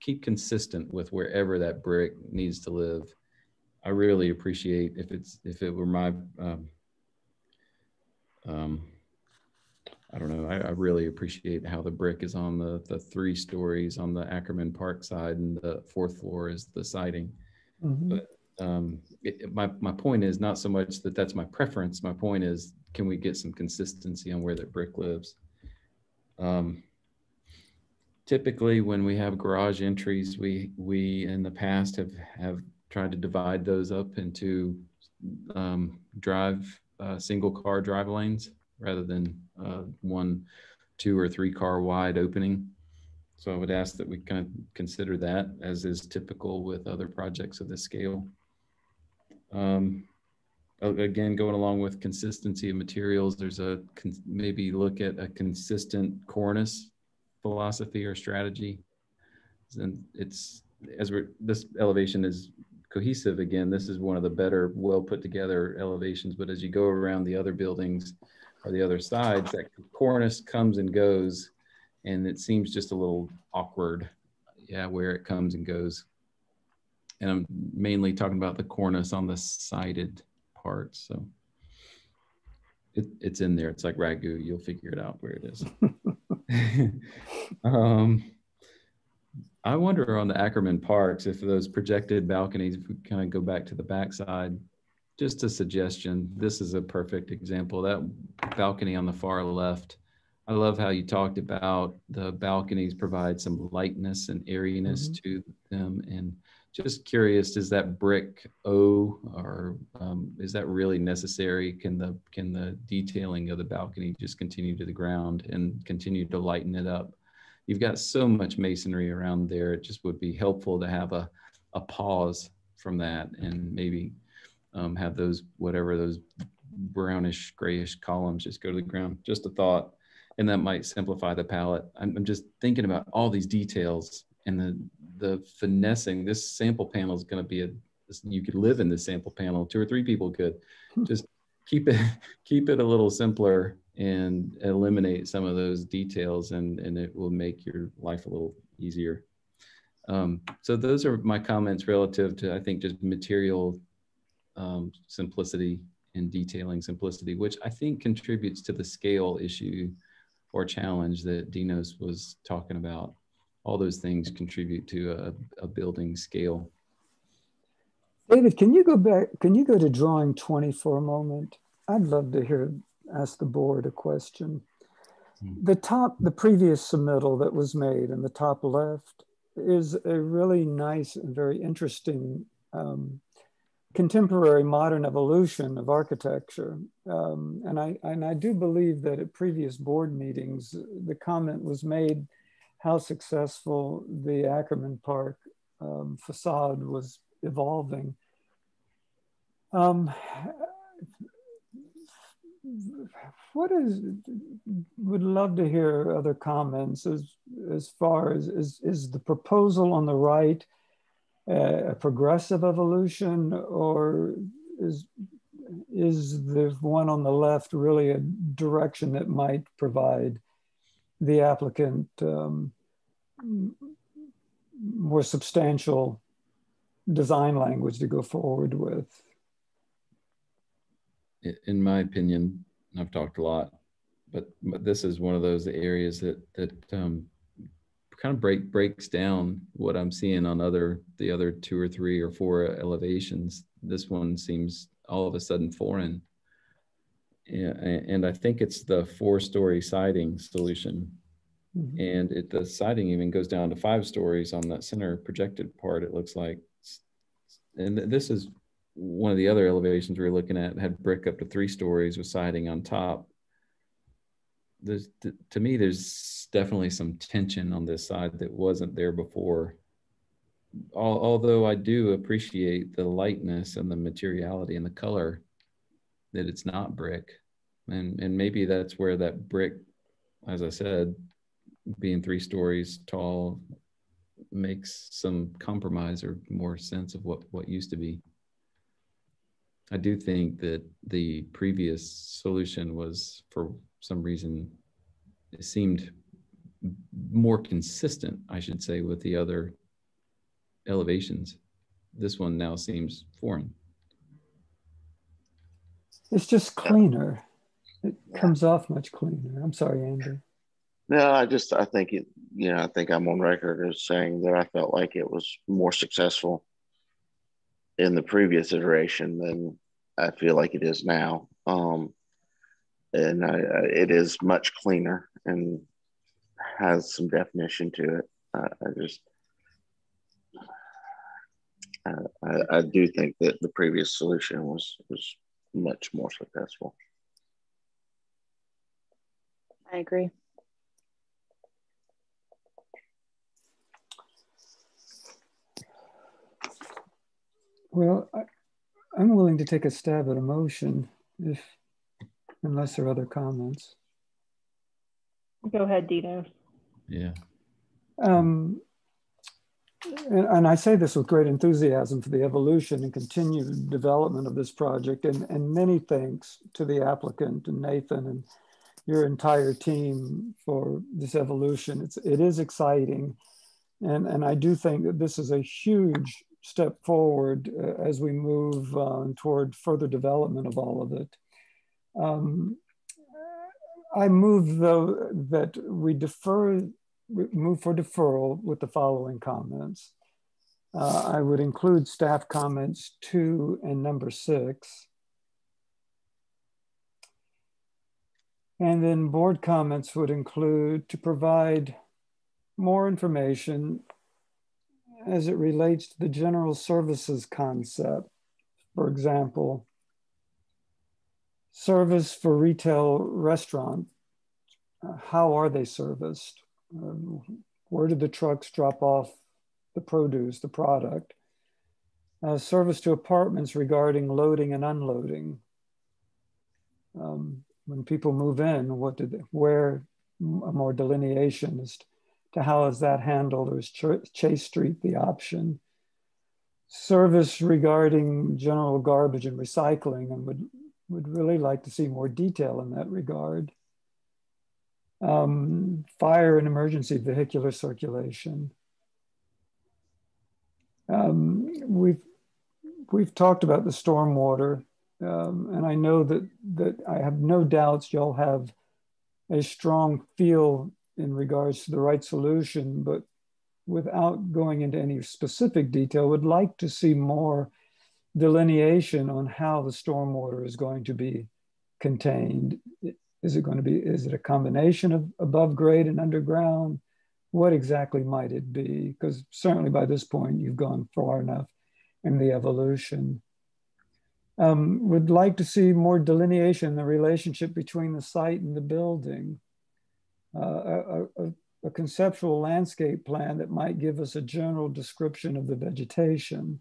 keep consistent with wherever that brick needs to live. I really appreciate if it were my I don't know. I really appreciate how the brick is on the 3 stories on the Ackerman Park side, and the 4th floor is the siding. But my point is not so much that that's my preference. My point is, can we get some consistency on where that brick lives? Typically, when we have garage entries, we in the past have tried to divide those up into single car drive lanes rather than 1, 2, or 3 car wide opening. So I would ask that we kind of consider that, as is typical with other projects of this scale. Again, going along with consistency of materials, there's maybe look at a consistent cornice philosophy or strategy. And it's, this elevation is cohesive. Again, this is one of the better, well put together elevations, but as you go around the other buildings or the other sides, that cornice comes and goes, and it seems just a little awkward, where it comes and goes. And I'm mainly talking about the cornice on the sided parts. So it's in there. It's like ragu. You'll figure it out where it is. I wonder on the Ackerman Parks, if those projected balconies, if we kind of go back to the backside, just a suggestion. This is a perfect example. That balcony on the far left, I love how you talked about the balconies provide some lightness and airiness to them. And just curious, is that brick O, or is that really necessary? Can the detailing of the balcony just continue to the ground and continue to lighten it up? You've got so much masonry around there. It just would be helpful to have a pause from that, and maybe have those brownish grayish columns just go to the ground. Just a thought. And that might simplify the palette. I'm just thinking about all these details and the finessing. This sample panel is going to be you could live in this sample panel. 2 or 3 people could. Just keep it a little simpler and eliminate some of those details, and it will make your life a little easier. So those are my comments relative to, I think, just material simplicity and detailing simplicity, which I think contributes to the scale issue or challenge that Dinos was talking about. All those things contribute to a building scale. David, can you go back? Can you go to drawing 20 for a moment? I'd love to ask the board a question. The previous submittal that was made in the top left is a really nice and very interesting contemporary modern evolution of architecture. And I do believe that at previous board meetings, the comment was made how successful the Ackerman Park facade was evolving. would love to hear other comments as far as, is the proposal on the right a progressive evolution, or is the one on the left really a direction that might provide the applicant more substantial design language to go forward with? In my opinion, I've talked a lot, but this is one of those areas that kind of breaks down what I'm seeing on the other 2 or 3 or 4 elevations. This one seems all of a sudden foreign. And I think it's the 4-story siding solution. Mm-hmm. And the siding even goes down to 5 stories on that center projected part, it looks like. And this is one of the other elevations we were looking at, had brick up to 3 stories with siding on top. To me, there's definitely some tension on this side that wasn't there before. Although I do appreciate the lightness and the materiality and the color, that it's not brick. And maybe that's where that brick, as I said, being 3 stories tall, makes some compromise or more sense of what used to be. I do think that the previous solution was, for some reason, it seemed more consistent, I should say, with the other elevations. This one now seems foreign. It's just cleaner. It comes off much cleaner. I'm sorry, Andrew. No, I think it, I think I'm on record as saying that I felt like it was more successful in the previous iteration than I feel like it is now. It is much cleaner and has some definition to it. I do think that the previous solution was much more successful. I agree. Well, I'm willing to take a stab at a motion, unless there are other comments. Go ahead, Dino. Yeah. And I say this with great enthusiasm for the evolution and continued development of this project, and many thanks to the applicant and Nathan and your entire team for this evolution. It is exciting, and I do think that this is a huge step forward as we move toward further development of all of it. I move, though, that we move for deferral with the following comments. I would include staff comments 2 and number 6. And then board comments would include to provide more information as it relates to the general services concept. For example, service for retail restaurant. How are they serviced? Where do the trucks drop off the produce, the product? Service to apartments regarding loading and unloading. When people move in, where more delineation as to how is that handled, or is Chase Street the option? Service regarding general garbage and recycling, and would really like to see more detail in that regard. Fire and emergency vehicular circulation. We've talked about the stormwater, and I know that I have no doubts you'll have a strong feel in regards to the right solution, but without going into any specific detail, would like to see more delineation on how the stormwater is going to be contained. Is it a combination of above grade and underground? What exactly might it be? Because certainly by this point, you've gone far enough in the evolution. Would like to see more delineation in the relationship between the site and the building. A conceptual landscape plan that might give us a general description of the vegetation.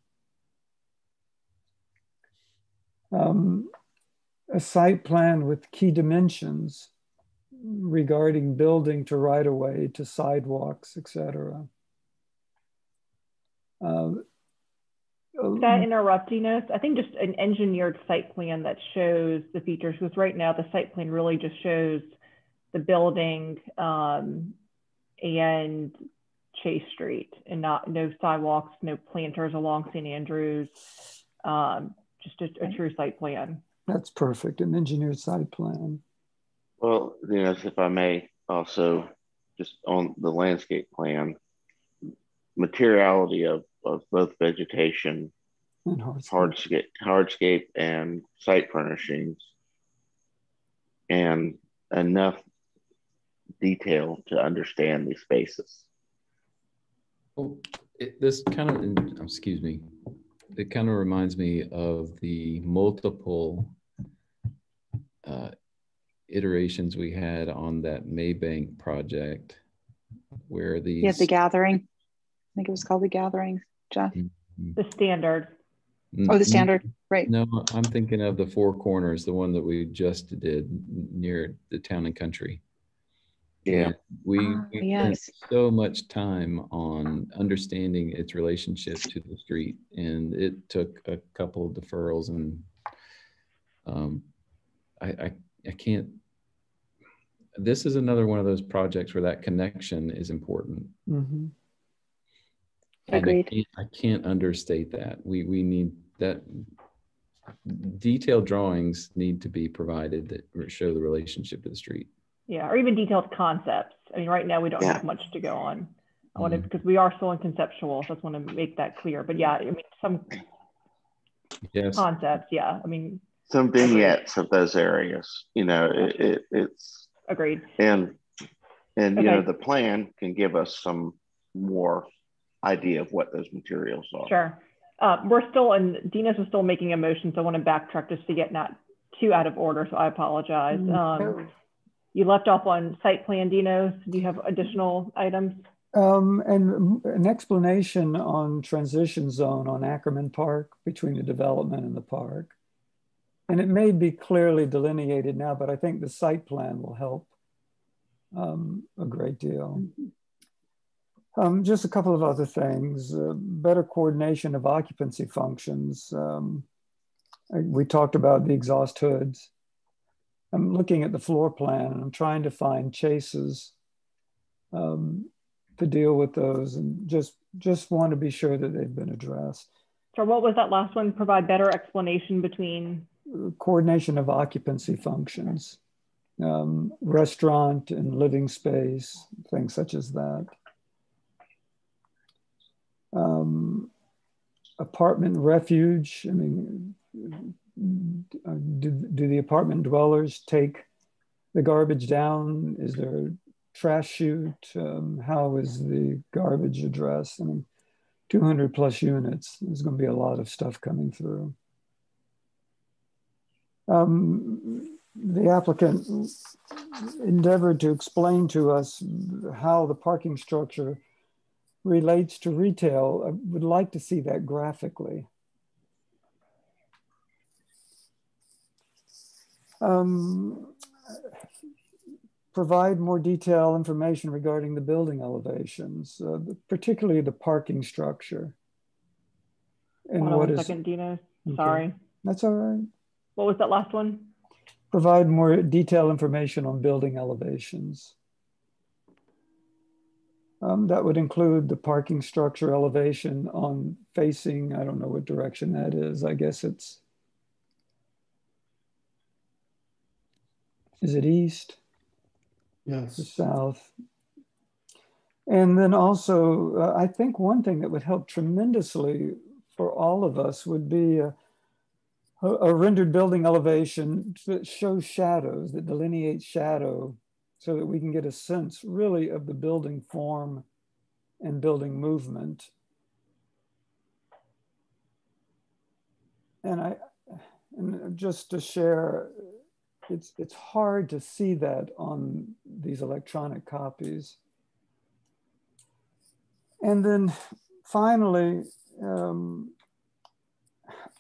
a site plan with key dimensions regarding building to right-of-way to sidewalks, etc. Could I interrupt, Enos? I think just an engineered site plan that shows the features, because right now the site plan really just shows the building and Chase Street, and no sidewalks, no planters along St. Andrews, just a true site plan. That's perfect, an engineered site plan. Well, if I may also, just on the landscape plan, materiality of both vegetation, and hardscape and site furnishings, and enough detail to understand these spaces. Well, this kind of, excuse me, it kind of reminds me of the multiple iterations we had on that Maybank project, where these— Yeah, the Gathering. I think it was called the Gathering, Jeff. The standard. Oh, the standard, right. No, I'm thinking of the Four Corners, the one that we just did near the Town and Country. Yeah. And we yes. spent so much time on understanding its relationship to the street, and it took a couple of deferrals, and I can't. This is another one of those projects where that connection is important. Mm-hmm. Agreed. I can't understate that. We need that. Detailed drawings need to be provided that show the relationship to the street. Yeah, or even detailed concepts. I mean, right now we don't have much to go on. I want to, because we are still in conceptual, so I just want to make that clear. But yeah, I mean, some concepts, yeah. I mean, some vignettes of those areas, it's agreed. And the plan can give us some more idea of what those materials are. Sure. We're still, and Dinos is still making a motion, so I want to backtrack just to get not too out of order, so I apologize. You left off on site plan, Dinos. Do you have additional items? And an explanation on transition zone on Ackerman Park between the development and the park. And it may be clearly delineated now, but I think the site plan will help a great deal. Just a couple of other things. Better coordination of occupancy functions. We talked about the exhaust hoods. I'm looking at the floor plan and I'm trying to find chases to deal with those, and just want to be sure that they've been addressed. So what was that last one? Provide better explanation between? Coordination of occupancy functions, restaurant and living space, things such as that. Apartment refuge. I mean, do the apartment dwellers take the garbage down? Is there a trash chute? How is the garbage addressed? I mean, 200 plus units. There's going to be a lot of stuff coming through. The applicant endeavored to explain to us how the parking structure relates to retail. I would like to see that graphically. Provide more detailed information regarding the building elevations, particularly the parking structure. And hold on one second, Dina. Sorry. Okay. That's all right. What was that last one? Provide more detailed information on building elevations. That would include the parking structure elevation on facing, I don't know what direction that is. I guess is it east? Yes. Or south? And then also, I think one thing that would help tremendously for all of us would be a rendered building elevation that shows shadows, that delineates shadow, so that we can get a sense really of the building form and building movement. And just to share, it's hard to see that on these electronic copies. And then finally,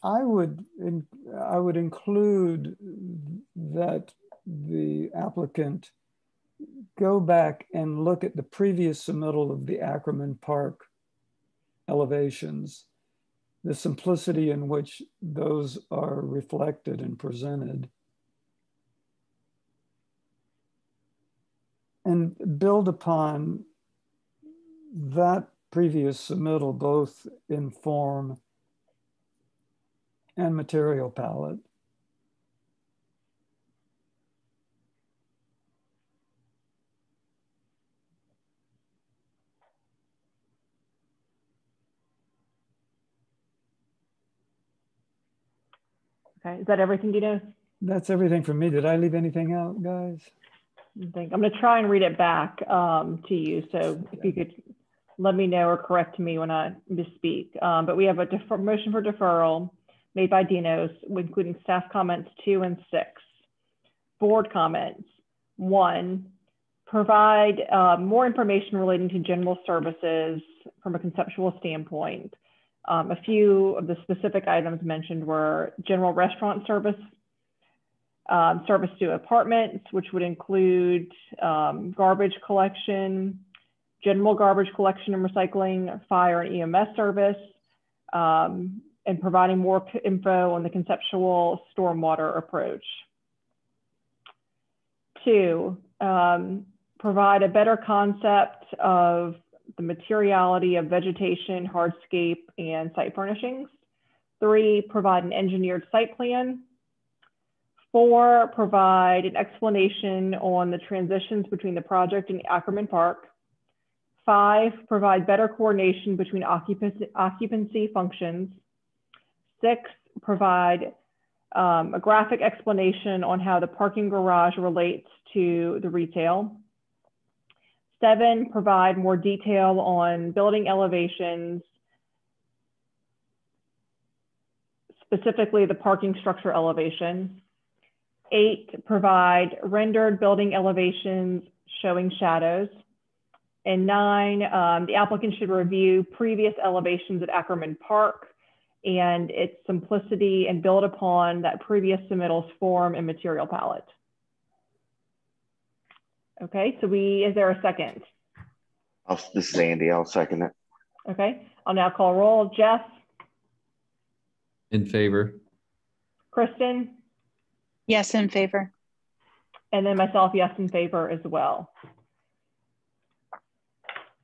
I would include that the applicant go back and look at the previous submittal of the Ackerman Park elevations, the simplicity in which those are reflected and presented, and build upon that previous submittal, both in form and material palette. Okay, is that everything, Dino? That's everything from me. Did I leave anything out, guys? I'm going to try and read it back to you. So if you could let me know or correct me when I misspeak. But we have a motion for deferral made by Dinos, including staff comments 2 and 6. Board comments. 1, provide more information relating to general services from a conceptual standpoint. A few of the specific items mentioned were general restaurant service, service to apartments, which would include garbage collection, general garbage collection and recycling, fire and EMS service, and providing more info on the conceptual stormwater approach. 2, provide a better concept of the materiality of vegetation, hardscape, and site furnishings. 3, provide an engineered site plan. 4, provide an explanation on the transitions between the project and Ackerman Park. 5, provide better coordination between occupancy functions. 6, provide a graphic explanation on how the parking garage relates to the retail. 7, provide more detail on building elevations, specifically the parking structure elevation. 8, provide rendered building elevations showing shadows. And 9, the applicant should review previous elevations at Ackerman Park and its simplicity and build upon that previous submittal's form and material palette. Okay, so is there a second? This is Andy, I'll second it. Okay, I'll now call roll. Jeff? In favor. Kristen? Yes, in favor. And then myself, yes, in favor as well.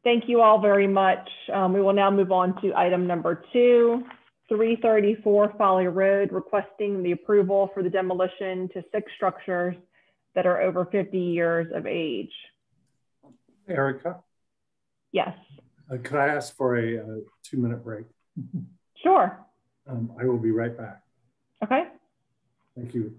Thank you all very much. We will now move on to item number 2, 334 Folly Road, requesting the approval for the demolition to 6 structures that are over 50 years of age. Erica? Yes. Could I ask for a 2-minute break? Sure. I will be right back. Okay. Thank you.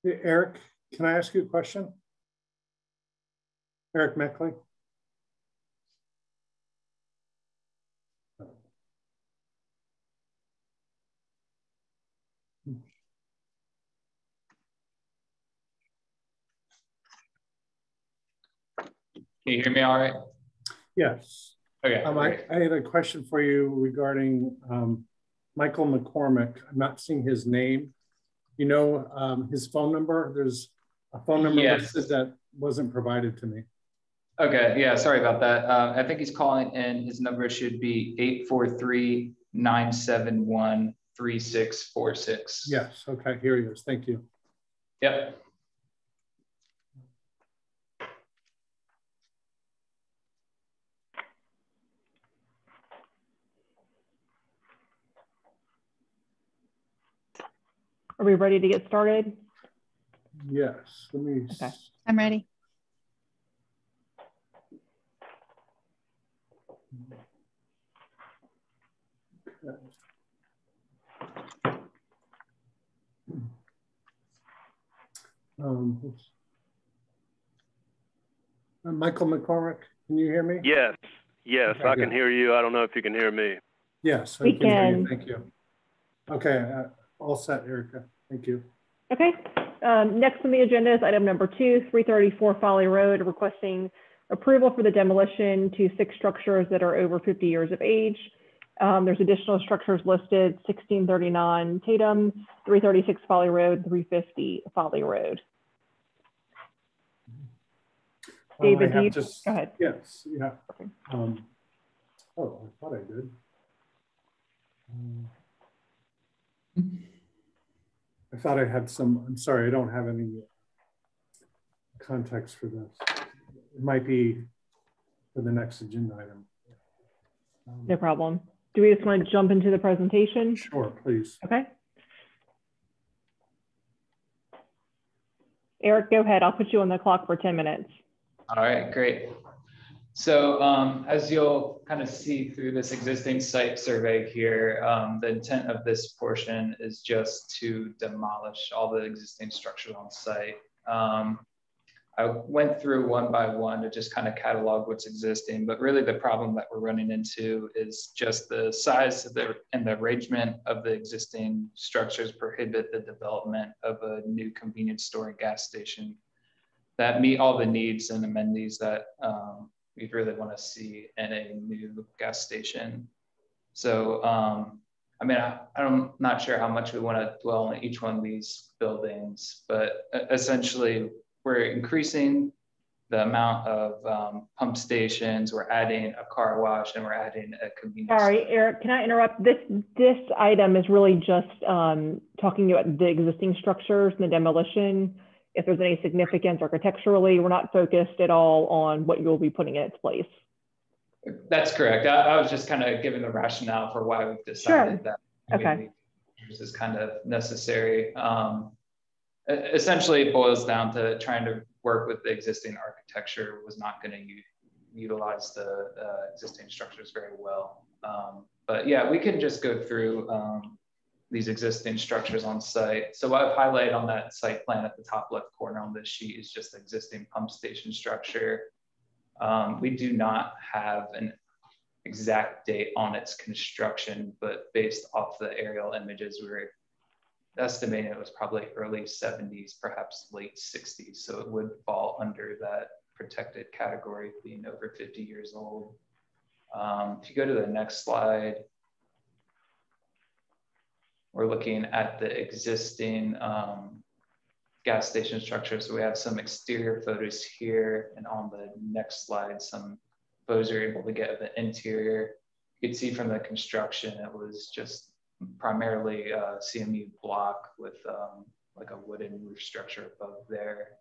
Hey, Eric, can I ask you a question? Eric Meckley. Can you hear me all right? Yes. Okay. I had a question for you regarding Michael McCormick. I'm not seeing his name. You know his phone number? There's a phone number listed that wasn't provided to me. Okay, yeah, sorry about that. I think he's calling in. His number should be 843-971-3646. Yes, okay, here he is. Thank you. Yep. Are we ready to get started? Yes, let me. Okay, I'm ready. Michael McCormick, can you hear me? Yes, yes, okay, I can hear you. I don't know if you can hear me. Yes, I we can hear you. Thank you. Okay, all set, Erica. Thank you. Okay, next on the agenda is item number 2, 334 Folly Road, requesting approval for the demolition to 6 structures that are over 50 years of age. There's additional structures listed: 1639 Tatum, 336 Folly Road, 350 Folly Road. David, do you, go ahead. Yes, yeah. Okay. Oh, I thought I did. I thought I had some, I'm sorry, I don't have any context for this. It might be for the next agenda item. No problem. Do we just want to jump into the presentation? Sure, please. Okay. Eric, go ahead. I'll put you on the clock for 10 minutes. All right, great. So as you'll kind of see through this existing site survey here, the intent of this portion is just to demolish all the existing structures on site. I went through one by one to just kind of catalog what's existing, but really the problem that we're running into is just the size of and the arrangement of the existing structures prohibit the development of a new convenience store and gas station that meet all the needs and amenities that we really want to see in a new gas station. So, I mean, I'm not sure how much we want to dwell on each one of these buildings, but essentially we're increasing the amount of pump stations, we're adding a car wash, and we're adding a convenience store. Eric, can I interrupt? This item is really just talking about the existing structures and the demolition. If there's any significance architecturally, we're not focused at all on what you'll be putting in its place. That's correct. I was just kind of giving the rationale for why we've decided that this is kind of necessary. Essentially, it boils down to trying to work with the existing architecture. Was not going to utilize the existing structures very well. But yeah, we can just go through these existing structures on site. So what I've highlighted on that site plan at the top left corner on this sheet is just the existing pump station structure. We do not have an exact date on its construction, but based off the aerial images, we were estimating it was probably early 70s, perhaps late 60s. So it would fall under that protected category of being over 50 years old. If you go to the next slide, we're looking at the existing gas station structure. So we have some exterior photos here, and on the next slide, some photos are able to get of the interior. You can see from the construction, it was just primarily CMU block with like a wooden roof structure above there.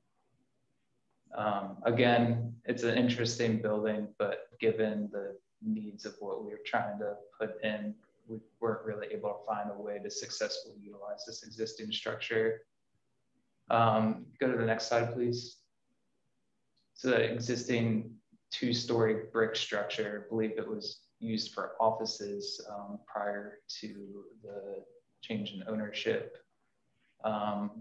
Again, it's an interesting building, but given the needs of what we were trying to put in, we weren't really able to find a way to successfully utilize this existing structure. Go to the next slide, please. So the existing 2-story brick structure, I believe it was used for offices prior to the change in ownership.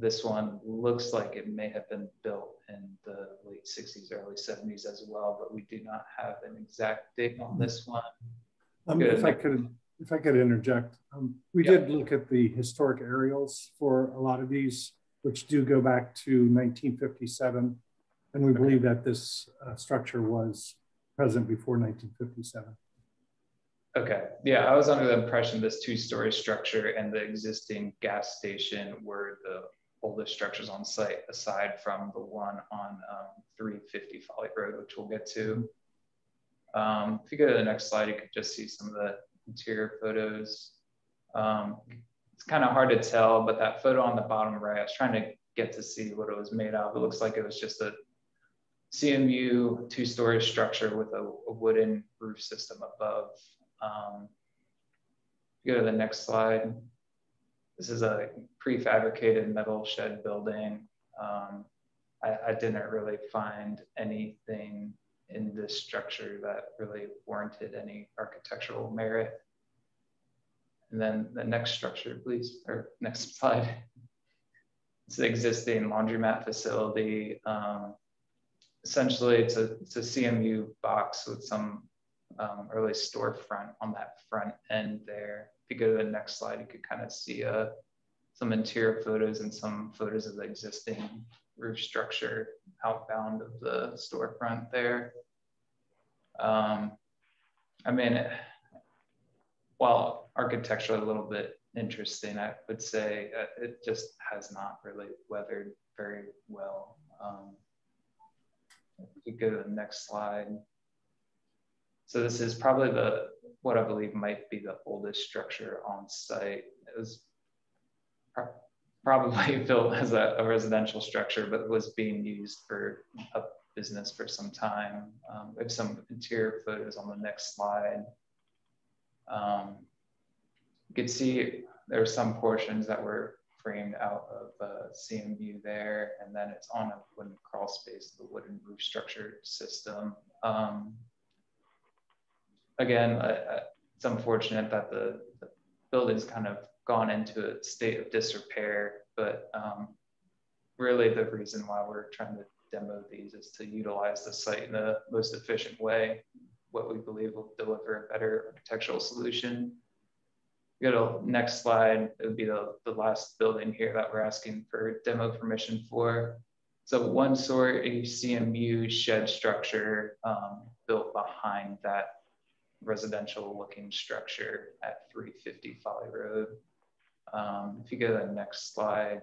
This one looks like it may have been built in the late 60s, early 70s as well, but we do not have an exact date on this one. If I could interject, we did look at the historic aerials for a lot of these, which do go back to 1957. And we believe that this structure was present before 1957. Okay, yeah, I was under the impression this 2-story structure and the existing gas station were the oldest structures on site, aside from the one on 350 Folly Road, which we'll get to. If you go to the next slide, you could just see some of the interior photos. It's kind of hard to tell, but that photo on the bottom right, I was trying to get to see what it was made of. It looks like it was just a CMU 2-story structure with a wooden roof system above. Go to the next slide. This is a prefabricated metal shed building. I didn't really find anything in this structure that really warranted any architectural merit. And then the next structure, please, or next slide. It's the existing laundromat facility. Essentially, it's a CMU box with some early storefront on that front end there. If you go to the next slide, you could kind of see some interior photos and some photos of the existing roof structure outbound of the storefront there. I mean, while architecturally a little bit interesting, I would say it just has not really weathered very well. If you go to the next slide. So this is probably what I believe might be the oldest structure on site. It was probably built as a residential structure, but it was being used for a business for some time. We have some interior photos on the next slide. You can see there are some portions that were framed out of CMU there, and then it's on a wooden crawl space, the wooden roof structure system. Again, it's unfortunate that the building's kind of gone into a state of disrepair, but really the reason why we're trying to demo these is to utilize the site in the most efficient way, what we believe will deliver a better architectural solution. Go to next slide. It would be the last building here that we're asking for demo permission for. So 1-story CMU shed structure built behind that residential looking structure at 350 Folly Road. If you go to the next slide,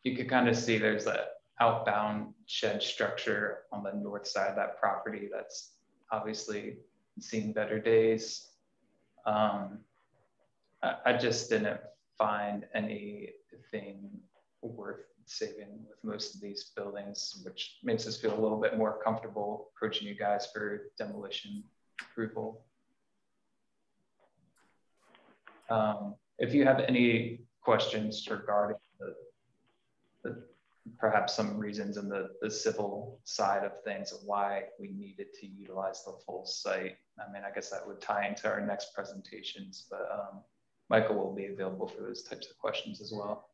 you could kind of see there's that outbound shed structure on the north side of that property that's obviously seen better days. I just didn't find anything worth saving with most of these buildings, which makes us feel a little bit more comfortable approaching you guys for demolition approval. If you have any questions regarding perhaps some reasons in the civil side of things of why we needed to utilize the full site, I mean, I guess that would tie into our next presentations, but Michael will be available for those types of questions as well.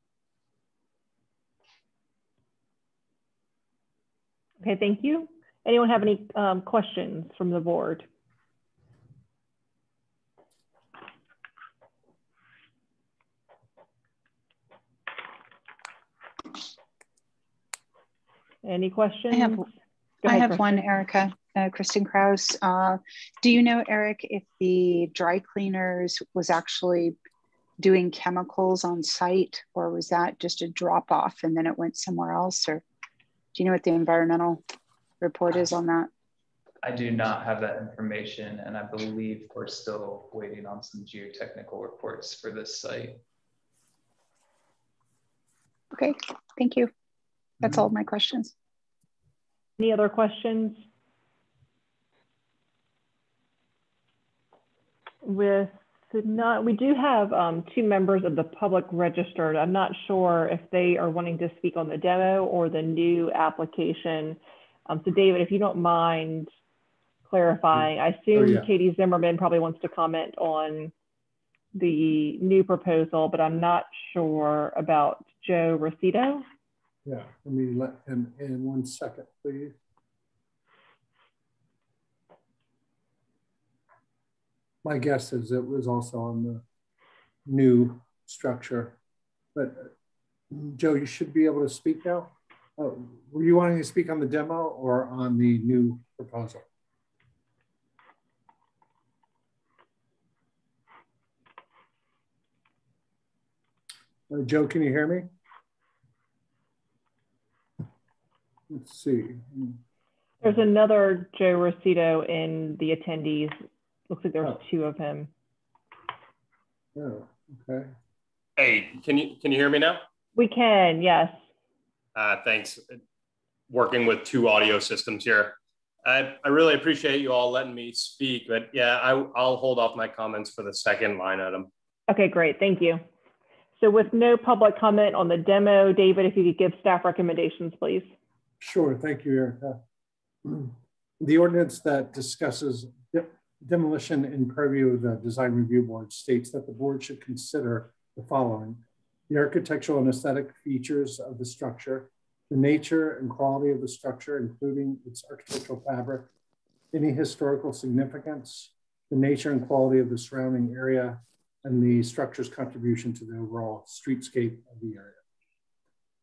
Okay, thank you. Anyone have any questions from the board? Any questions? I have one, Erica, Kristen Krause. Do you know, Eric, if the dry cleaners was actually doing chemicals on site, or was that just a drop off and then it went somewhere else? Or do you know what the environmental report is on that? I do not have that information, and I believe we're still waiting on some geotechnical reports for this site. Okay, thank you. That's all of my questions. Any other questions? with not, we do have 2 members of the public registered. I'm not sure if they are wanting to speak on the demo or the new application. So David, if you don't mind clarifying, I assume Katie Zimmerman probably wants to comment on the new proposal, but I'm not sure about Joe Rosito. Yeah, let me let him in 1 second, please. My guess is it was also on the new structure, but Joe, you should be able to speak now. Were you wanting to speak on the demo or on the new proposal? Joe, can you hear me? Let's see. There's another Joe Rosito in the attendees. Looks like there's 2 of him. Oh, okay. Hey, can you hear me now? We can, yes. Thanks. Working with 2 audio systems here. I really appreciate you all letting me speak, but yeah, I'll hold off my comments for the second line item. Okay, great, thank you. So with no public comment on the demo, David, if you could give staff recommendations, please. Sure, thank you, Erica. The ordinance that discusses demolition in purview of the Design Review Board states that the board should consider the following: the architectural and aesthetic features of the structure, the nature and quality of the structure, including its architectural fabric, any historical significance, the nature and quality of the surrounding area, and the structure's contribution to the overall streetscape of the area.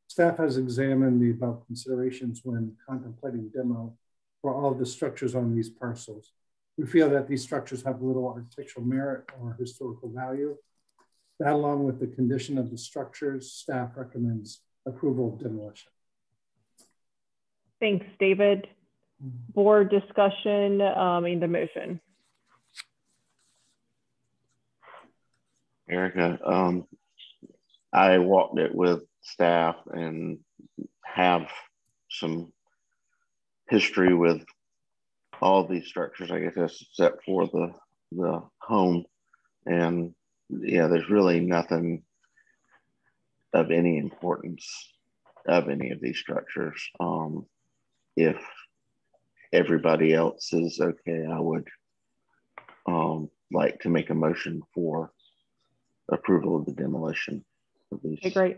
Staff has examined the above considerations when contemplating demo for all of the structures on these parcels. We feel that these structures have little architectural merit or historical value. That, along with the condition of the structures, staff recommends approval of demolition. Thanks, David. Board discussion in the motion. Erica, I walked it with staff and have some history with all these structures, I guess, except for the home. And yeah, there's really nothing of any importance of any of these structures. If everybody else is okay, I would like to make a motion for approval of the demolition of these. Okay, great.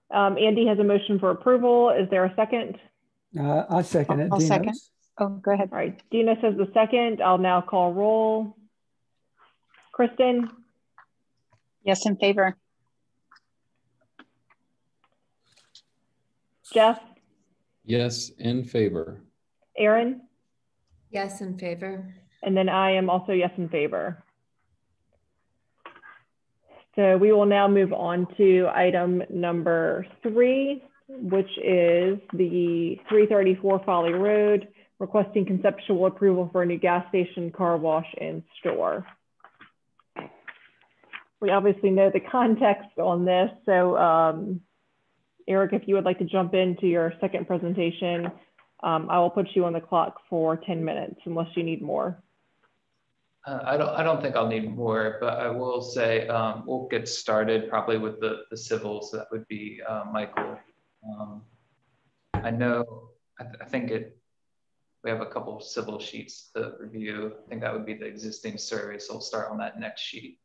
Andy has a motion for approval. Is there a second? I'll second it. I'll second. Oh, go ahead. All right, Dina says the second. I'll now call roll. Kristen? Yes, in favor. Jeff? Yes, in favor. Erin? Yes, in favor. And then I am also yes in favor. So we will now move on to item number 3, which is the 334 Folly Road, requesting conceptual approval for a new gas station, car wash, and store. We obviously know the context on this. So Eric, if you would like to jump into your second presentation, I will put you on the clock for 10 minutes unless you need more. I don't think I'll need more, but I will say we'll get started probably with the civil. So that would be Michael. I know, I think we have a couple of civil sheets to review. I think that would be the existing survey. So we'll start on that next sheet.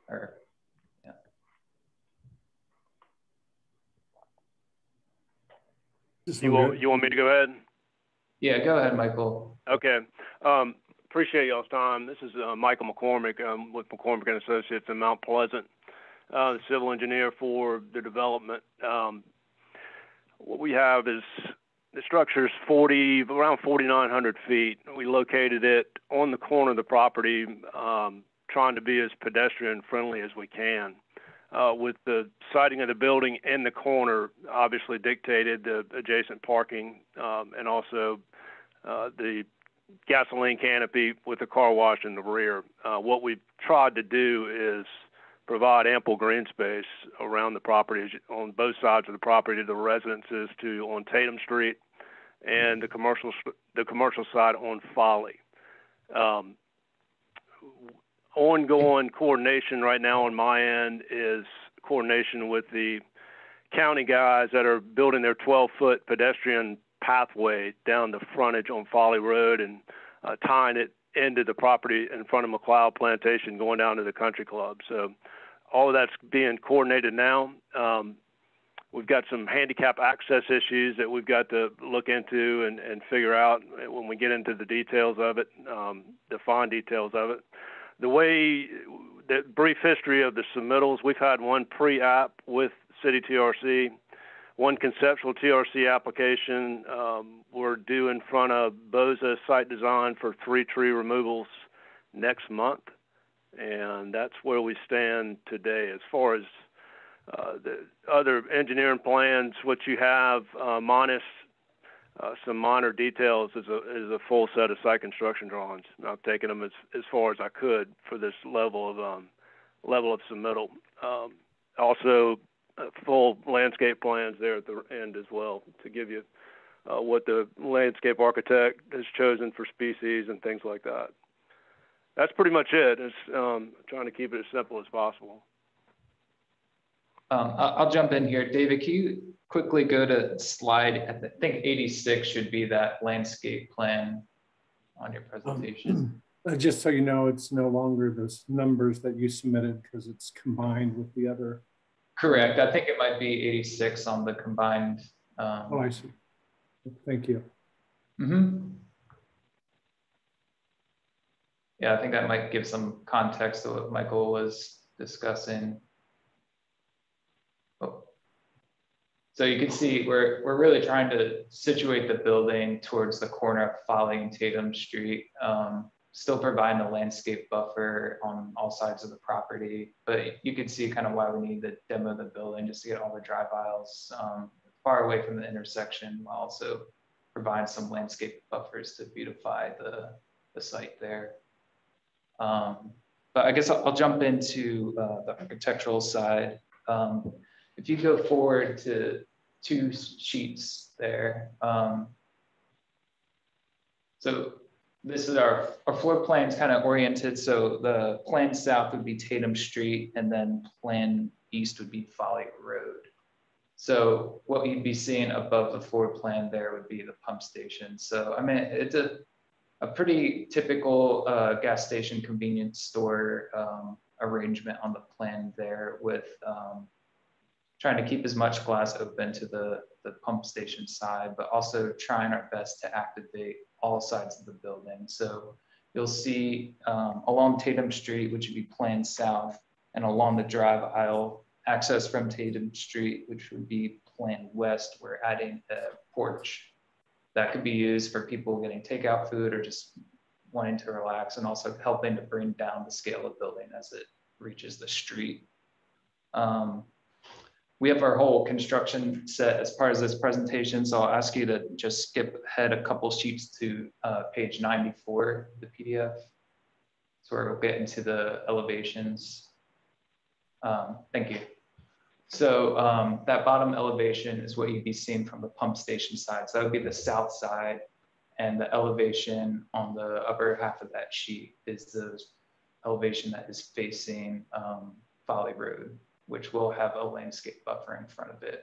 Or, yeah. You want me to go ahead? Yeah, go ahead, Michael. Okay. Appreciate y'all's time. This is Michael McCormick with McCormick & Associates in Mount Pleasant, the civil engineer for the development. What we have is the structure is around 4,900 feet. We located it on the corner of the property, trying to be as pedestrian friendly as we can. With the siting of the building in the corner, obviously dictated the adjacent parking and also the gasoline canopy with the car wash in the rear. What we've tried to do is provide ample green space around the property on both sides of the property to the residences on Tatum Street and the commercial side on Folly. Ongoing coordination right now on my end is coordination with the county guys that are building their 12-foot pedestrian pathway down the frontage on Folly Road and tying it into the property in front of McLeod Plantation going down to the country club. So all of that's being coordinated now. We've got some handicap access issues that we've got to look into and figure out when we get into the details of it, the fine details of it. The brief history of the submittals, we've had one pre-app with City TRC, one conceptual TRC application. We're due in front of BOZA site design for 3 tree removals next month. And that's where we stand today. As far as the other engineering plans, what you have, minus some minor details, is a full set of site construction drawings. And I've taken them as far as I could for this level of submittal. Also, full landscape plans there at the end as well to give you what the landscape architect has chosen for species and things like that. That's pretty much it. It's trying to keep it as simple as possible. I'll jump in here. David, can you quickly go to slide, I think 86 should be that landscape plan on your presentation. Just so you know, it's no longer those numbers that you submitted because it's combined with the other. Correct. I think it might be 86 on the combined. Oh, I see. Thank you. Yeah, I think that might give some context to what Michael was discussing. Oh. So you can see we're really trying to situate the building towards the corner of Folly and Tatum Street, still providing a landscape buffer on all sides of the property. But you can see kind of why we need to demo the building just to get all the drive aisles far away from the intersection, while also provide some landscape buffers to beautify the site there. But I guess I'll jump into the architectural side. If you go forward to 2 sheets there. So this is our floor plan's kind of oriented. So the plan south would be Tatum Street, and then plan east would be Folly Road. So what you'd be seeing above the floor plan there would be the pump station. So I mean, it's a pretty typical gas station convenience store arrangement on the plan there, with trying to keep as much glass open to the pump station side, but also trying our best to activate all sides of the building. So you'll see along Tatum Street, which would be planned south, and along the drive aisle access from Tatum Street, which would be planned west, we're adding a porch that could be used for people getting takeout food or just wanting to relax, and also helping to bring down the scale of building as it reaches the street. We have our whole construction set as part of this presentation, so I'll ask you to just skip ahead a couple sheets to page 94 of the PDF. So we'll get into the elevations. Thank you. So that bottom elevation is what you'd be seeing from the pump station side. So that would be the south side, and the elevation on the upper half of that sheet is the elevation that is facing Folly Road, which will have a landscape buffer in front of it.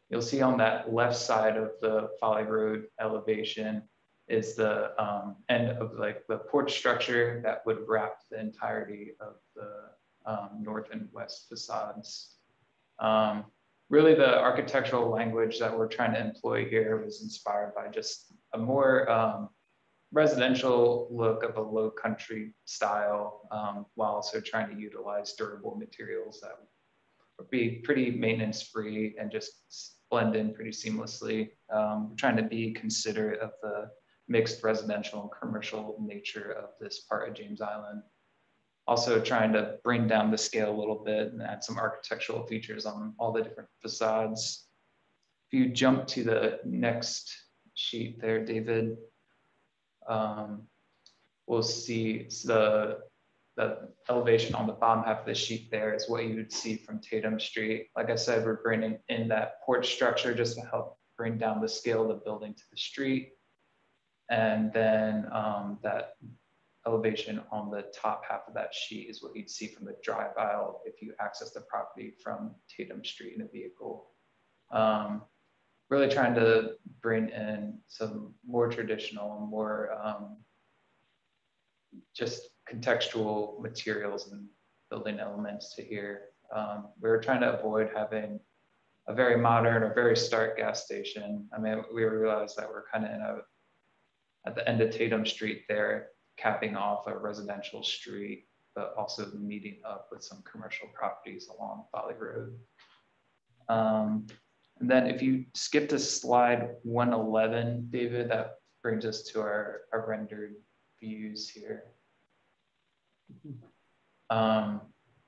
You'll see on that left side of the Folly Road elevation is the end of like the porch structure that would wrap the entirety of the north and west facades. Really the architectural language that we're trying to employ here was inspired by just a more residential look of a low country style, while also trying to utilize durable materials that would be pretty maintenance free and just blend in pretty seamlessly. We're trying to be considerate of the mixed residential and commercial nature of this part of James Island. Also trying to bring down the scale a little bit and add some architectural features on all the different facades. If you jump to the next sheet there, David, we'll see the elevation on the bottom half of the sheet there is what you would see from Tatum Street. Like I said, we're bringing in that porch structure just to help bring down the scale of the building to the street. And then that elevation on the top half of that sheet is what you'd see from the drive aisle if you access the property from Tatum Street in a vehicle. Really trying to bring in some more traditional and more just contextual materials and building elements to here. We were trying to avoid having a very modern or very stark gas station. I mean, we realized that we're kind of at the end of Tatum Street there, capping off a residential street, but also meeting up with some commercial properties along Folly Road. And then if you skip to slide 111, David, that brings us to our rendered views here.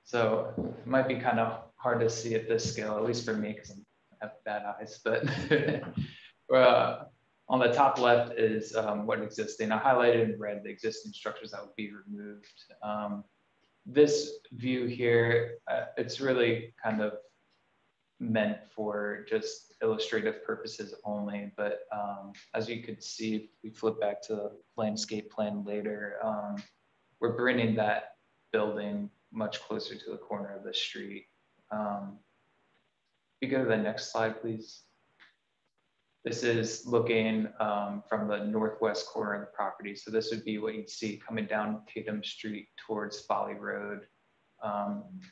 So it might be kind of hard to see at this scale, at least for me, because I have bad eyes, but on the top left is what existing. I highlighted in red the existing structures that would be removed. This view here, it's really kind of meant for just illustrative purposes only, but as you could see, if we flip back to the landscape plan later, we're bringing that building much closer to the corner of the street. If you go to the next slide, please. This is looking from the northwest corner of the property. So this would be what you'd see coming down Tatum Street towards Folly Road.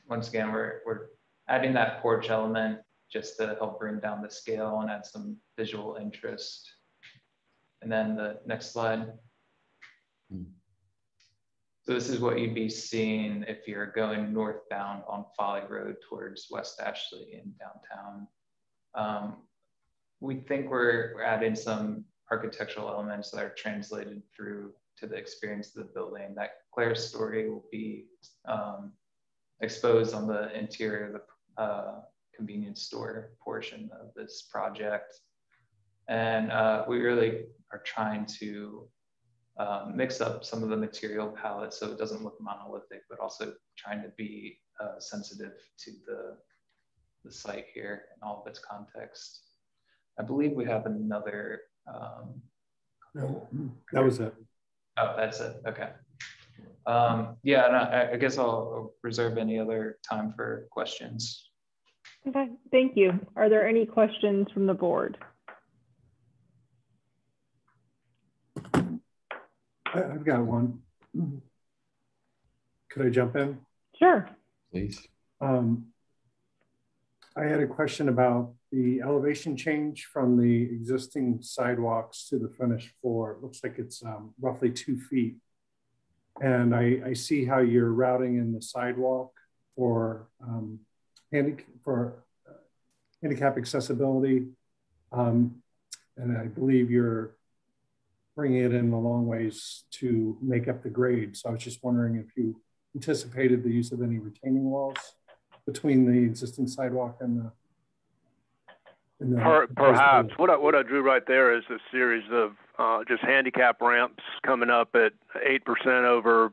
Once again, we're adding that porch element just to help bring down the scale and add some visual interest. And then the next slide. So this is what you'd be seeing if you're going northbound on Folly Road towards West Ashley in downtown. We think we're adding some architectural elements that are translated through to the experience of the building. That Claire story will be exposed on the interior of the convenience store portion of this project. And we really are trying to mix up some of the material palette so it doesn't look monolithic, but also trying to be sensitive to the site here and all of its context. I believe we have another. No, that was it. Oh, that's it. Okay. Yeah, and I guess I'll reserve any other time for questions. Okay, thank you. Are there any questions from the board? I've got one. Could I jump in? Sure. Please. I had a question about the elevation change from the existing sidewalks to the finished floor. It looks like it's roughly 2 feet. And I see how you're routing in the sidewalk for handicap accessibility. And I believe you're bringing it in a long ways to make up the grade. So I was just wondering if you anticipated the use of any retaining walls between the existing sidewalk and the perhaps. What I drew right there is a series of just handicap ramps coming up at 8% over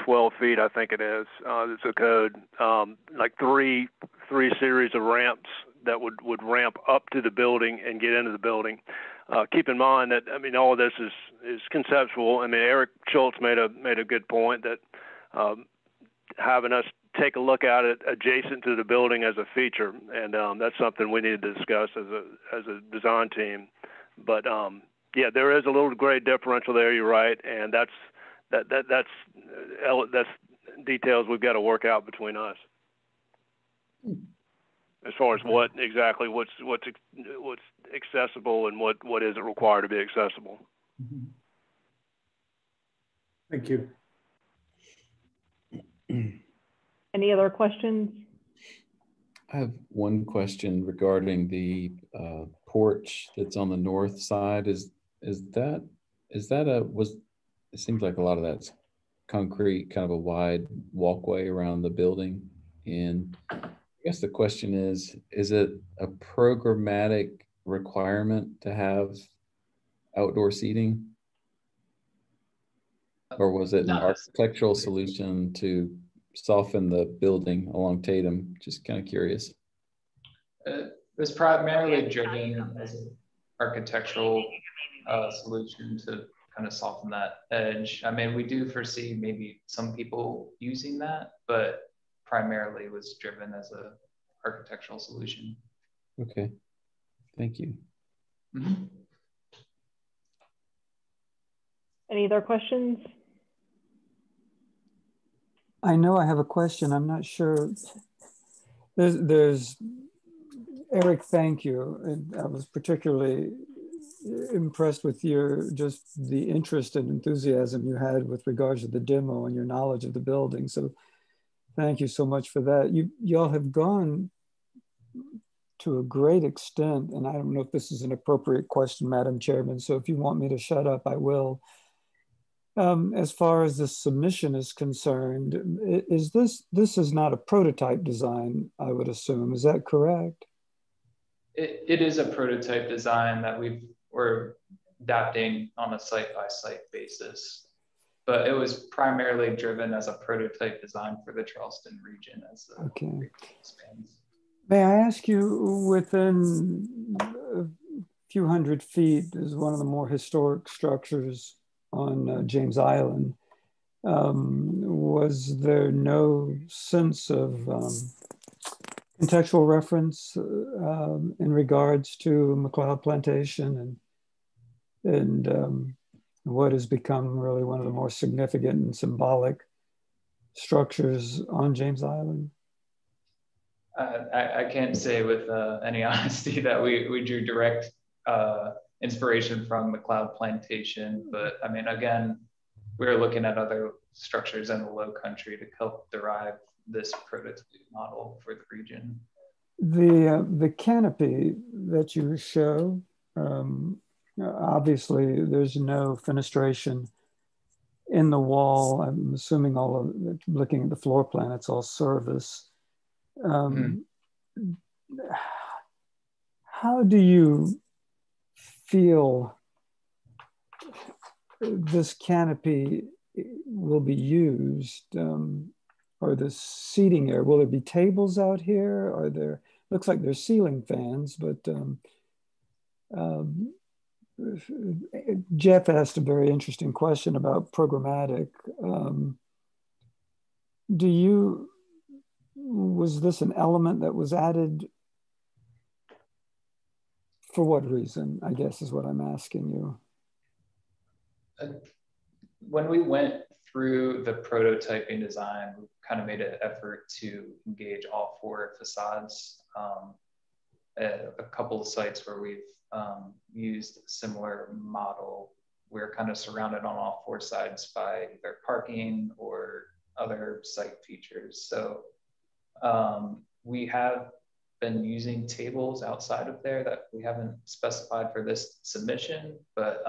12 feet, I think it is. It's a code, like three series of ramps that would ramp up to the building and get into the building. Keep in mind that, I mean, all of this is conceptual. I mean, Eric Schultz made a good point that having us take a look at it adjacent to the building as a feature, and that's something we need to discuss as a design team. But yeah, there is a little grade differential there. You're right, and that's details we've got to work out between us as far as what's accessible and what isn't required to be accessible. Thank you. Any other questions? I have one question regarding the porch that's on the north side. It seems like a lot of that's concrete, kind of a wide walkway around the building. And I guess the question is it a programmatic requirement to have outdoor seating? Or was it an architectural solution to soften the building along Tatum? Just kind of curious. It was primarily driven as an architectural solution to kind of soften that edge. I mean, we do foresee maybe some people using that, but primarily it was driven as a architectural solution. Okay, thank you. Mm-hmm. Any other questions? I know I have a question. I'm not sure. There's Eric, thank you. And I was particularly impressed with just the interest and enthusiasm you had with regards to the demo and your knowledge of the building. So thank you so much for that. Y'all have gone to a great extent, and I don't know if this is an appropriate question, Madam Chairman, so if you want me to shut up, I will. As far as the submission is concerned, this is not a prototype design, I would assume. Is that correct? It is a prototype design that we're adapting on a site-by-site basis, but it was primarily driven as a prototype design for the Charleston region as the region expands. May I ask you, within a few hundred feet is one of the more historic structures on James Island. Was there no sense of contextual reference in regards to McLeod Plantation and what has become really one of the more significant and symbolic structures on James Island? I can't say with any honesty that we drew direct inspiration from McLeod Plantation, but I mean, again, we're looking at other structures in the Low Country to help derive this prototype model for the region. The canopy that you show, obviously there's no fenestration in the wall. I'm assuming looking at the floor plan, it's all service. How do you feel this canopy will be used, or the seating area? Will there be tables out here? Are there, looks like there's ceiling fans, but Jeff asked a very interesting question about programmatic. Was this an element that was added? For what reason, I guess, is what I'm asking you. When we went through the prototyping design, we kind of made an effort to engage all four facades. At a couple of sites where we've used a similar model, we're kind of surrounded on all four sides by either parking or other site features. So we have been using tables outside of there that we haven't specified for this submission, but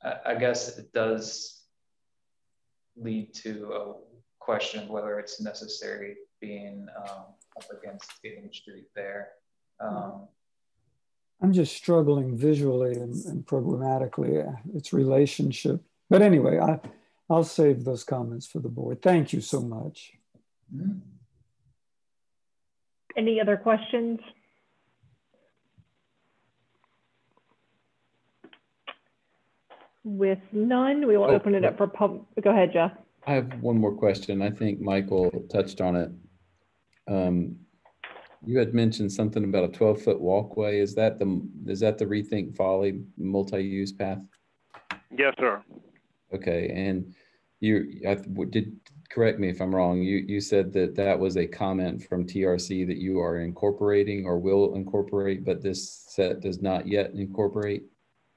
I guess it does lead to a question whether it's necessary being up against Gidding Street there. I'm just struggling visually and programmatically, its relationship. But anyway, I'll save those comments for the board. Thank you so much. Mm-hmm. Any other questions? With none, we will open it up for public. Go ahead, Jeff. I have one more question. I think Michael touched on it. You had mentioned something about a 12-foot walkway. Is that the Rethink Folly multi-use path? Yes, sir. Okay, and correct me if I'm wrong. You said that was a comment from TRC that you are incorporating or will incorporate, but this set does not yet incorporate.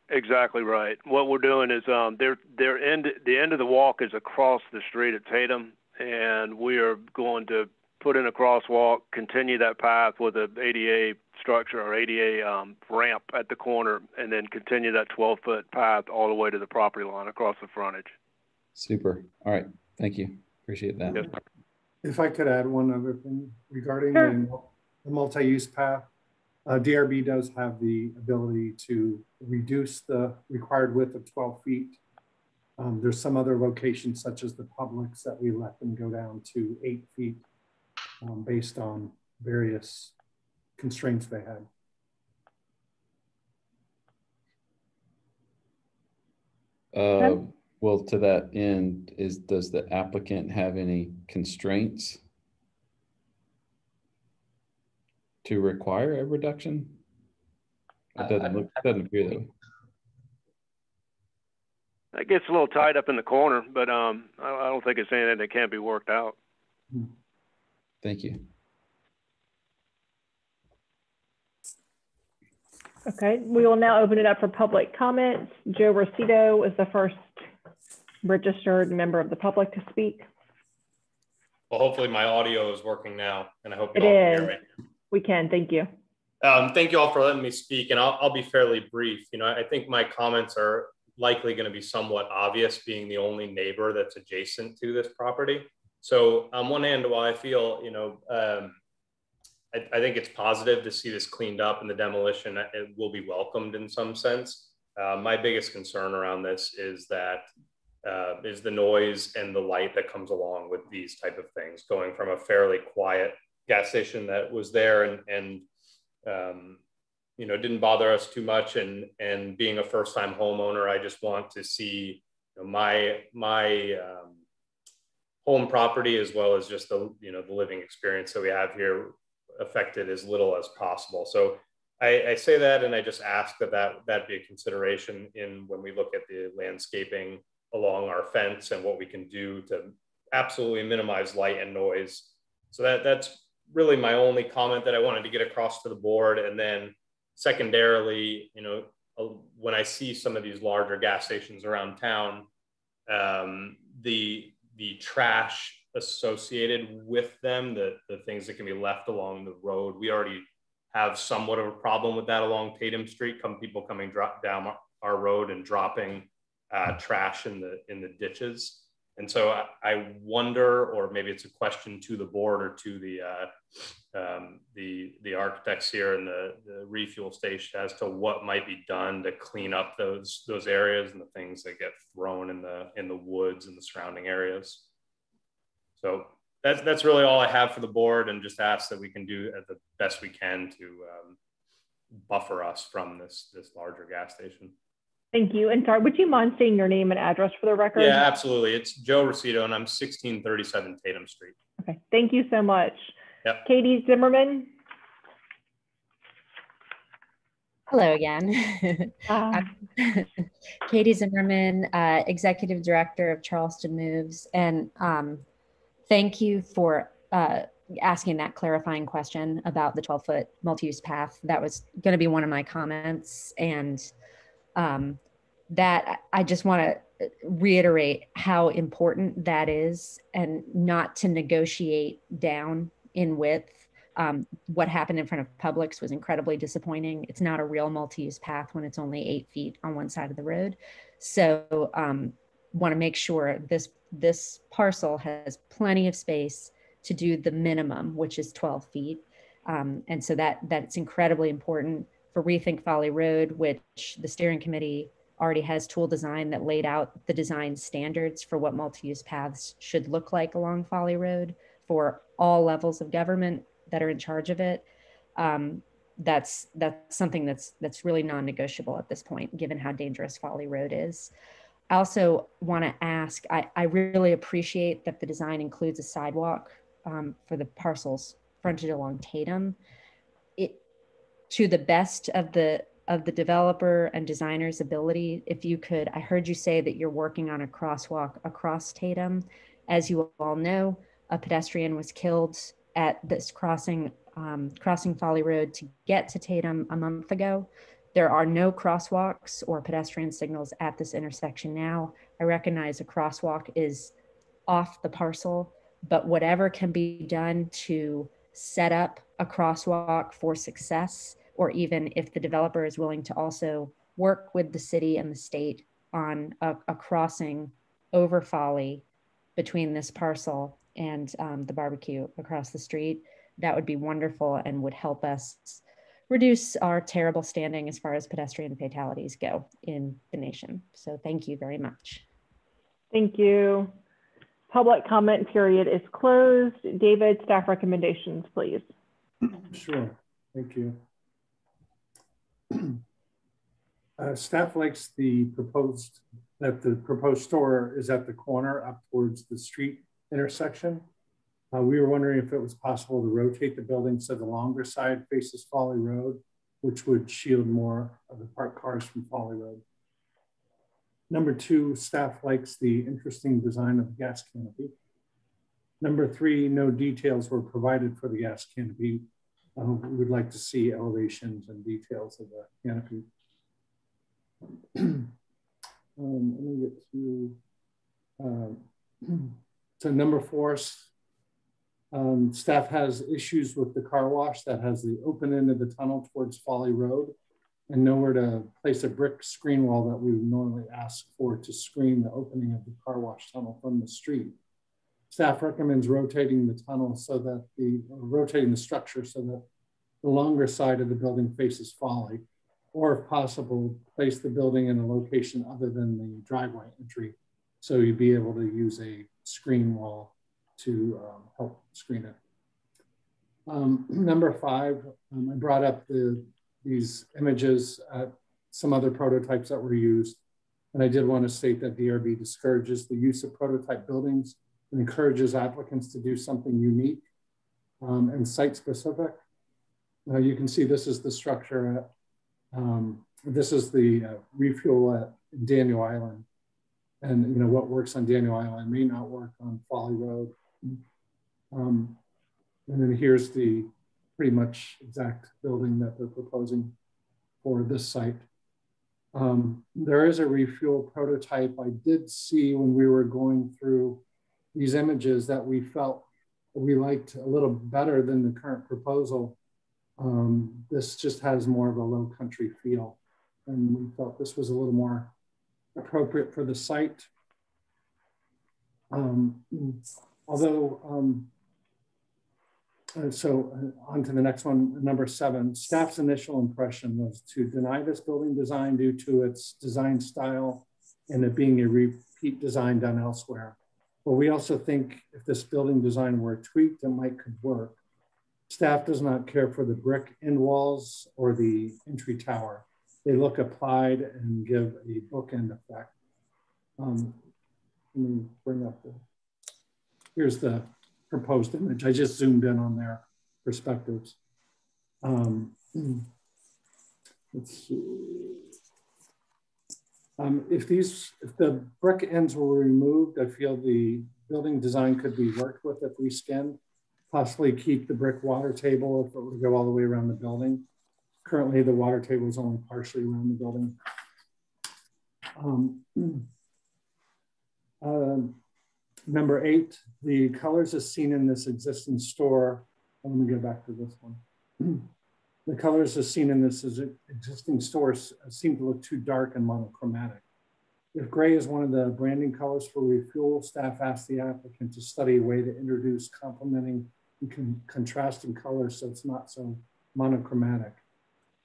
Exactly right. What we're doing is the end of the walk is across the street at Tatum, and we are going to put in a crosswalk, continue that path with an ADA structure or ADA ramp at the corner, and then continue that 12-foot path all the way to the property line across the frontage. Super. All right. Thank you. Appreciate that. Yes. If I could add one other thing regarding the multi-use path, DRB does have the ability to reduce the required width of 12 feet. There's some other locations such as the Publix that we let them go down to 8 feet based on various constraints they had. Well, to that end, does the applicant have any constraints to require a reduction? It doesn't appear that way. That gets a little tied up in the corner, but I don't think it's anything that can't be worked out. Thank you. Okay, we will now open it up for public comments. Joe Rosito is the first registered member of the public to speak. Well, hopefully my audio is working now, and I hope you all can hear me. We can, thank you. Thank you all for letting me speak, and I'll be fairly brief. You know, I think my comments are likely going to be somewhat obvious, being the only neighbor that's adjacent to this property. So on one hand, while I feel, you know, I think it's positive to see this cleaned up and the demolition, it will be welcomed in some sense. My biggest concern around this is that is the noise and the light that comes along with these type of things, going from a fairly quiet gas station that was there and you know, didn't bother us too much. And being a first-time homeowner, I just want to see, you know, my home property, as well as just the, you know, the living experience that we have here, affected as little as possible. So I say that, and I just ask that be a consideration in when we look at the landscaping along our fence and what we can do to absolutely minimize light and noise. So that's really my only comment that I wanted to get across to the board. And then secondarily, you know, when I see some of these larger gas stations around town, the trash associated with them, the things that can be left along the road, we already have somewhat of a problem with that along Tatum Street. People coming down our road and dropping trash in the ditches. And so I wonder, or maybe it's a question to the board or to the architects here in the refuel station, as to what might be done to clean up those areas and the things that get thrown in the woods and the surrounding areas. So that's really all I have for the board, and just ask that we can do the best we can to buffer us from this larger gas station. Thank you. And sorry, would you mind saying your name and address for the record? Yeah, absolutely. It's Joe Rosito, and I'm 1637 Tatum Street. Okay, thank you so much. Yep. Katie Zimmerman. Hello again. Katie Zimmerman, Executive Director of Charleston Moves. And thank you for asking that clarifying question about the 12-foot multi-use path. That was going to be one of my comments. And that I just want to reiterate how important that is, and not to negotiate down in width. What happened in front of Publix was incredibly disappointing. It's not a real multi-use path when it's only 8 feet on one side of the road. So want to make sure this parcel has plenty of space to do the minimum, which is 12 feet. And so that's incredibly important for Rethink Folly Road, which the steering committee already has tool design that laid out the design standards for what multi-use paths should look like along Folly Road for all levels of government that are in charge of it. That's something that's really non-negotiable at this point, given how dangerous Folly Road is. I also want to ask, I really appreciate that the design includes a sidewalk for the parcel's frontage along Tatum. To the best of the developer and designer's ability, if you could, I heard you say that you're working on a crosswalk across Tatum. As you all know, a pedestrian was killed at this crossing Folly Road to get to Tatum a month ago. There are no crosswalks or pedestrian signals at this intersection now. I recognize a crosswalk is off the parcel, but whatever can be done to set up a crosswalk for success, or even if the developer is willing to also work with the city and the state on a crossing over Folly between this parcel and the barbecue across the street, that would be wonderful and would help us reduce our terrible standing as far as pedestrian fatalities go in the nation. So thank you very much. Thank you. Public comment period is closed. David, staff recommendations, please. Sure, thank you. Staff likes the proposed that the proposed store is at the corner up towards the street intersection. We were wondering if it was possible to rotate the building so the longer side faces Folly Road, which would shield more of the parked cars from Folly Road. Number 2, staff likes the interesting design of the gas canopy. Number 3, no details were provided for the gas canopy. We would like to see elevations and details of the canopy. Let me get to number 4. Staff has issues with the car wash that has the open end of the tunnel towards Folly Road and nowhere to place a brick screen wall that we would normally ask for to screen the opening of the car wash tunnel from the street. Staff recommends rotating the tunnel so that rotating the structure so that the longer side of the building faces Folly, or if possible, place the building in a location other than the driveway entry. So you'd be able to use a screen wall to help screen it. Number 5, I brought up these images, some other prototypes that were used. And I did want to state that DRB discourages the use of prototype buildings and encourages applicants to do something unique and site specific. You can see this is the structure at, this is the refuel at Daniel Island. And what works on Daniel Island may not work on Folly Road. And then here's the pretty much exact building that they're proposing for this site. There is a refuel prototype. I did see when we were going through these images that we felt we liked a little better than the current proposal. This just has more of a low country feel. And we felt this was a little more appropriate for the site. So on to the next one, number 7. Staff's initial impression was to deny this building design due to its design style and it being a repeat design done elsewhere. But we also think if this building design were tweaked, it could work. Staff does not care for the brick end walls or the entry tower. They look applied and give a bookend effect. Let me bring up here's the proposed image. I just zoomed in on their perspectives. Let's see. If the brick ends were removed, I feel the building design could be worked with if reskinned, possibly keep the brick water table if it were to go all the way around the building. Currently, the water table is only partially around the building. Number 8, the colors as seen in this existing store. Let me go back to this one. The colors as seen in this existing store seem to look too dark and monochromatic. If gray is one of the branding colors for refuel, staff asked the applicant to study a way to introduce complementing and contrasting colors so it's not so monochromatic.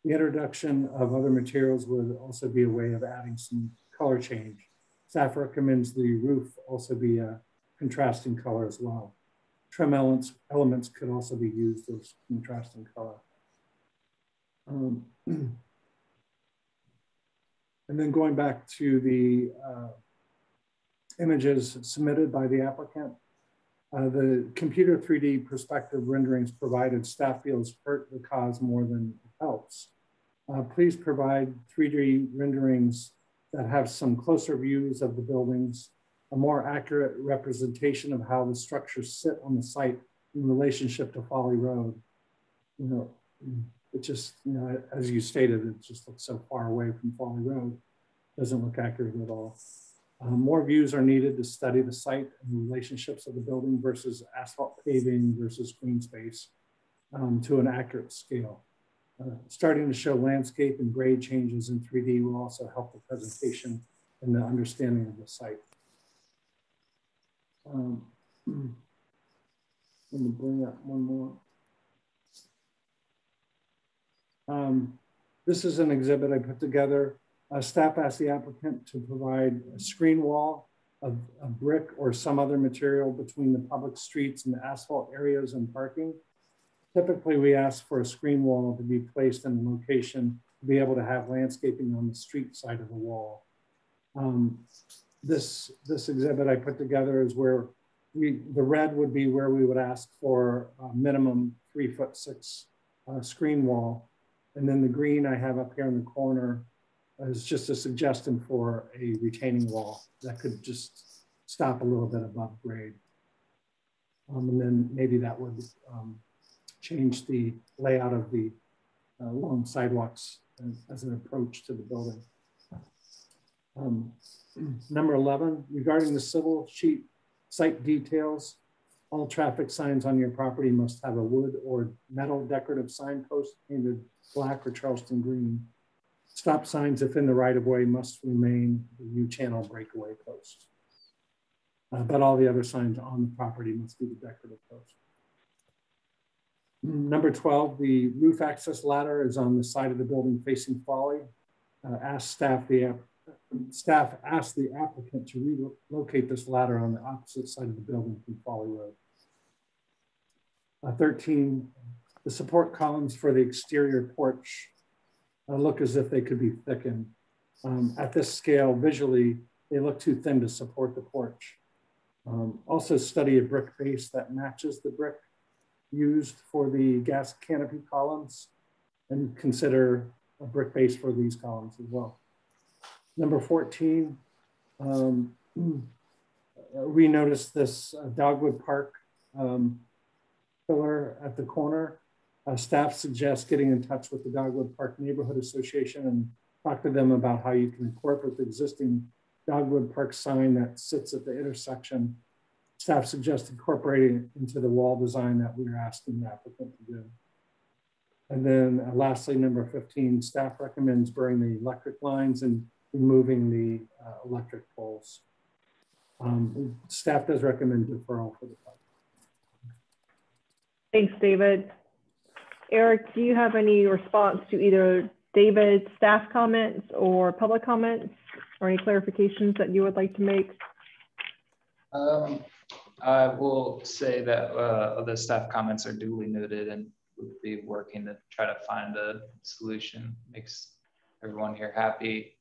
The introduction of other materials would also be a way of adding some color change. Staff recommends the roof also be a contrasting color as well. Trim elements could also be used as contrasting color. And then going back to the images submitted by the applicant, the computer 3D perspective renderings provided staff feels hurt the cause more than it helps. Please provide 3D renderings that have some closer views of the buildings, a more accurate representation of how the structures sit on the site in relationship to Folly Road. It just, as you stated, it just looks so far away from Folly Road. Doesn't look accurate at all. More views are needed to study the site and the relationships of the building versus asphalt paving versus green space to an accurate scale. Starting to show landscape and grade changes in 3D will also help the presentation and the understanding of the site. Let me bring up one more. This is an exhibit I put together. Staff asked the applicant to provide a screen wall of brick or some other material between the public streets and the asphalt areas and parking. Typically, we ask for a screen wall to be placed in a location to be able to have landscaping on the street side of the wall. This exhibit I put together is where the red would be where we would ask for a minimum 3'6" screen wall. And then the green I have up here in the corner is just a suggestion for a retaining wall that could just stop a little bit above grade. And then maybe that would change the layout of the long sidewalks as an approach to the building. Number 11, regarding the civil sheet site details, all traffic signs on your property must have a wood or metal decorative signpost painted black or Charleston green. Stop signs, if in the right of way, must remain the U-channel breakaway post. But all the other signs on the property must be the decorative post. Number 12, the roof access ladder is on the side of the building facing Folly. Staff asked the applicant to relocate this ladder on the opposite side of the building from Folly Road. 13, the support columns for the exterior porch look as if they could be thickened. At this scale, visually, they look too thin to support the porch. Also study a brick base that matches the brick used for the gas canopy columns, and consider a brick base for these columns as well. Number 14, we noticed this Dogwood Park pillar at the corner. Staff suggests getting in touch with the Dogwood Park Neighborhood Association and talk to them about how you can incorporate the existing Dogwood Park sign that sits at the intersection. Staff suggests incorporating it into the wall design that we are asking the applicant to do. And then lastly, number 15, staff recommends burying the electric lines and removing the electric poles. Staff does recommend deferral for the project. Thanks, David. Eric, do you have any response to either David's staff comments or public comments, or any clarifications that you would like to make? I will say that the staff comments are duly noted, and we'll be working to try to find a solution makes everyone here happy.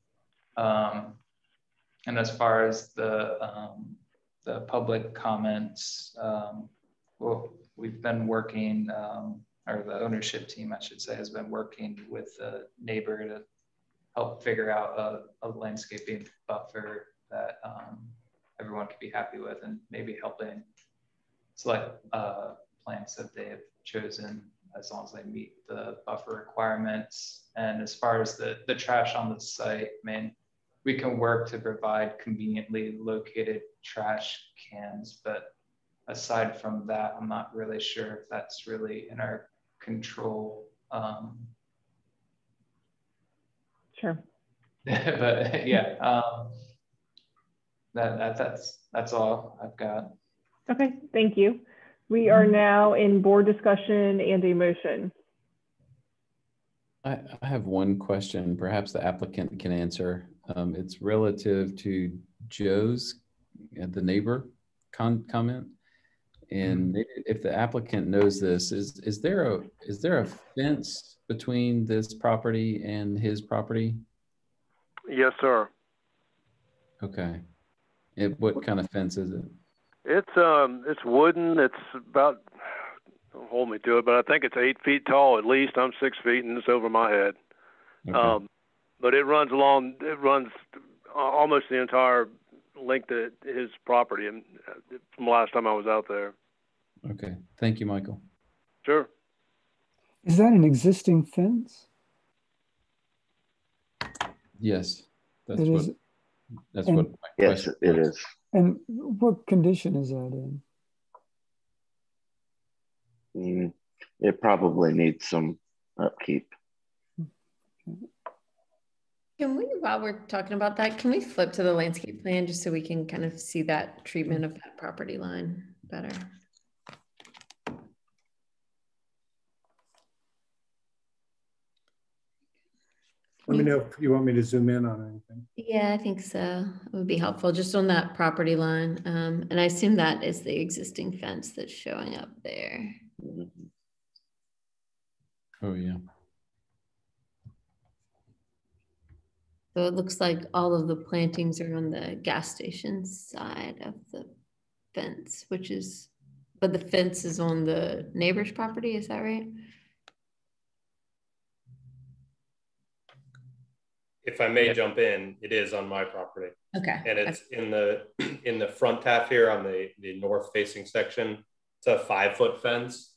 And as far as the public comments, well, we've been working, or the ownership team, I should say, has been working with a neighbor to help figure out a landscaping buffer that everyone could be happy with, and maybe helping select plants that they have chosen as long as they meet the buffer requirements. And as far as the trash on the site, I mean, we can work to provide conveniently located trash cans, but aside from that, I'm not really sure if that's really in our control. Sure. But yeah, that's all I've got. Okay, thank you. We are now in board discussion and a motion. I have one question, perhaps the applicant can answer. It's relative to Joe's, the neighbor comment. And maybe if the applicant knows this, is there a fence between this property and his property? Yes, sir. Okay. What kind of fence is it? It's wooden. It's about, don't hold me to it, but I think it's 8 feet tall at least. I'm 6 feet and it's over my head. Okay. But it runs almost the entire length of his property, and from last time I was out there. Okay, thank you, Michael. Sure. Is that an existing fence? Yes, that's it what. Is. That's and, what. My yes, it was. is. And what condition is that in? It probably needs some upkeep. Can we, while we're talking about that, can we flip to the landscape plan just so we can kind of see that treatment of that property line better? Let me know if you want me to zoom in on anything. Yeah, I think so. It would be helpful just on that property line. And I assume that is the existing fence that's showing up there. Oh, yeah. So it looks like all of the plantings are on the gas station side of the fence, but the fence is on the neighbor's property, is that right? If I may jump in, it is on my property. Okay. And it's in the front half here on the north facing section. It's a 5-foot fence.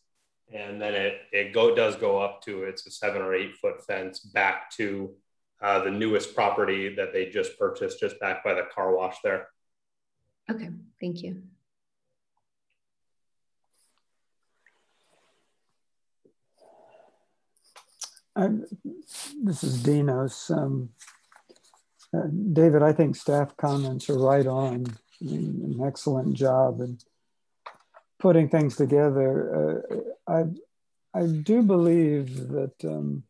And then it does go up to, it's a 7 or 8 foot fence back to the newest property that they just purchased, just back by the car wash there. Okay, thank you. This is Dinos. David, I think staff comments are right on. An excellent job in putting things together. I do believe that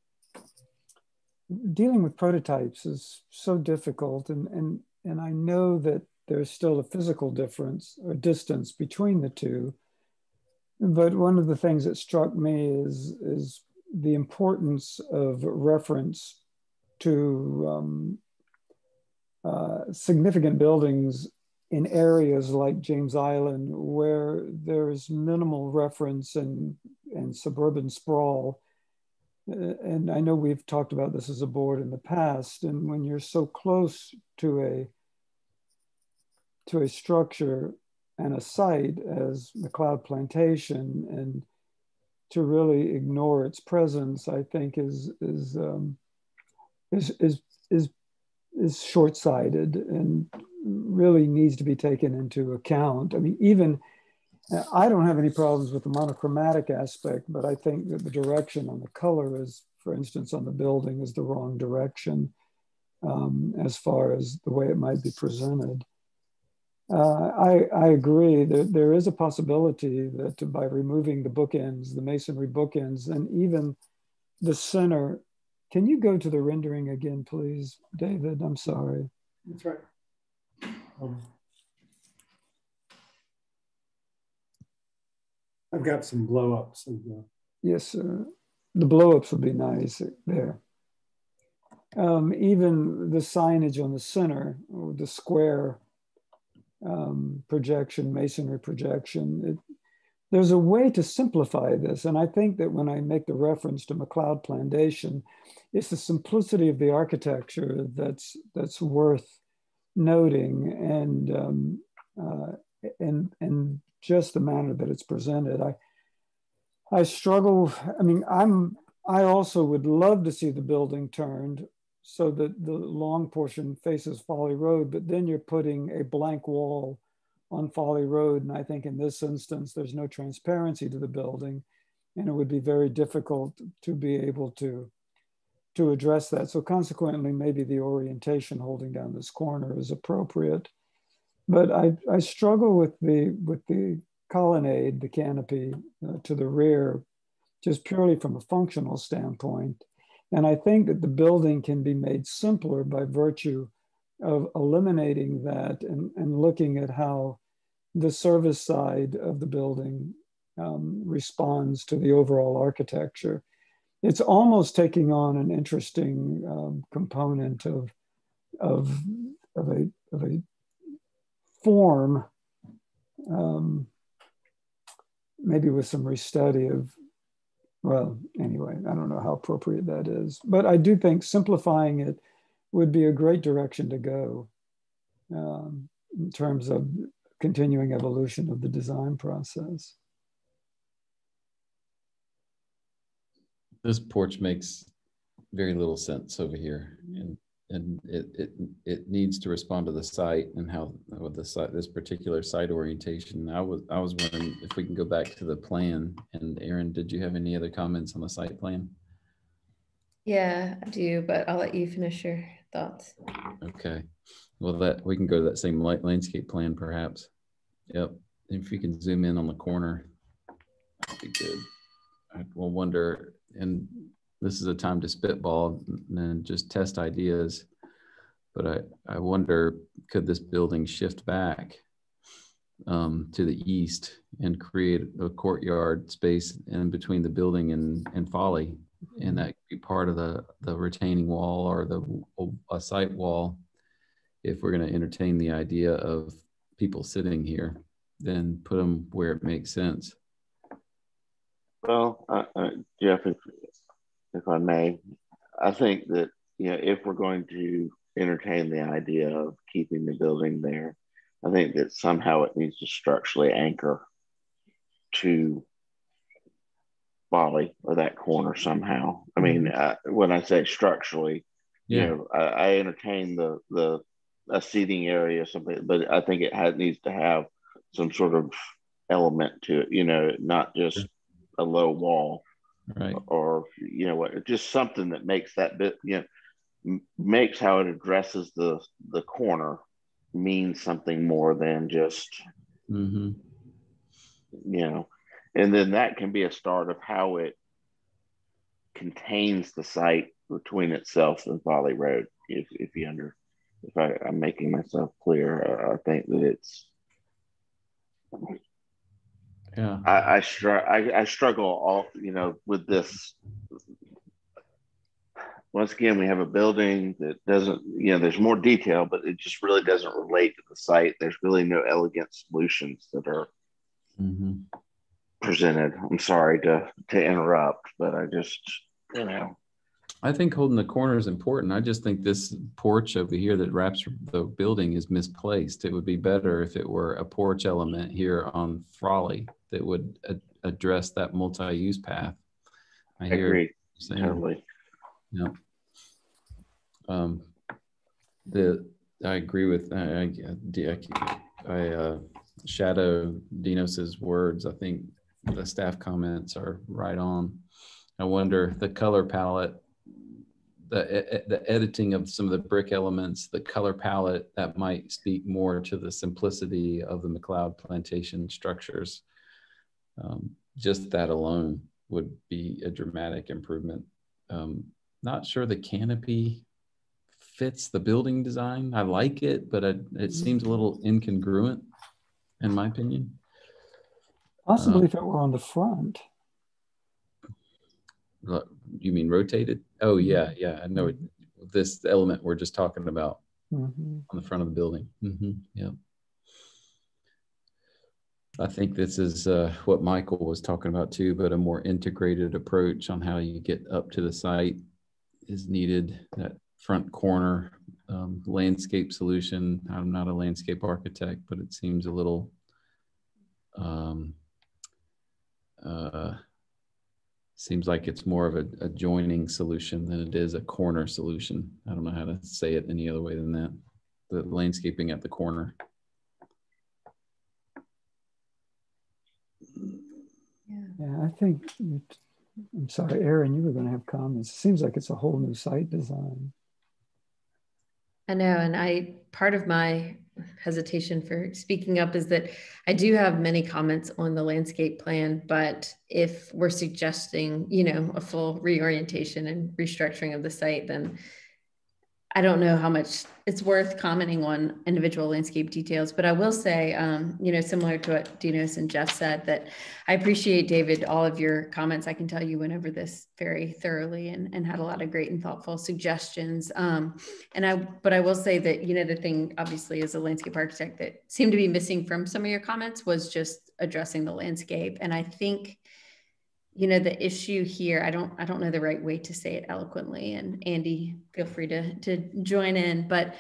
dealing with prototypes is so difficult, and I know that there's still a physical difference or distance between the two. But one of the things that struck me is the importance of reference to significant buildings in areas like James Island, where there's minimal reference and suburban sprawl. And I know we've talked about this as a board in the past, and when you're so close to a structure and a site as McLeod Plantation, and to really ignore its presence, I think is short-sighted and really needs to be taken into account. I mean, even I don't have any problems with the monochromatic aspect, but I think that the direction on the color is, for instance, on the building is the wrong direction as far as the way it might be presented. I agree that there is a possibility that by removing the bookends, the masonry bookends, and even the center. Can you go to the rendering again, please, David? I'm sorry. That's right. I've got some blow-ups. Yes, sir. The blow-ups would be nice there. Even the signage on the center, or the square projection, masonry projection, there's a way to simplify this. And I think that when I make the reference to McLeod Plantation, it's the simplicity of the architecture that's worth noting, and just the manner that it's presented. I struggle. I mean, I also would love to see the building turned so that the long portion faces Folly Road, but then you're putting a blank wall on Folly Road. And I think in this instance, there's no transparency to the building, and it would be very difficult to be able to address that. So consequently, maybe the orientation holding down this corner is appropriate. But I struggle with the colonnade, the canopy to the rear, just purely from a functional standpoint. And I think that the building can be made simpler by virtue of eliminating that and looking at how the service side of the building responds to the overall architecture. It's almost taking on an interesting component of a form, maybe with some restudy of, well, anyway, I don't know how appropriate that is, but I do think simplifying it would be a great direction to go in terms of continuing evolution of the design process. This porch makes very little sense over here, and it needs to respond to the site and how with the site, this particular site orientation. I was wondering if we can go back to the plan. And Erin, did you have any other comments on the site plan? Yeah, I do, but I'll let you finish your thoughts. Okay, well, we can go to that same landscape plan perhaps. Yep, if you can zoom in on the corner, that'd be good. I will wonder, and this is a time to spitball and just test ideas, but I wonder, could this building shift back to the east and create a courtyard space in between the building and Folly and that could be part of the retaining wall or a site wall. If we're going to entertain the idea of people sitting here, then put them where it makes sense. Well, Jeff, if I may, I think that, if we're going to entertain the idea of keeping the building there, I think that somehow it needs to structurally anchor to Volley or that corner somehow. I mean, when I say structurally, I entertain a seating area or something, but I think it needs to have some sort of element to it, not just a low wall, right? Or just something that makes that bit, makes how it addresses the corner mean something more than just, and then that can be a start of how it contains the site between itself and Volley Road. If I'm making myself clear, I think that it's. Yeah, I struggle all with this. Once again, we have a building that doesn't, there's more detail, but it just really doesn't relate to the site. There's really no elegant solutions that are presented. I'm sorry to interrupt, but I just, I think holding the corner is important. I just think this porch over here that wraps the building is misplaced. It would be better if it were a porch element here on Frawley that would address that multi-use path. I agree. Totally. Yeah. I agree with, I shadow Dinos's words. I think the staff comments are right on. I wonder the color palette, the editing of some of the brick elements, the color palette, that might speak more to the simplicity of the McLeod plantation structures. Just that alone would be a dramatic improvement. Not sure the canopy fits the building design. I like it, but it seems a little incongruent in my opinion. Possibly if it were on the front. You mean rotated? Oh yeah, I know this element we're just talking about on the front of the building. Yeah. I think this is what Michael was talking about too, but a more integrated approach on how you get up to the site is needed. That front corner landscape solution. I'm not a landscape architect, but it seems a little seems like it's more of a joining solution than it is a corner solution. I don't know how to say it any other way than that. The landscaping at the corner. Yeah, I think, I'm sorry, Aaron, you were going to have comments. It seems like it's a whole new site design. I know, and part of my hesitation for speaking up is that I do have many comments on the landscape plan, but if we're suggesting, a full reorientation and restructuring of the site, then I don't know how much it's worth commenting on individual landscape details, but I will say, similar to what Dinos and Jeff said, that I appreciate, David, all of your comments. I can tell you went over this very thoroughly and had a lot of great and thoughtful suggestions. But I will say that, the thing obviously as a landscape architect that seemed to be missing from some of your comments was just addressing the landscape. And I think, the issue here, I don't know the right way to say it eloquently, and Andy, feel free to join in, but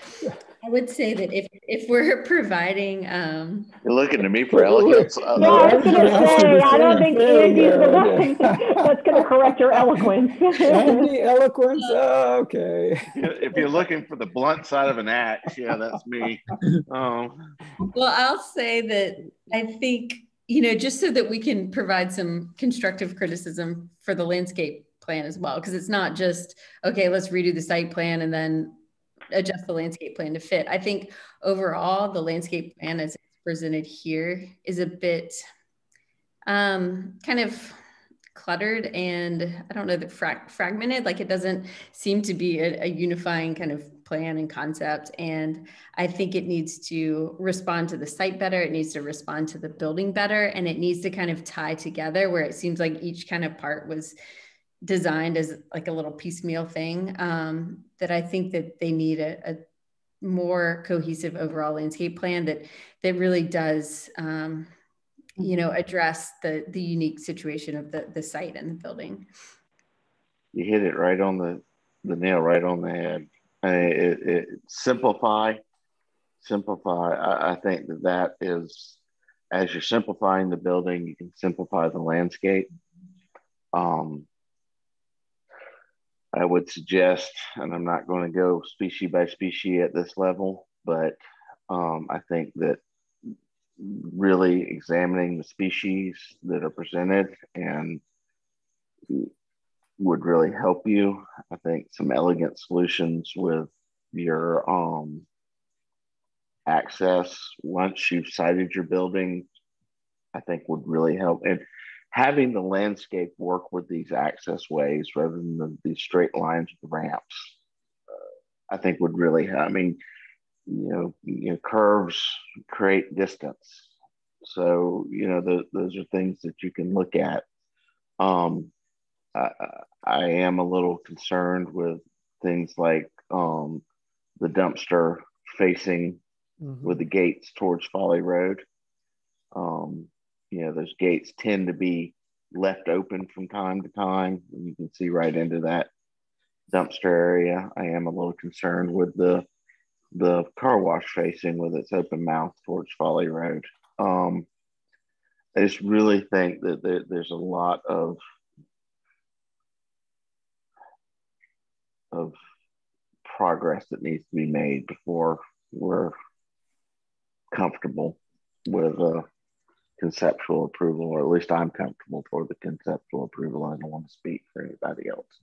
I would say that if we're providing you're looking to me for eloquence. Yeah, I was going to say, I don't think Andy's the guy that's going to correct your eloquence. Andy, eloquence, okay. If you're looking for the blunt side of an axe, yeah, that's me. Well, I'll say that I think, just so that we can provide some constructive criticism for the landscape plan as well, because it's not just, okay, let's redo the site plan and then adjust the landscape plan to fit. I think overall, the landscape plan as it's presented here is a bit kind of cluttered and I don't know, fragmented, like it doesn't seem to be a unifying kind of plan and concept. And I think it needs to respond to the site better. It needs to respond to the building better. And it needs to kind of tie together where it seems like each kind of part was designed as like a little piecemeal thing, that I think that they need a more cohesive overall landscape plan that really does, you know, address the unique situation of the site and the building. You hit it right on the nail right on the head. Simplify. I think that is, as you're simplifying the building, you can simplify the landscape. I would suggest, and I'm not going to go species by species at this level, but I think that really examining the species that are presented and would really help you. I think some elegant solutions with your access once you've sited your building, I think would really help. And having the landscape work with these access ways rather than these straight lines with ramps, I think would really help. I mean, you know, curves create distance. So, you know, those are things that you can look at. I am a little concerned with things like the dumpster facing with the gates towards Folly Road. You know, those gates tend to be left open from time to time. And you can see right into that dumpster area. I am a little concerned with the car wash facing with its open mouth towards Folly Road. I just really think that there's a lot of progress that needs to be made before we're comfortable with conceptual approval, or at least I'm comfortable for the conceptual approval. I don't want to speak for anybody else.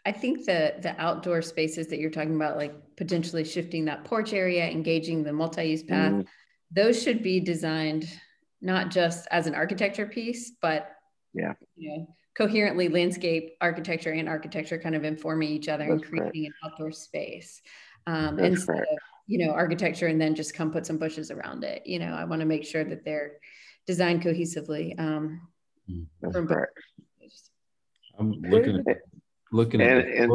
I think the outdoor spaces that you're talking about, like potentially shifting that porch area, engaging the multi-use path, those should be designed not just as an architecture piece, but you know, coherently landscape architecture and architecture kind of informing each other and creating an outdoor space. Instead of, you know, architecture and then just come put some bushes around it. You know, I want to make sure that they're designed cohesively. That's correct. I'm looking at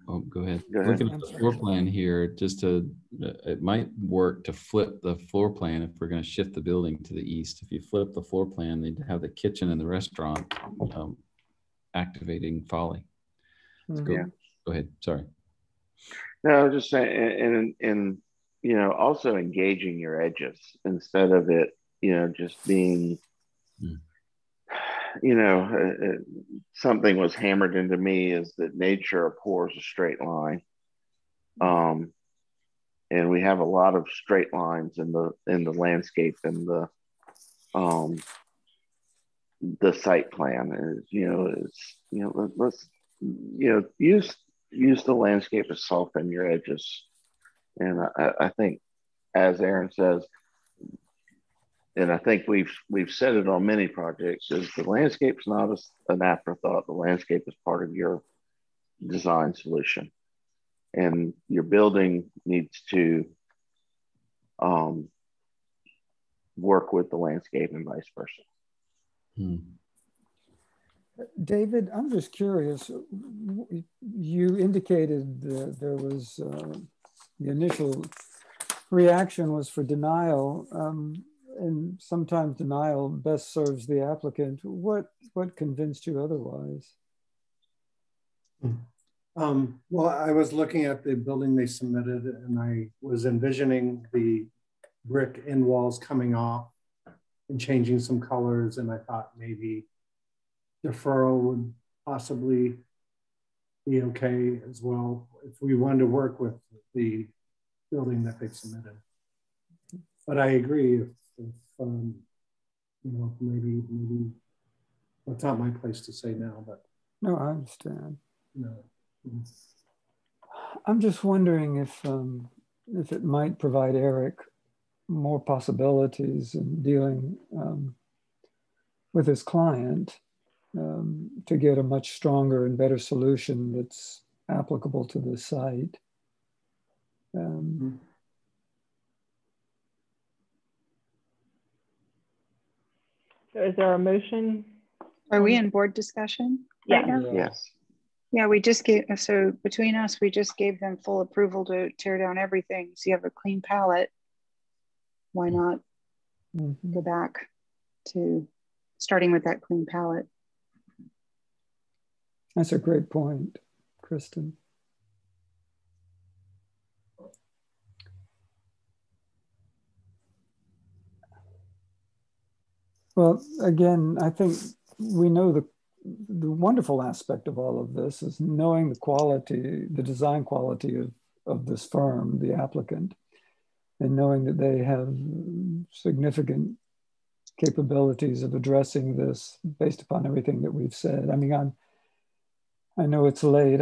oh, go ahead. Looking at the floor plan here, just to, it might work to flip the floor plan if we're going to shift the building to the east. If you flip the floor plan, they'd have the kitchen and the restaurant activating Folly. Go ahead. Sorry. No, I was just saying, and you know, also engaging your edges instead of it, you know, just being, you know, something was hammered into me is that nature abhors a straight line. And we have a lot of straight lines in the landscape and the site plan is, let's use the landscape to soften your edges. And I think, as Aaron says, and I think we've said it on many projects, is the landscape's not an afterthought. The landscape is part of your design solution, and your building needs to work with the landscape and vice versa. David, I'm just curious. You indicated that there was the initial reaction was for denial, and sometimes denial best serves the applicant. What convinced you otherwise? Well, I was looking at the building they submitted, and I was envisioning the brick end walls coming off and changing some colors, and I thought maybe deferral would possibly be okay as well if we wanted to work with the building that they've submitted. But I agree, if you know, maybe it's not my place to say now, but no, I understand. No. I'm just wondering if it might provide Eric more possibilities in dealing with his client to get a much stronger and better solution that's applicable to the site. So is there a motion? Are we in board discussion? Yeah. right now? Yes. Yeah, we just gave, so between us, we just gave them full approval to tear down everything. So you have a clean palette. Why not go back to starting with that clean palette? That's a great point, Kristen. Well, again, I think we know the wonderful aspect of all of this is knowing the quality, the design quality of this firm, the applicant, and knowing that they have significant capabilities of addressing this based upon everything that we've said. I mean, I know it's late.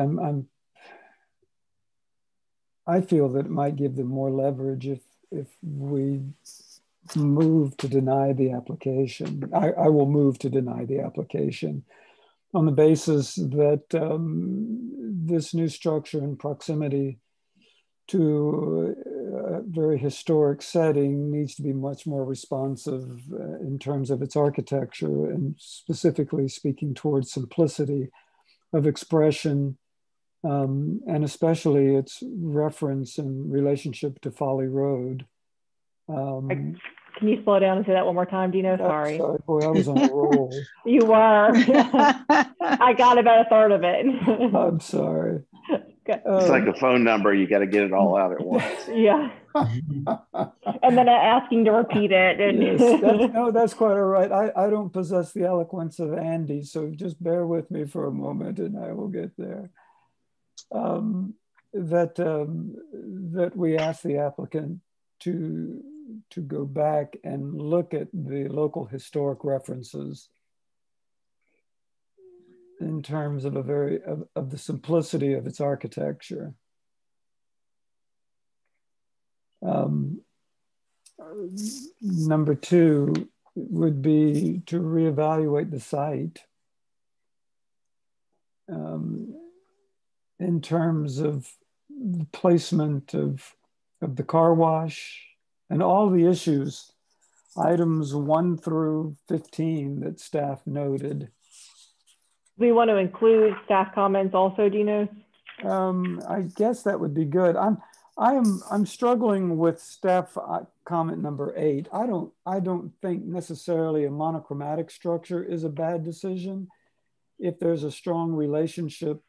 I feel that it might give them more leverage if we move to deny the application. I will move to deny the application on the basis that this new structure in proximity to a very historic setting needs to be much more responsive in terms of its architecture, and specifically speaking towards simplicity of expression, and especially its reference and relationship to Folly Road. Can you slow down and say that one more time, Dino? Sorry. Sorry, boy, I was on a roll. You were. I got about a third of it. I'm sorry. It's like a phone number. You got to get it all out at once. Yeah. And then asking to repeat it. And Yes, that's quite all right. I don't possess the eloquence of Andy, so just bear with me for a moment and I will get there. That we ask the applicant to go back and look at the local historic references in terms of of the simplicity of its architecture. Number two would be to reevaluate the site in terms of the placement of the car wash and all the issues, items 1 through 15 that staff noted. We want to include staff comments also, Dino? I guess that would be good. I'm struggling with staff comment number 8. I don't think necessarily a monochromatic structure is a bad decision if there's a strong relationship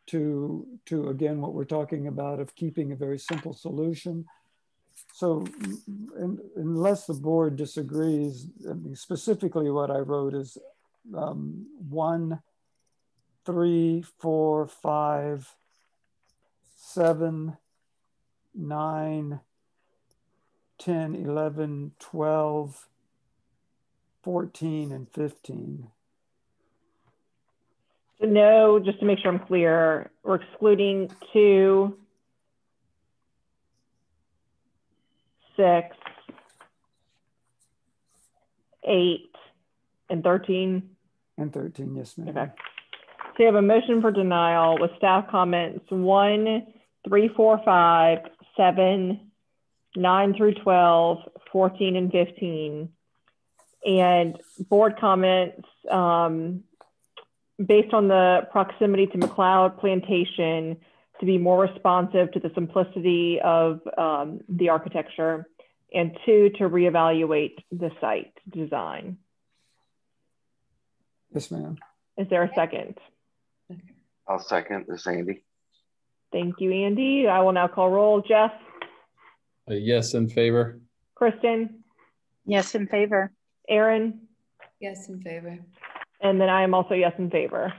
to again what we're talking about of keeping a very simple solution. So unless the board disagrees, I mean, specifically what I wrote is 1, 3, 4, 5, 7, 9, 10, 11, 12, 14, and 15. So no, just to make sure I'm clear, we're excluding 2, 6, 8, and 13. And 13, yes, ma'am. Okay. So you have a motion for denial with staff comments 1, 3, 4, 5, 7, 9 through 12, 14, and 15. And board comments based on the proximity to McLeod Plantation to be more responsive to the simplicity of the architecture, and 2, to reevaluate the site design. Yes, ma'am. Is there a second? I'll second this, Andy. Thank you, Andy. I will now call roll. Jeff? Yes, in favor. Kristen? Yes, in favor. Erin? Yes, in favor. And then I am also yes in favor.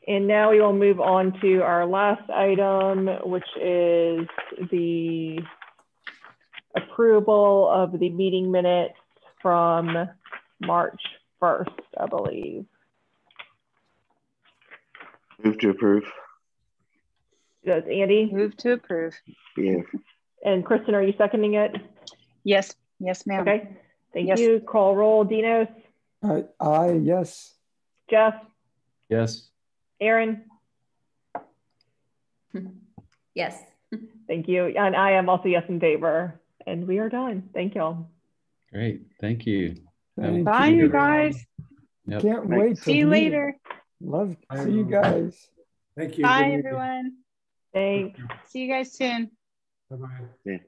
And now we will move on to our last item, which is the approval of the meeting minutes from March 1st, I believe. Move to approve. Does Andy? Move to approve. Yeah. And Kristen, are you seconding it? Yes. Yes, ma'am. Okay. Thank you. Call roll. Dinos? Aye, yes. Jeff? Yes. Erin? Yes. Thank you. And I am also yes in favor. And we are done. Thank y'all. Great. Thank you. Bye, you guys. Yep. Can't wait. See you later. Love to see you guys. Thank you. Bye, everyone. Thanks. See you guys soon. Bye-bye. Yeah.